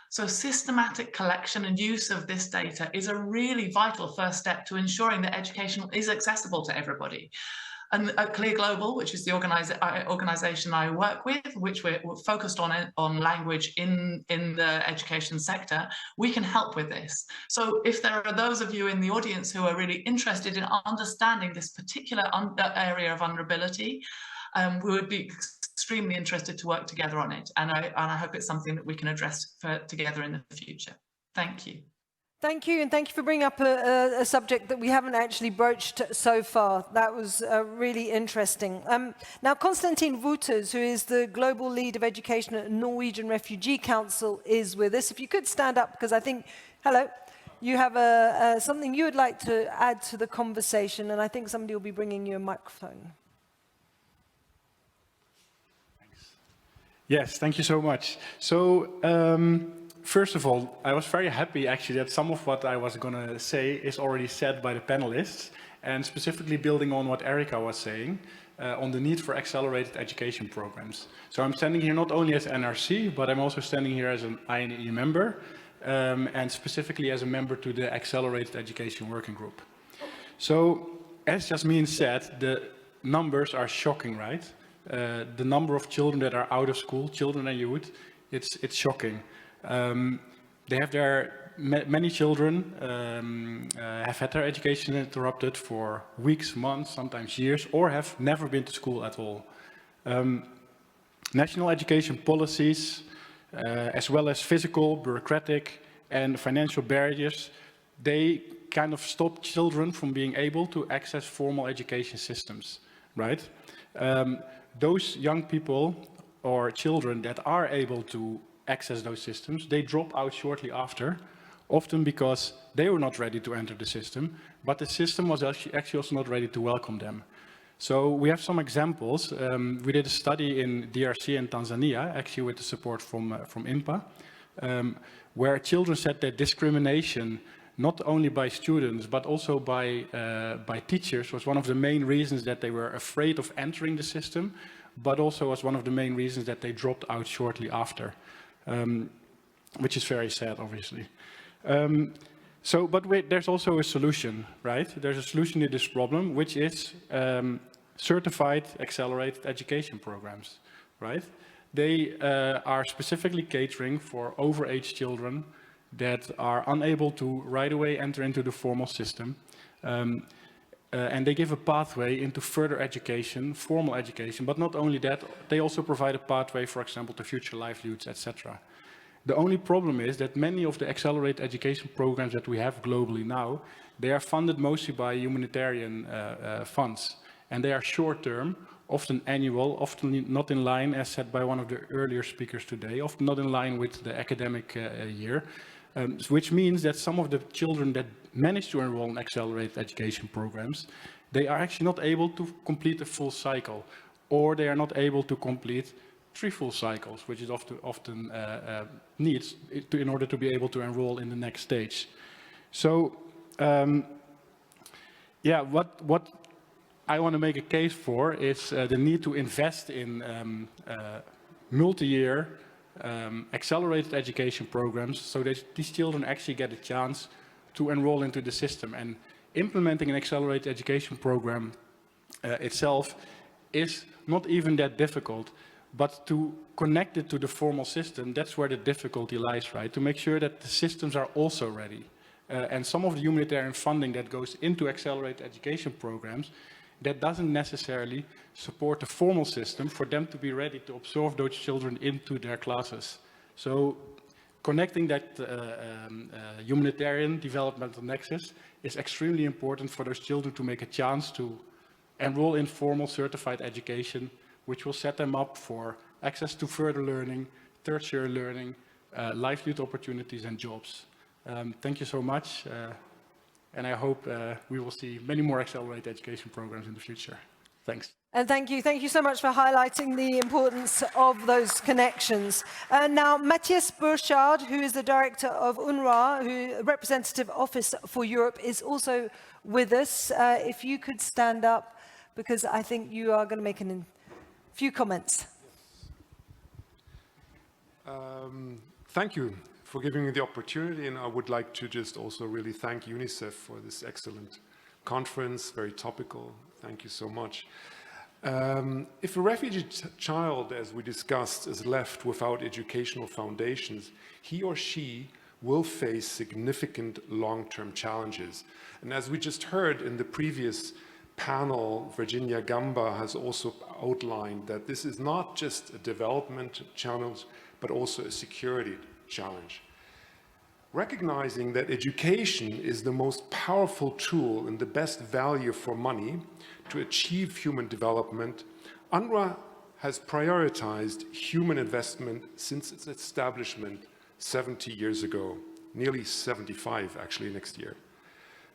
So systematic collection and use of this data is a really vital first step to ensuring that education is accessible to everybody. And at Clear Global, which is the organisation I work with, which we're focused on language in the education sector, we can help with this. So if there are those of you in the audience who are really interested in understanding this particular area of vulnerability, we would be extremely interested to work together on it. And I hope it's something that we can address together in the future. Thank you. Thank you, and thank you for bringing up a subject that we haven't actually broached so far. That was really interesting. Now, Konstantin Wouters, who is the Global Lead of Education at Norwegian Refugee Council, is with us. If you could stand up, because I think, hello, you have something you would like to add to the conversation, and I think somebody will be bringing you a microphone. Thanks. Yes, thank you so much. So, first of all, I was very happy actually that some of what I was going to say is already said by the panelists, and specifically building on what Erica was saying on the need for accelerated education programs. So I'm standing here not only as NRC, but I'm also standing here as an INE member, and specifically as a member to the Accelerated Education Working Group. So, as Jasmine said, the numbers are shocking, right? The number of children that are out of school, children and youth, it's shocking. They have many children have had their education interrupted for weeks, months, sometimes years, or have never been to school at all. National education policies, as well as physical, bureaucratic, and financial barriers, they kind of stop children from being able to access formal education systems, right? Those young people or children that are able to access those systems, they drop out shortly after, often because they were not ready to enter the system, but the system was actually also not ready to welcome them. So we have some examples. We did a study in DRC and Tanzania, actually with the support from INPA, where children said that discrimination, not only by students, but also by teachers, was one of the main reasons that they were afraid of entering the system, but also was one of the main reasons that they dropped out shortly after. Which is very sad, obviously. So, but wait, there's also a solution, right? There's a solution to this problem, which is certified accelerated education programs, right? They are specifically catering for overage children that are unable to right away enter into the formal system. And they give a pathway into further education, formal education, but not only that, they also provide a pathway, for example, to future livelihoods, etc. The only problem is that many of the accelerated education programs that we have globally now, they are funded mostly by humanitarian funds. And they are short-term, often annual, often not in line, as said by one of the earlier speakers today, often not in line with the academic year, which means that some of the children that manage to enroll in accelerated education programs, they are actually not able to complete a full cycle, or they are not able to complete 3 full cycles, which is often needs in order to be able to enroll in the next stage. So, yeah, what I want to make a case for is the need to invest in multi-year accelerated education programs so that these children actually get a chance to enroll into the system. And implementing an accelerated education program itself is not even that difficult, but to connect it to the formal system, that's where the difficulty lies, right? To make sure that the systems are also ready. And some of the humanitarian funding that goes into accelerated education programs, that doesn't necessarily support the formal system for them to be ready to absorb those children into their classes. So connecting that humanitarian developmental nexus is extremely important for those children to make a chance to enroll in formal certified education, which will set them up for access to further learning, tertiary learning, livelihood opportunities and jobs. Thank you so much. And I hope we will see many more accelerated education programs in the future. Thanks. And thank you so much for highlighting the importance of those connections. Now, Matthias Burchard, who is the director of UNRWA, who Representative Office for Europe, is also with us. If you could stand up, because I think you are going to make a few comments. Thank you for giving me the opportunity, and I would like to just also really thank UNICEF for this excellent conference, very topical. Thank you so much. If a refugee child, as we discussed, is left without educational foundations, he or she will face significant long-term challenges. And as we just heard in the previous panel, Virginia Gamba has also outlined that this is not just a development challenge, but also a security challenge. Recognizing that education is the most powerful tool and the best value for money to achieve human development, UNRWA has prioritized human investment since its establishment 70 years ago, nearly 75 actually next year.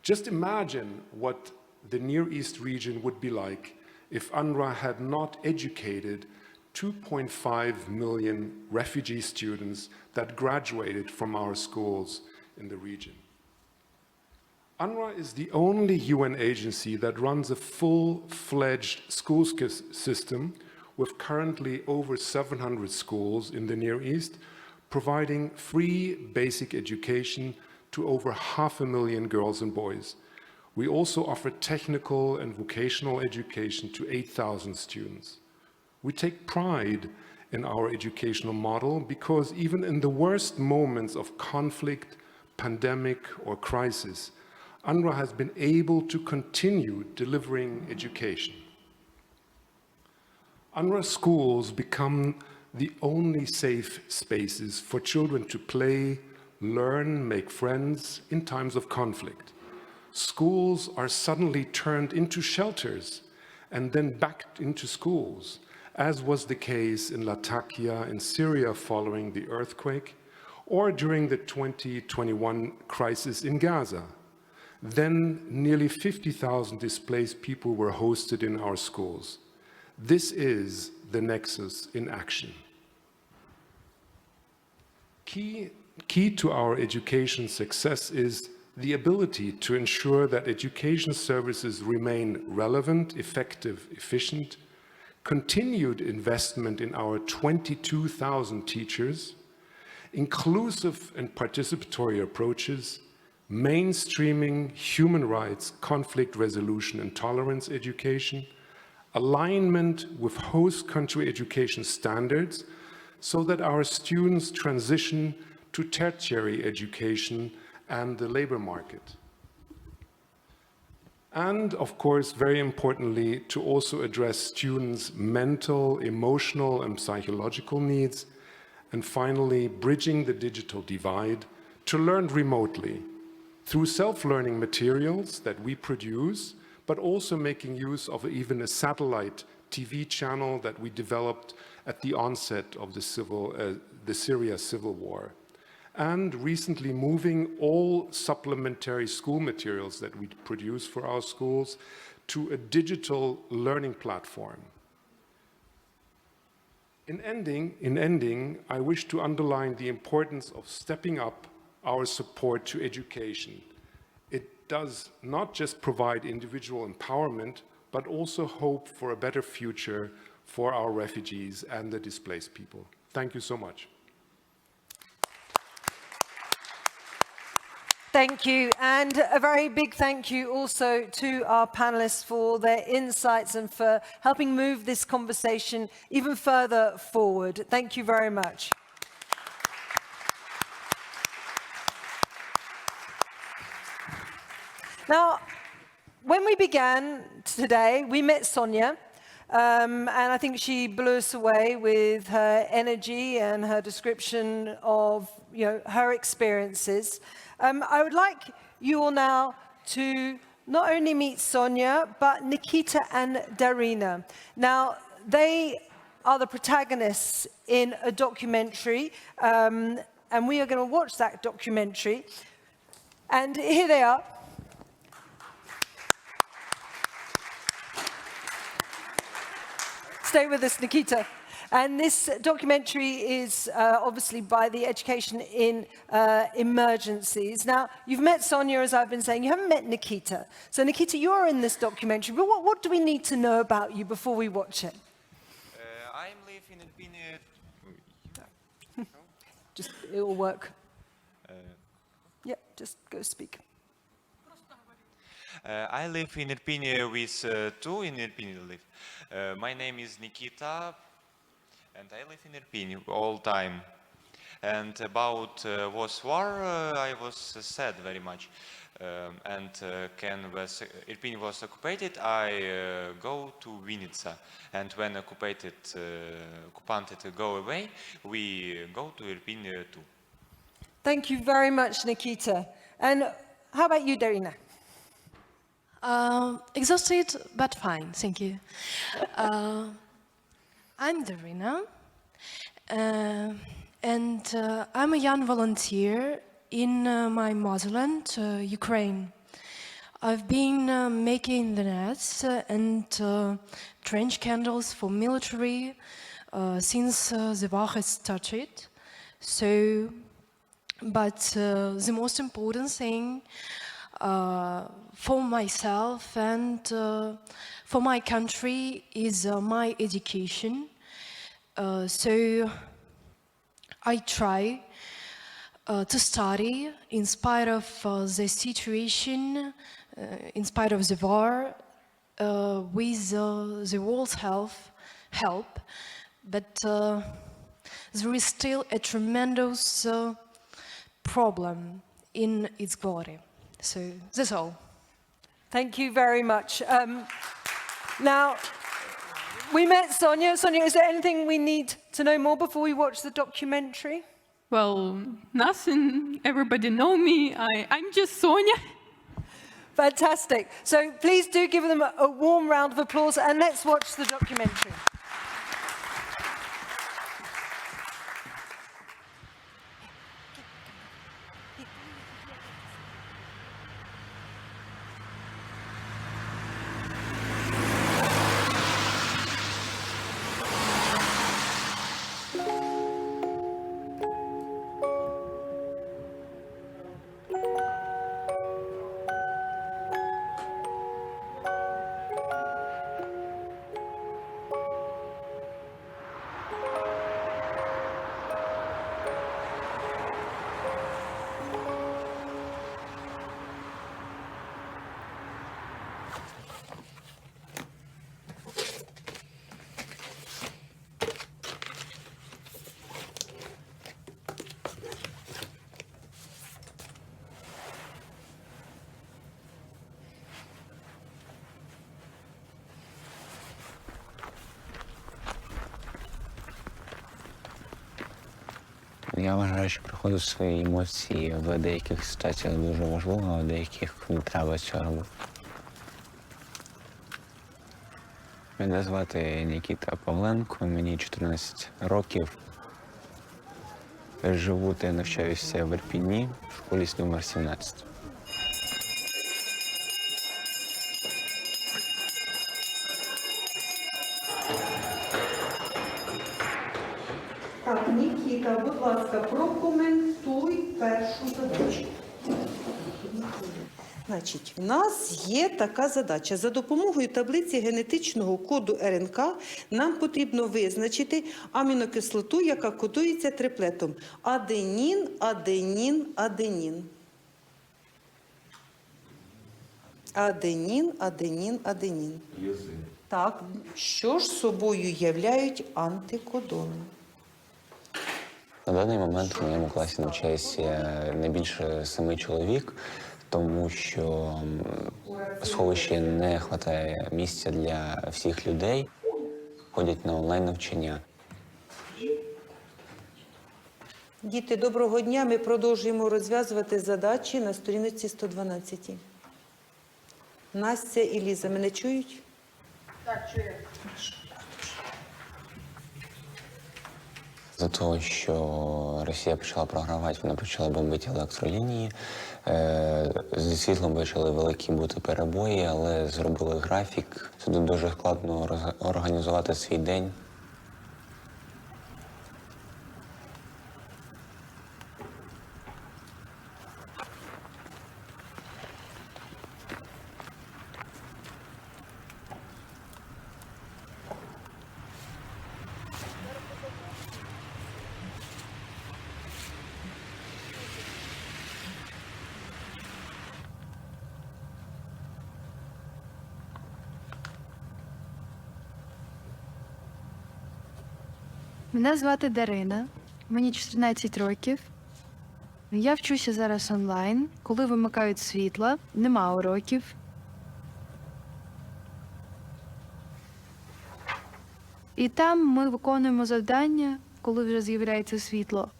Just imagine what the Near East region would be like if UNRWA had not educated 2.5 million refugee students that graduated from our schools in the region. UNRWA is the only UN agency that runs a full-fledged school system with currently over 700 schools in the Near East, providing free basic education to over 500,000 girls and boys. We also offer technical and vocational education to 8,000 students. We take pride in our educational model because even in the worst moments of conflict, pandemic, or crisis, UNRWA has been able to continue delivering education. UNRWA schools become the only safe spaces for children to play, learn, make friends in times of conflict. Schools are suddenly turned into shelters and then back into schools, as was the case in Latakia in Syria following the earthquake, or during the 2021 crisis in Gaza. Then nearly 50,000 displaced people were hosted in our schools. This is the nexus in action. Key to our education success is the ability to ensure that education services remain relevant, effective, efficient, continued investment in our 22,000 teachers, inclusive and participatory approaches, mainstreaming human rights, conflict resolution and tolerance education, alignment with host country education standards so that our students transition to tertiary education and the labor market. And of course, very importantly, to also address students' mental, emotional, and psychological needs. And finally, bridging the digital divide to learn remotely through self-learning materials that we produce, but also making use of even a satellite TV channel that we developed at the onset of the Syria civil war. And recently moving all supplementary school materials that we produce for our schools to a digital learning platform. In ending, I wish to underline the importance of stepping up our support to education. It does not just provide individual empowerment, but also hope for a better future for our refugees and the displaced people. Thank you so much. Thank you, and a very big thank you also to our panelists for their insights and for helping move this conversation even further forward. Thank you very much. Now, when we began today, we met Sonia, and I think she blew us away with her energy and her description of her experiences. I would like you all now to not only meet Sonia, but Nikita and Darina. Now, they are the protagonists in a documentary, and we are going to watch that documentary. And here they are. Stay with us, Nikita. And this documentary is obviously by the Education in Emergencies. Now, you've met Sonia, as I've been saying. You haven't met Nikita. So, Nikita, you're in this documentary. But what do we need to know about you before we watch it? I live in Irpin. Just, it will work. Yeah, just go speak. I live in Irpin with two in Irpin live. My name is Nikita. And I live in Irpin all time. And about was war, I was sad very much. And Irpin was occupied, I go to Vinica. And when occupied go away, we go to Irpin too. Thank you very much, Nikita. And how about you, Darina? Exhausted, but fine, thank you. I'm Darina, and I'm a young volunteer in my motherland, Ukraine. I've been making the nets and trench candles for military since the war has started. So, but the most important thing for myself and for my country is my education. So I try to study in spite of the situation, in spite of the war, with the world's help, but there is still a tremendous problem in its glory. So that's all. Thank you very much. Now, we met Sonia. Sonia, is there anything we need to know more before we watch the documentary? Well, nothing. Everybody know me. I'm just Sonia. Fantastic. So please do give them a warm round of applause and let's watch the documentary. Я вважаю, що приходити свої емоції в деяких ситуаціях дуже важливо, а в деяких не треба цього робити. Мене звати Нікіта Павленко, мені 14 років. Живу та навчаюся в Ірпіні, в школі номер 17. Так, Нікіта, будь ласка, прокоментуй першу задачу. Значить, у нас є така задача. За допомогою таблиці генетичного коду РНК нам потрібно визначити амінокислоту, яка кодується триплетом. Аденін, аденін, аденін. Аденін, аденін, аденін. Так, що ж собою являють антикодони? На даний момент в моєму класі навчається не більше 7 чоловік, тому що в сховищі не вистачає місця для всіх людей, ходять на онлайн-навчання. Діти, доброго дня. Ми продовжуємо розв'язувати задачі на сторінці 112. Настя і Ліза, мене чують? Так, чую. За того, що Росія почала програвати, вона почала бомбити електролінії. Зі світлом почали великі бути перебої, але зробили графік. Сюди дуже складно організувати свій день. Мене звати Дарина, мені 14 років. Я вчуся зараз онлайн, коли вимикають світла, нема уроків. І там ми виконуємо завдання, коли вже з'являється світло.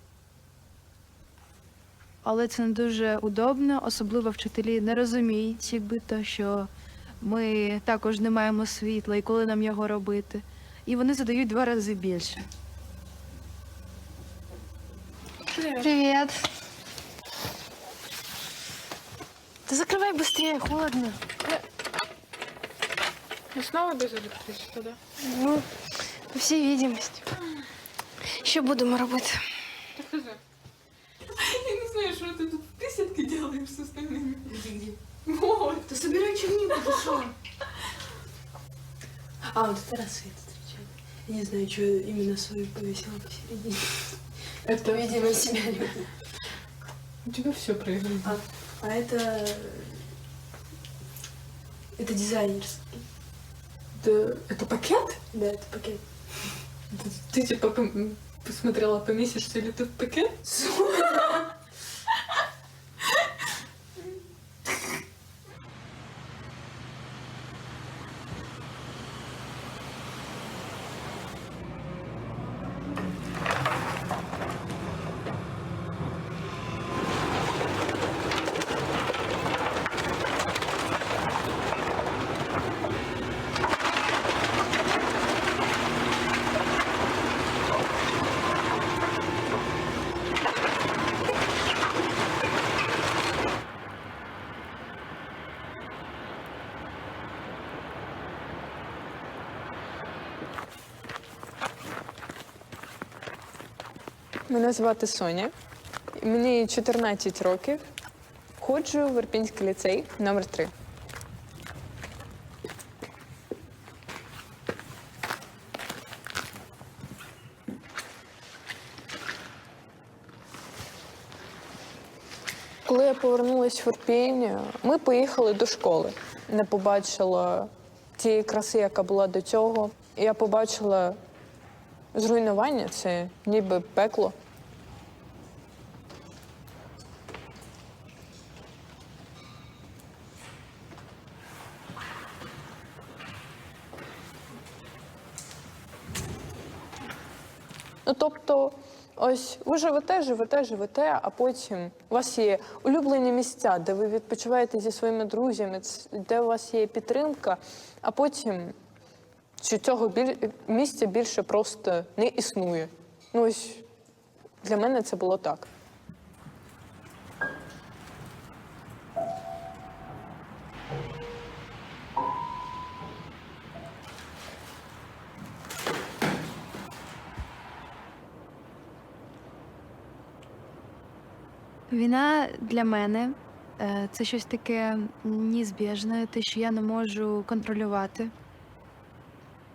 Але це не дуже удобно, особливо вчителі не розуміють, якби то, що ми також не маємо світла і коли нам його робити. І вони задають 2 рази більше. Привет. Да закрывай быстрее, холодно. И снова без электричества, да? Ну, по всей видимости. Що будемо робити? Так хз. Я не знаю, что ты тут присядки делаешь с остальными. Где? Вот. Да собирай чернику, ты шо? А, вот это рассвет встречает. Я не знаю, что именно свою повесила посередине. Это, видимо, себя не люблю. У тебя все проиграно. А это... Это дизайнерский. Это пакет? Да, это пакет. Ты типа посмотрела, поместишься ли ты в пакет? Мене звати Соня, мені 14 років. Ходжу в Ірпінський ліцей номер 3. Коли я повернулася в Ірпінь, ми поїхали до школи. Не побачила тієї краси, яка була до цього. Я побачила зруйнування, це ніби пекло. Ну, тобто, Ось ви живете, а потім у вас є улюблені місця, де ви відпочиваєте зі своїми друзями, де у вас є підтримка, а потім цього місця більше просто не існує. Ну ось для мене це було так. Війна для мене це щось таке неізбіжне, те, що я не можу контролювати.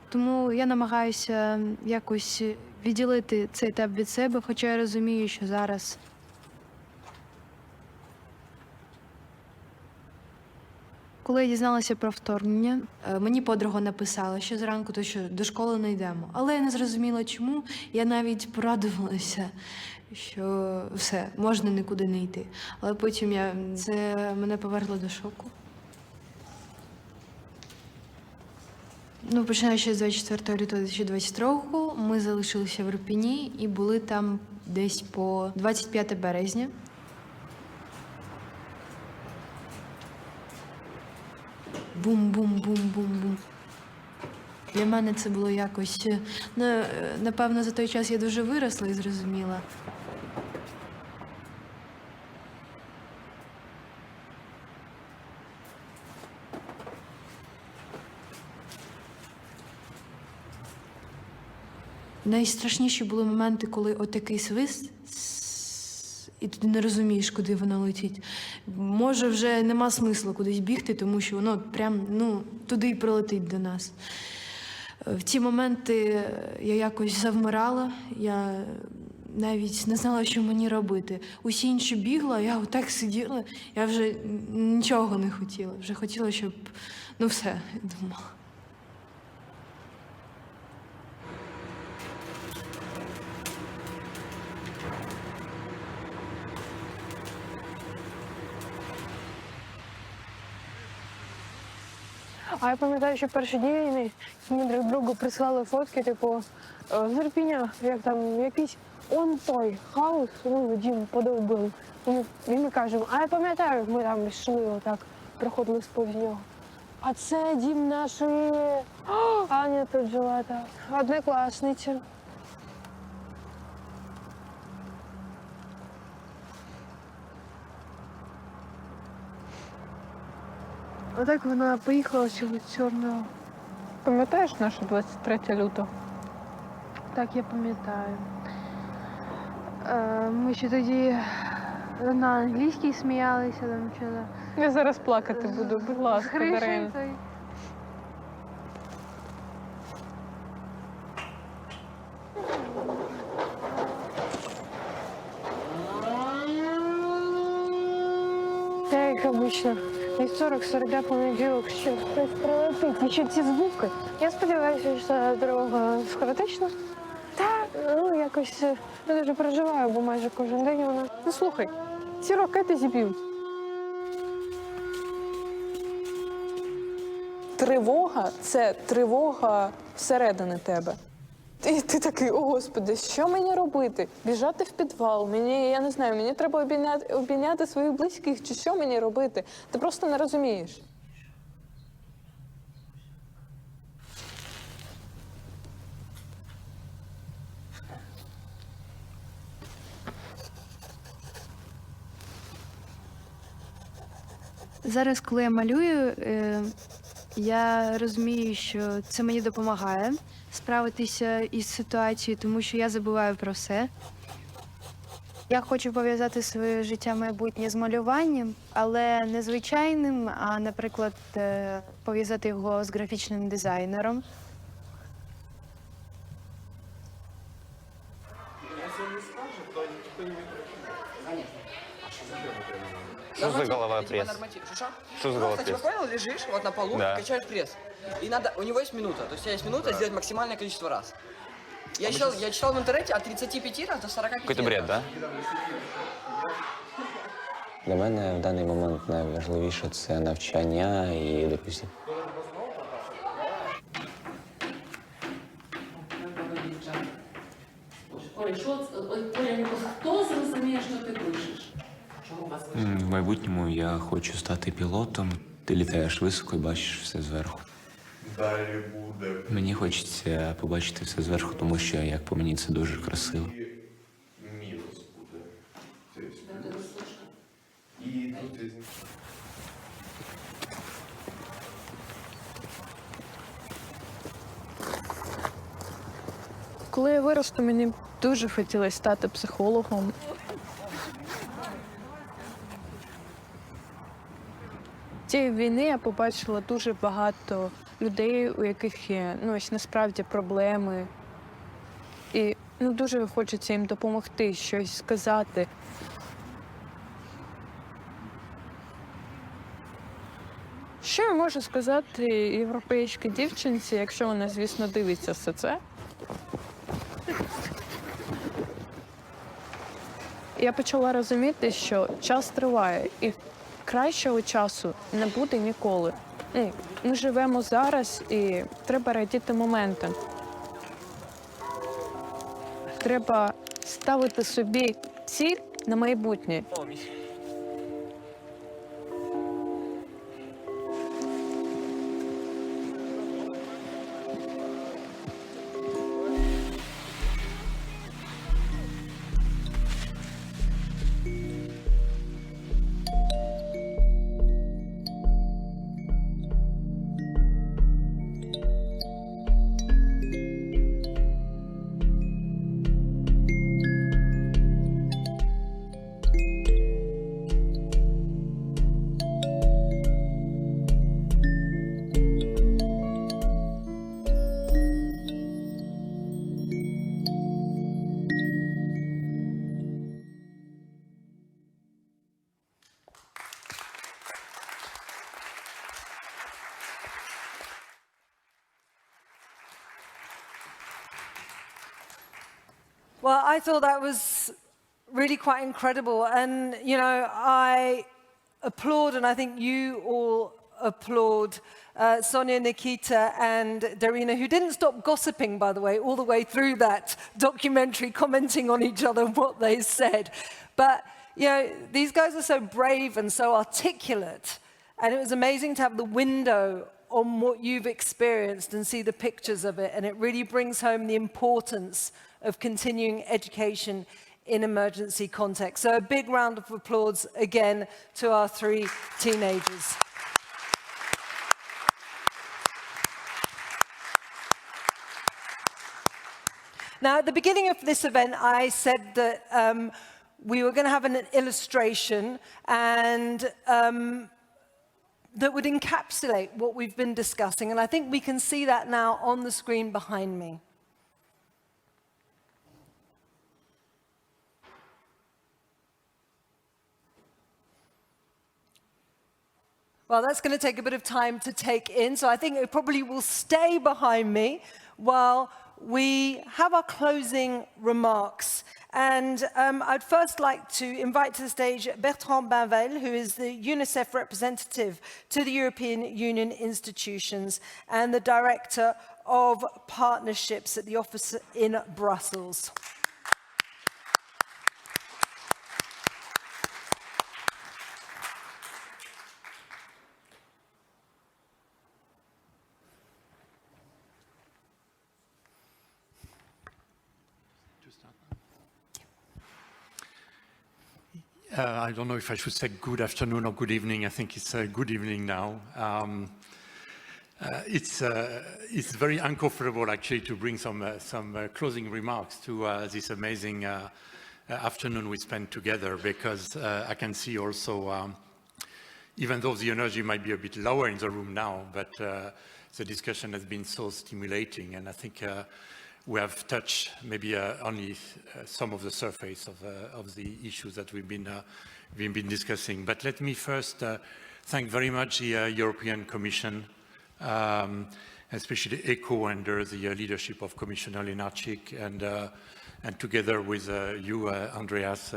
Тому я намагаюся якось відділити цей етап від себе, хоча я розумію, що зараз коли я дізналася про вторгнення, мені подруга написала, що зранку то що до школи не йдемо. Але я не зрозуміла чому, я навіть порадувалася, що все, можна нікуди не йти. Але потім це мене повергло до шоку. Починаючи з 24 лютого 2022 року, ми залишилися в Ірпені і були там десь по 25 березня. Бум-бум-бум-бум-бум. Для мене це було якось... Напевно, за той час я дуже виросла і зрозуміла. Найстрашніші були моменти, коли отакий свист, і ти не розумієш, куди воно летить. Може, вже нема смислу кудись бігти, тому що воно прям, туди й прилетить до нас. В ті моменти я якось завмирала, я навіть не знала, що мені робити. Усі інші бігли, а я отак сиділа, я вже нічого не хотіла. Вже хотіла, щоб, все, думала. А я пам'ятаю, що перші дні війни ми друг другу присилали фотки, з Ірпіня, як там якийсь той хаос, дім подовбили. І ми кажемо, а я пам'ятаю, як ми там йшли отак, проходили сповз нього. А це дім нашої Аня тут жила, так, однокласниця. Отак вона поїхала цього Чорного. Пам'ятаєш наше 23 лютого? Так, я пам'ятаю. Ми ще тоді на англійській сміялися там чи-то. Я зараз плакати буду, будь ласка, Дарина. Та як обично. Вівторок, середа, понеділок, що хтось прилетить. І ще ці звуки. Я сподіваюся, що ця дорога скоротечна. Так, якось я дуже переживаю, бо майже кожен день вона. Слухай, ці ракети зіб'ють. Тривога – це тривога всередини тебе. І ти такий, о Господи, що мені робити? Біжати в підвал, я не знаю, мені треба обійняти своїх близьких, чи що мені робити? Ти просто не розумієш. Зараз, коли я малюю, я розумію, що це мені допомагає справитися із ситуацією, тому що я забуваю про все. Я хочу пов'язати своє життя майбутнє з малюванням, але не звичайним, а, наприклад, пов'язати його з графічним дизайнером. Что за голова пресс? Что за голова пресс? Типа, понял, лежишь вот на полу, Да. качаешь пресс. И надо, у него есть минута, то есть у тебя есть минута сделать максимальное количество раз. Я читал в интернете от 35 раз до 45 Какой-то бред, да? Для мене в даний момент найважливіше це навчання і друзі. Оля, що хочу стати пілотом. Ти літаєш високо і бачиш все зверху. Далі буде. Мені хочеться побачити все зверху, тому що, як по мені, це дуже красиво. Мінус буде. І тут Коли я виросту, мені дуже хотілося стати психологом. Цієї війни я побачила дуже багато людей, у яких є ось насправді проблеми. І дуже хочеться їм допомогти, щось сказати. Що я можу сказати європейській дівчинці, якщо вона, звісно, дивиться все це? Я почала розуміти, що час триває, і кращого часу не буде ніколи. Ми живемо зараз, і треба радіти моментам. Треба ставити собі ціль на майбутнє. Well, I thought that was really quite incredible. And, you know, I applaud, and I think you all applaud Sonia, Nikita, and Darina, who didn't stop gossiping, by the way, all the way through that documentary, commenting on each other and what they said. But, you know, these guys are so brave and so articulate. And it was amazing to have the window on what you've experienced and see the pictures of it. And it really brings home the importance of continuing education in emergency context. So a big round of applause again to our three teenagers. Now, at the beginning of this event, I said that we were going to have an illustration and that would encapsulate what we've been discussing. And I think we can see that now on the screen behind me. Well, that's going to take a bit of time to take in, so I think it probably will stay behind me while we have our closing remarks. And I'd first like to invite to the stage Bertrand Bainvel, who is the UNICEF representative to the European Union institutions and the Director of Partnerships at the office in Brussels. I don't know if I should say good afternoon or good evening. I think it's good evening now. It's very uncomfortable actually to bring some closing remarks to this amazing afternoon we spent together, because I can see also, even though the energy might be a bit lower in the room now, but the discussion has been so stimulating, and I think we have touched maybe only some of the surface of the issues that we've been discussing. But let me first thank very much the European Commission, especially ECHO under the leadership of Commissioner Lenarčič, and together with you, Andreas,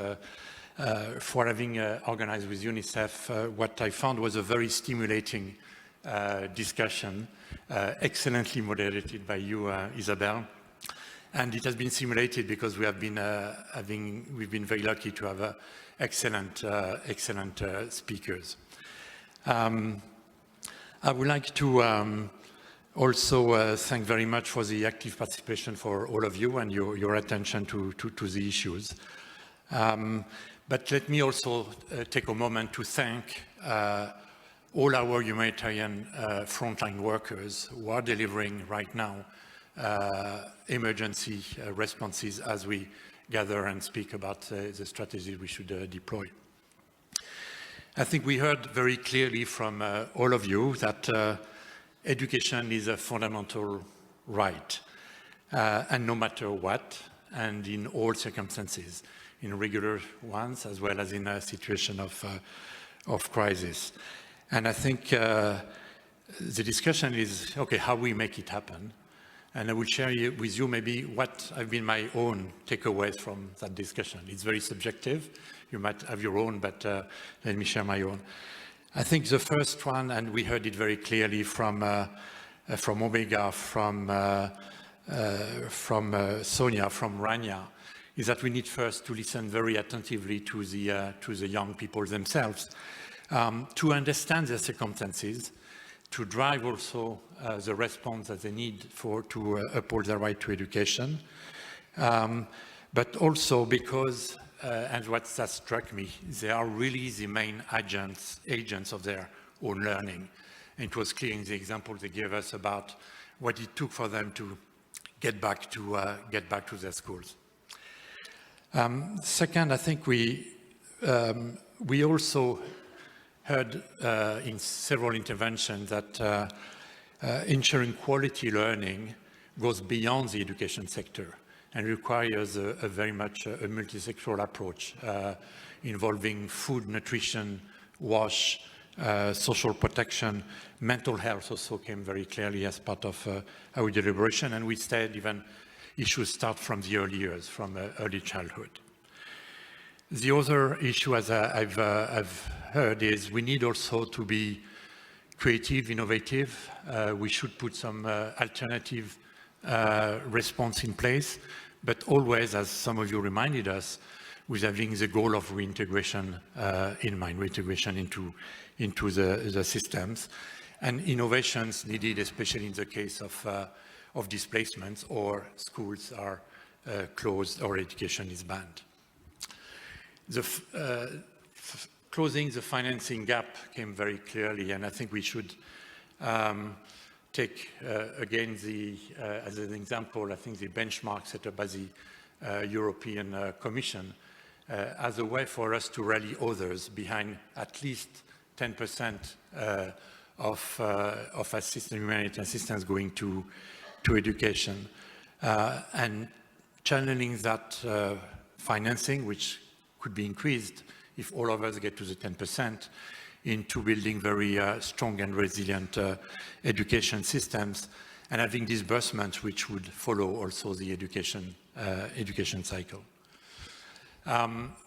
for having organized with UNICEF what I found was a very stimulating discussion, excellently moderated by you, Isabel. And it has been simulated because we have been we've been very lucky to have excellent speakers. I would like to also thank very much for the active participation for all of you and your attention to the issues. But let me also take a moment to thank all our humanitarian frontline workers who are delivering right now emergency responses as we gather and speak about the strategy we should deploy. I think we heard very clearly from all of you that education is a fundamental right, and no matter what, and in all circumstances, in regular ones as well as in a situation of crisis. And I think the discussion is, okay, how we make it happen. And I will share with you maybe what have been my own takeaways from that discussion. It's very subjective. You might have your own, but let me share my own. I think the first one, and we heard it very clearly from Omega, from Sonia, from Rania, is that we need first to listen very attentively to the young people themselves, to understand their circumstances, to drive also the response that they need to uphold their right to education, but also because, and what that struck me, they are really the main agents of their own learning. And it was clear in the example they gave us about what it took for them to get back to their schools. Second, I think we also heard in several interventions that ensuring quality learning goes beyond the education sector and requires a very much a multi-sectoral approach involving food, nutrition, wash, social protection, mental health also came very clearly as part of our deliberation, and we said even issues start from the early years, from early childhood. The other issue, as I've heard, is we need also to be creative, innovative. We should put some alternative response in place, but always, as some of you reminded us, with having the goal of reintegration in mind, reintegration into the systems, and innovations needed, especially in the case of displacements or schools are closed or education is banned. Closing the financing gap came very clearly, and I think we should take again as an example, I think the benchmark set up by the European Commission as a way for us to rally others behind at least 10% of humanitarian assistance going to education, and channeling that financing, which could be increased if all of us get to the 10%, into building very strong and resilient education systems, and having disbursements which would follow also the education cycle.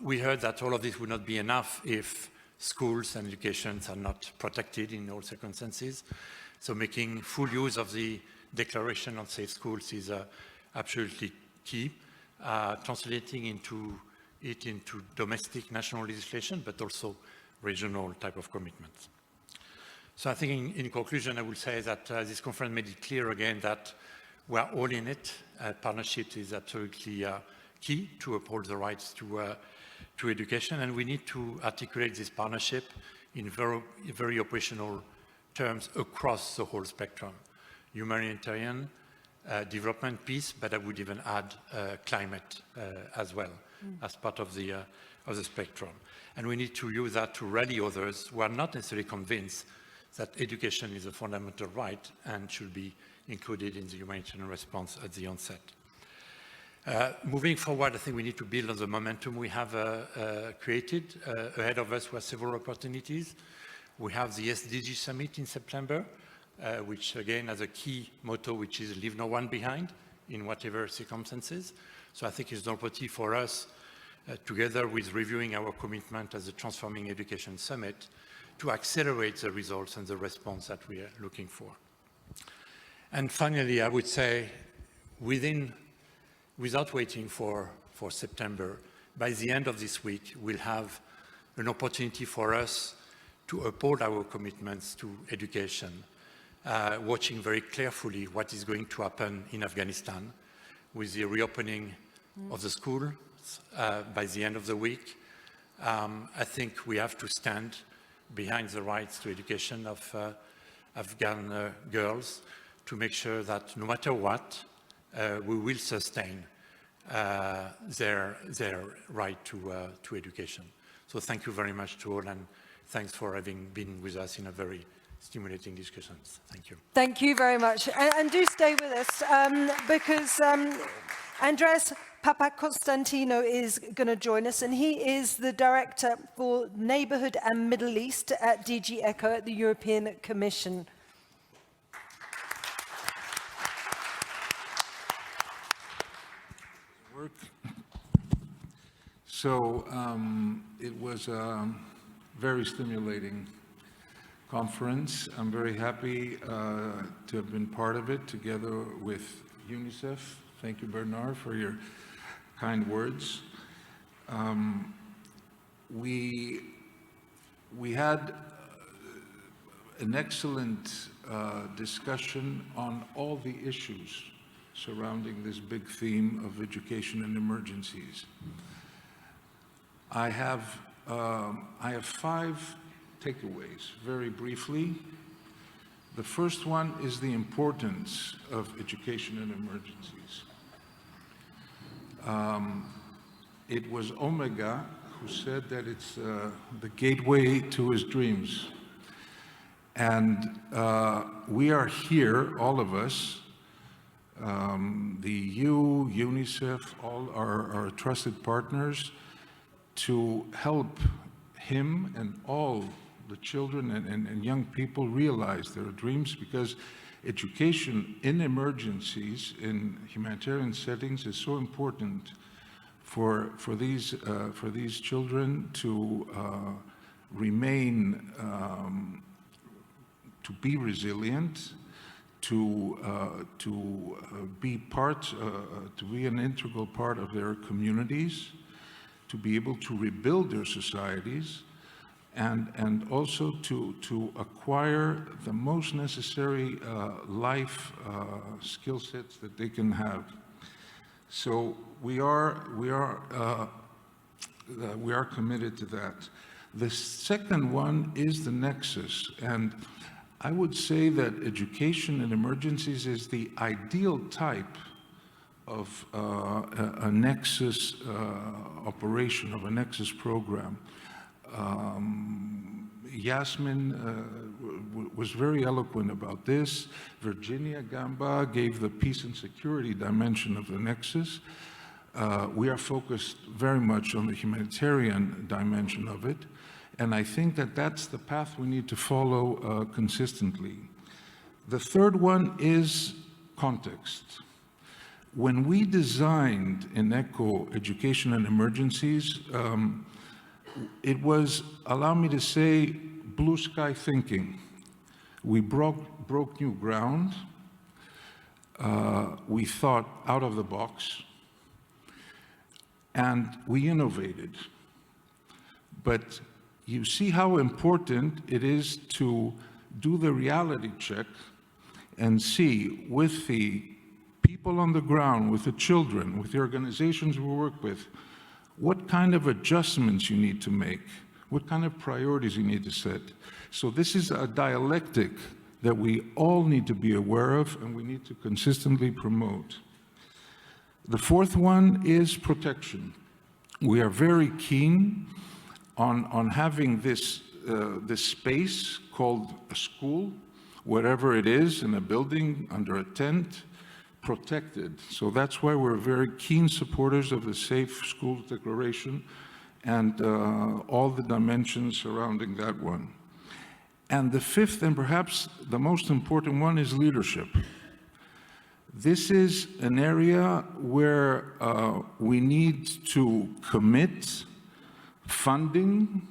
We heard that all of this would not be enough if schools and educations are not protected in all circumstances. So making full use of the Declaration on Safe Schools is absolutely key, translating it into domestic national legislation, but also regional type of commitments. So I think in conclusion, I would say that this conference made it clear again that we are all in it. Partnership is absolutely key to uphold the rights to education, and we need to articulate this partnership in very operational terms across the whole spectrum. Humanitarian, development, peace, but I would even add climate as well, as part of the spectrum. And we need to use that to rally others who are not necessarily convinced that education is a fundamental right and should be included in the humanitarian response at the onset. Moving forward, I think we need to build on the momentum we have created. Ahead of us were several opportunities. We have the SDG Summit in September, which again has a key motto, which is leave no one behind in whatever circumstances. So I think it's an opportunity for us, together with reviewing our commitment as a Transforming Education Summit, to accelerate the results and the response that we are looking for. And finally, I would say, without waiting for September, by the end of this week, we'll have an opportunity for us to uphold our commitments to education, watching very carefully what is going to happen in Afghanistan with the reopening of the schools by the end of the week. I think we have to stand behind the rights to education of Afghan girls to make sure that no matter what, we will sustain their right to education. So thank you very much to all, and thanks for having been with us in a very stimulating discussions. Thank you. Thank you very much. And do stay with us because Andreas Papakonstantino is going to join us, and he is the Director for Neighbourhood and Middle East at DG ECHO at the European Commission. So it was a very stimulating conference. I'm very happy to have been part of it together with UNICEF. Thank you, Bernard, for your kind words. We had an excellent discussion on all the issues surrounding this big theme of education and emergencies. I have 5 takeaways, very briefly. The first one is the importance of education and emergencies. It was Omega who said that it's the gateway to his dreams. And we are here, all of us, the EU, UNICEF, all our trusted partners, to help him and all the children and young people realize their dreams, because education in emergencies, in humanitarian settings, is so important for these children to remain, to be resilient, to be an integral part of their communities, to be able to rebuild their societies, and also to acquire the most necessary life skill sets that they can have. So we are committed to that. The second one is the nexus, and I would say that education in emergencies is the ideal type of a nexus operation, of a nexus program. Yasmin was very eloquent about this. Virginia Gamba gave the peace and security dimension of the nexus. We are focused very much on the humanitarian dimension of it, and I think that that's the path we need to follow consistently. The third one is context. When we designed in ECHO education and emergencies, it was, allow me to say, blue sky thinking. We broke new ground. We thought out of the box, and we innovated. But you see how important it is to do the reality check and see, with the people on the ground, with the children, with the organizations we work with, what kind of adjustments you need to make, what kind of priorities you need to set. So this is a dialectic that we all need to be aware of and we need to consistently promote. The fourth one is protection. We are very keen on having this space called a school, whatever it is, in a building, under a tent, protected. So that's why we're very keen supporters of the Safe Schools Declaration and all the dimensions surrounding that one. And the fifth, and perhaps the most important one, is leadership. This is an area where we need to commit funding.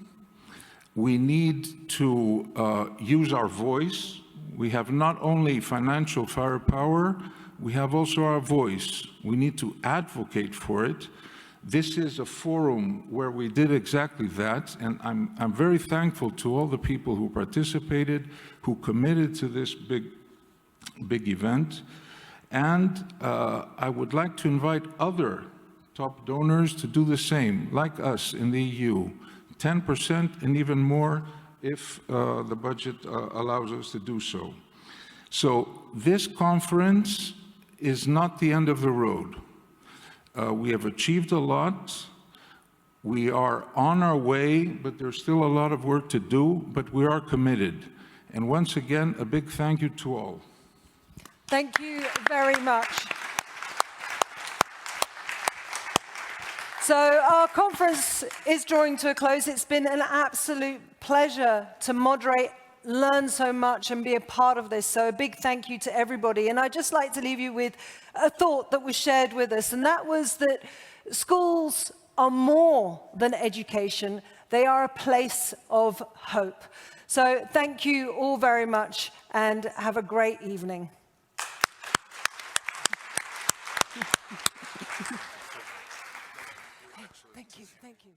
We need to use our voice. We have not only financial firepower, we have also our voice. We need to advocate for it. this is a forum where we did exactly that, and I'm very thankful to all the people who participated, who committed to this big event. And I would like to invite other top donors to do the same, like us in the EU, 10% and even more if the budget allows us to do so. So this conference is not the end of the road. We have achieved a lot. We are on our way, but there's still a lot of work to do, but we are committed. And once again, a big thank you to all. Thank you very much. So our conference is drawing to a close. It's been an absolute pleasure to moderate, learn so much and be a part of this. So a big thank you to everybody. And I'd just like to leave you with a thought that was shared with us, and that was that schools are more than education. They are a place of hope. So thank you all very much and have a great evening. Thank you.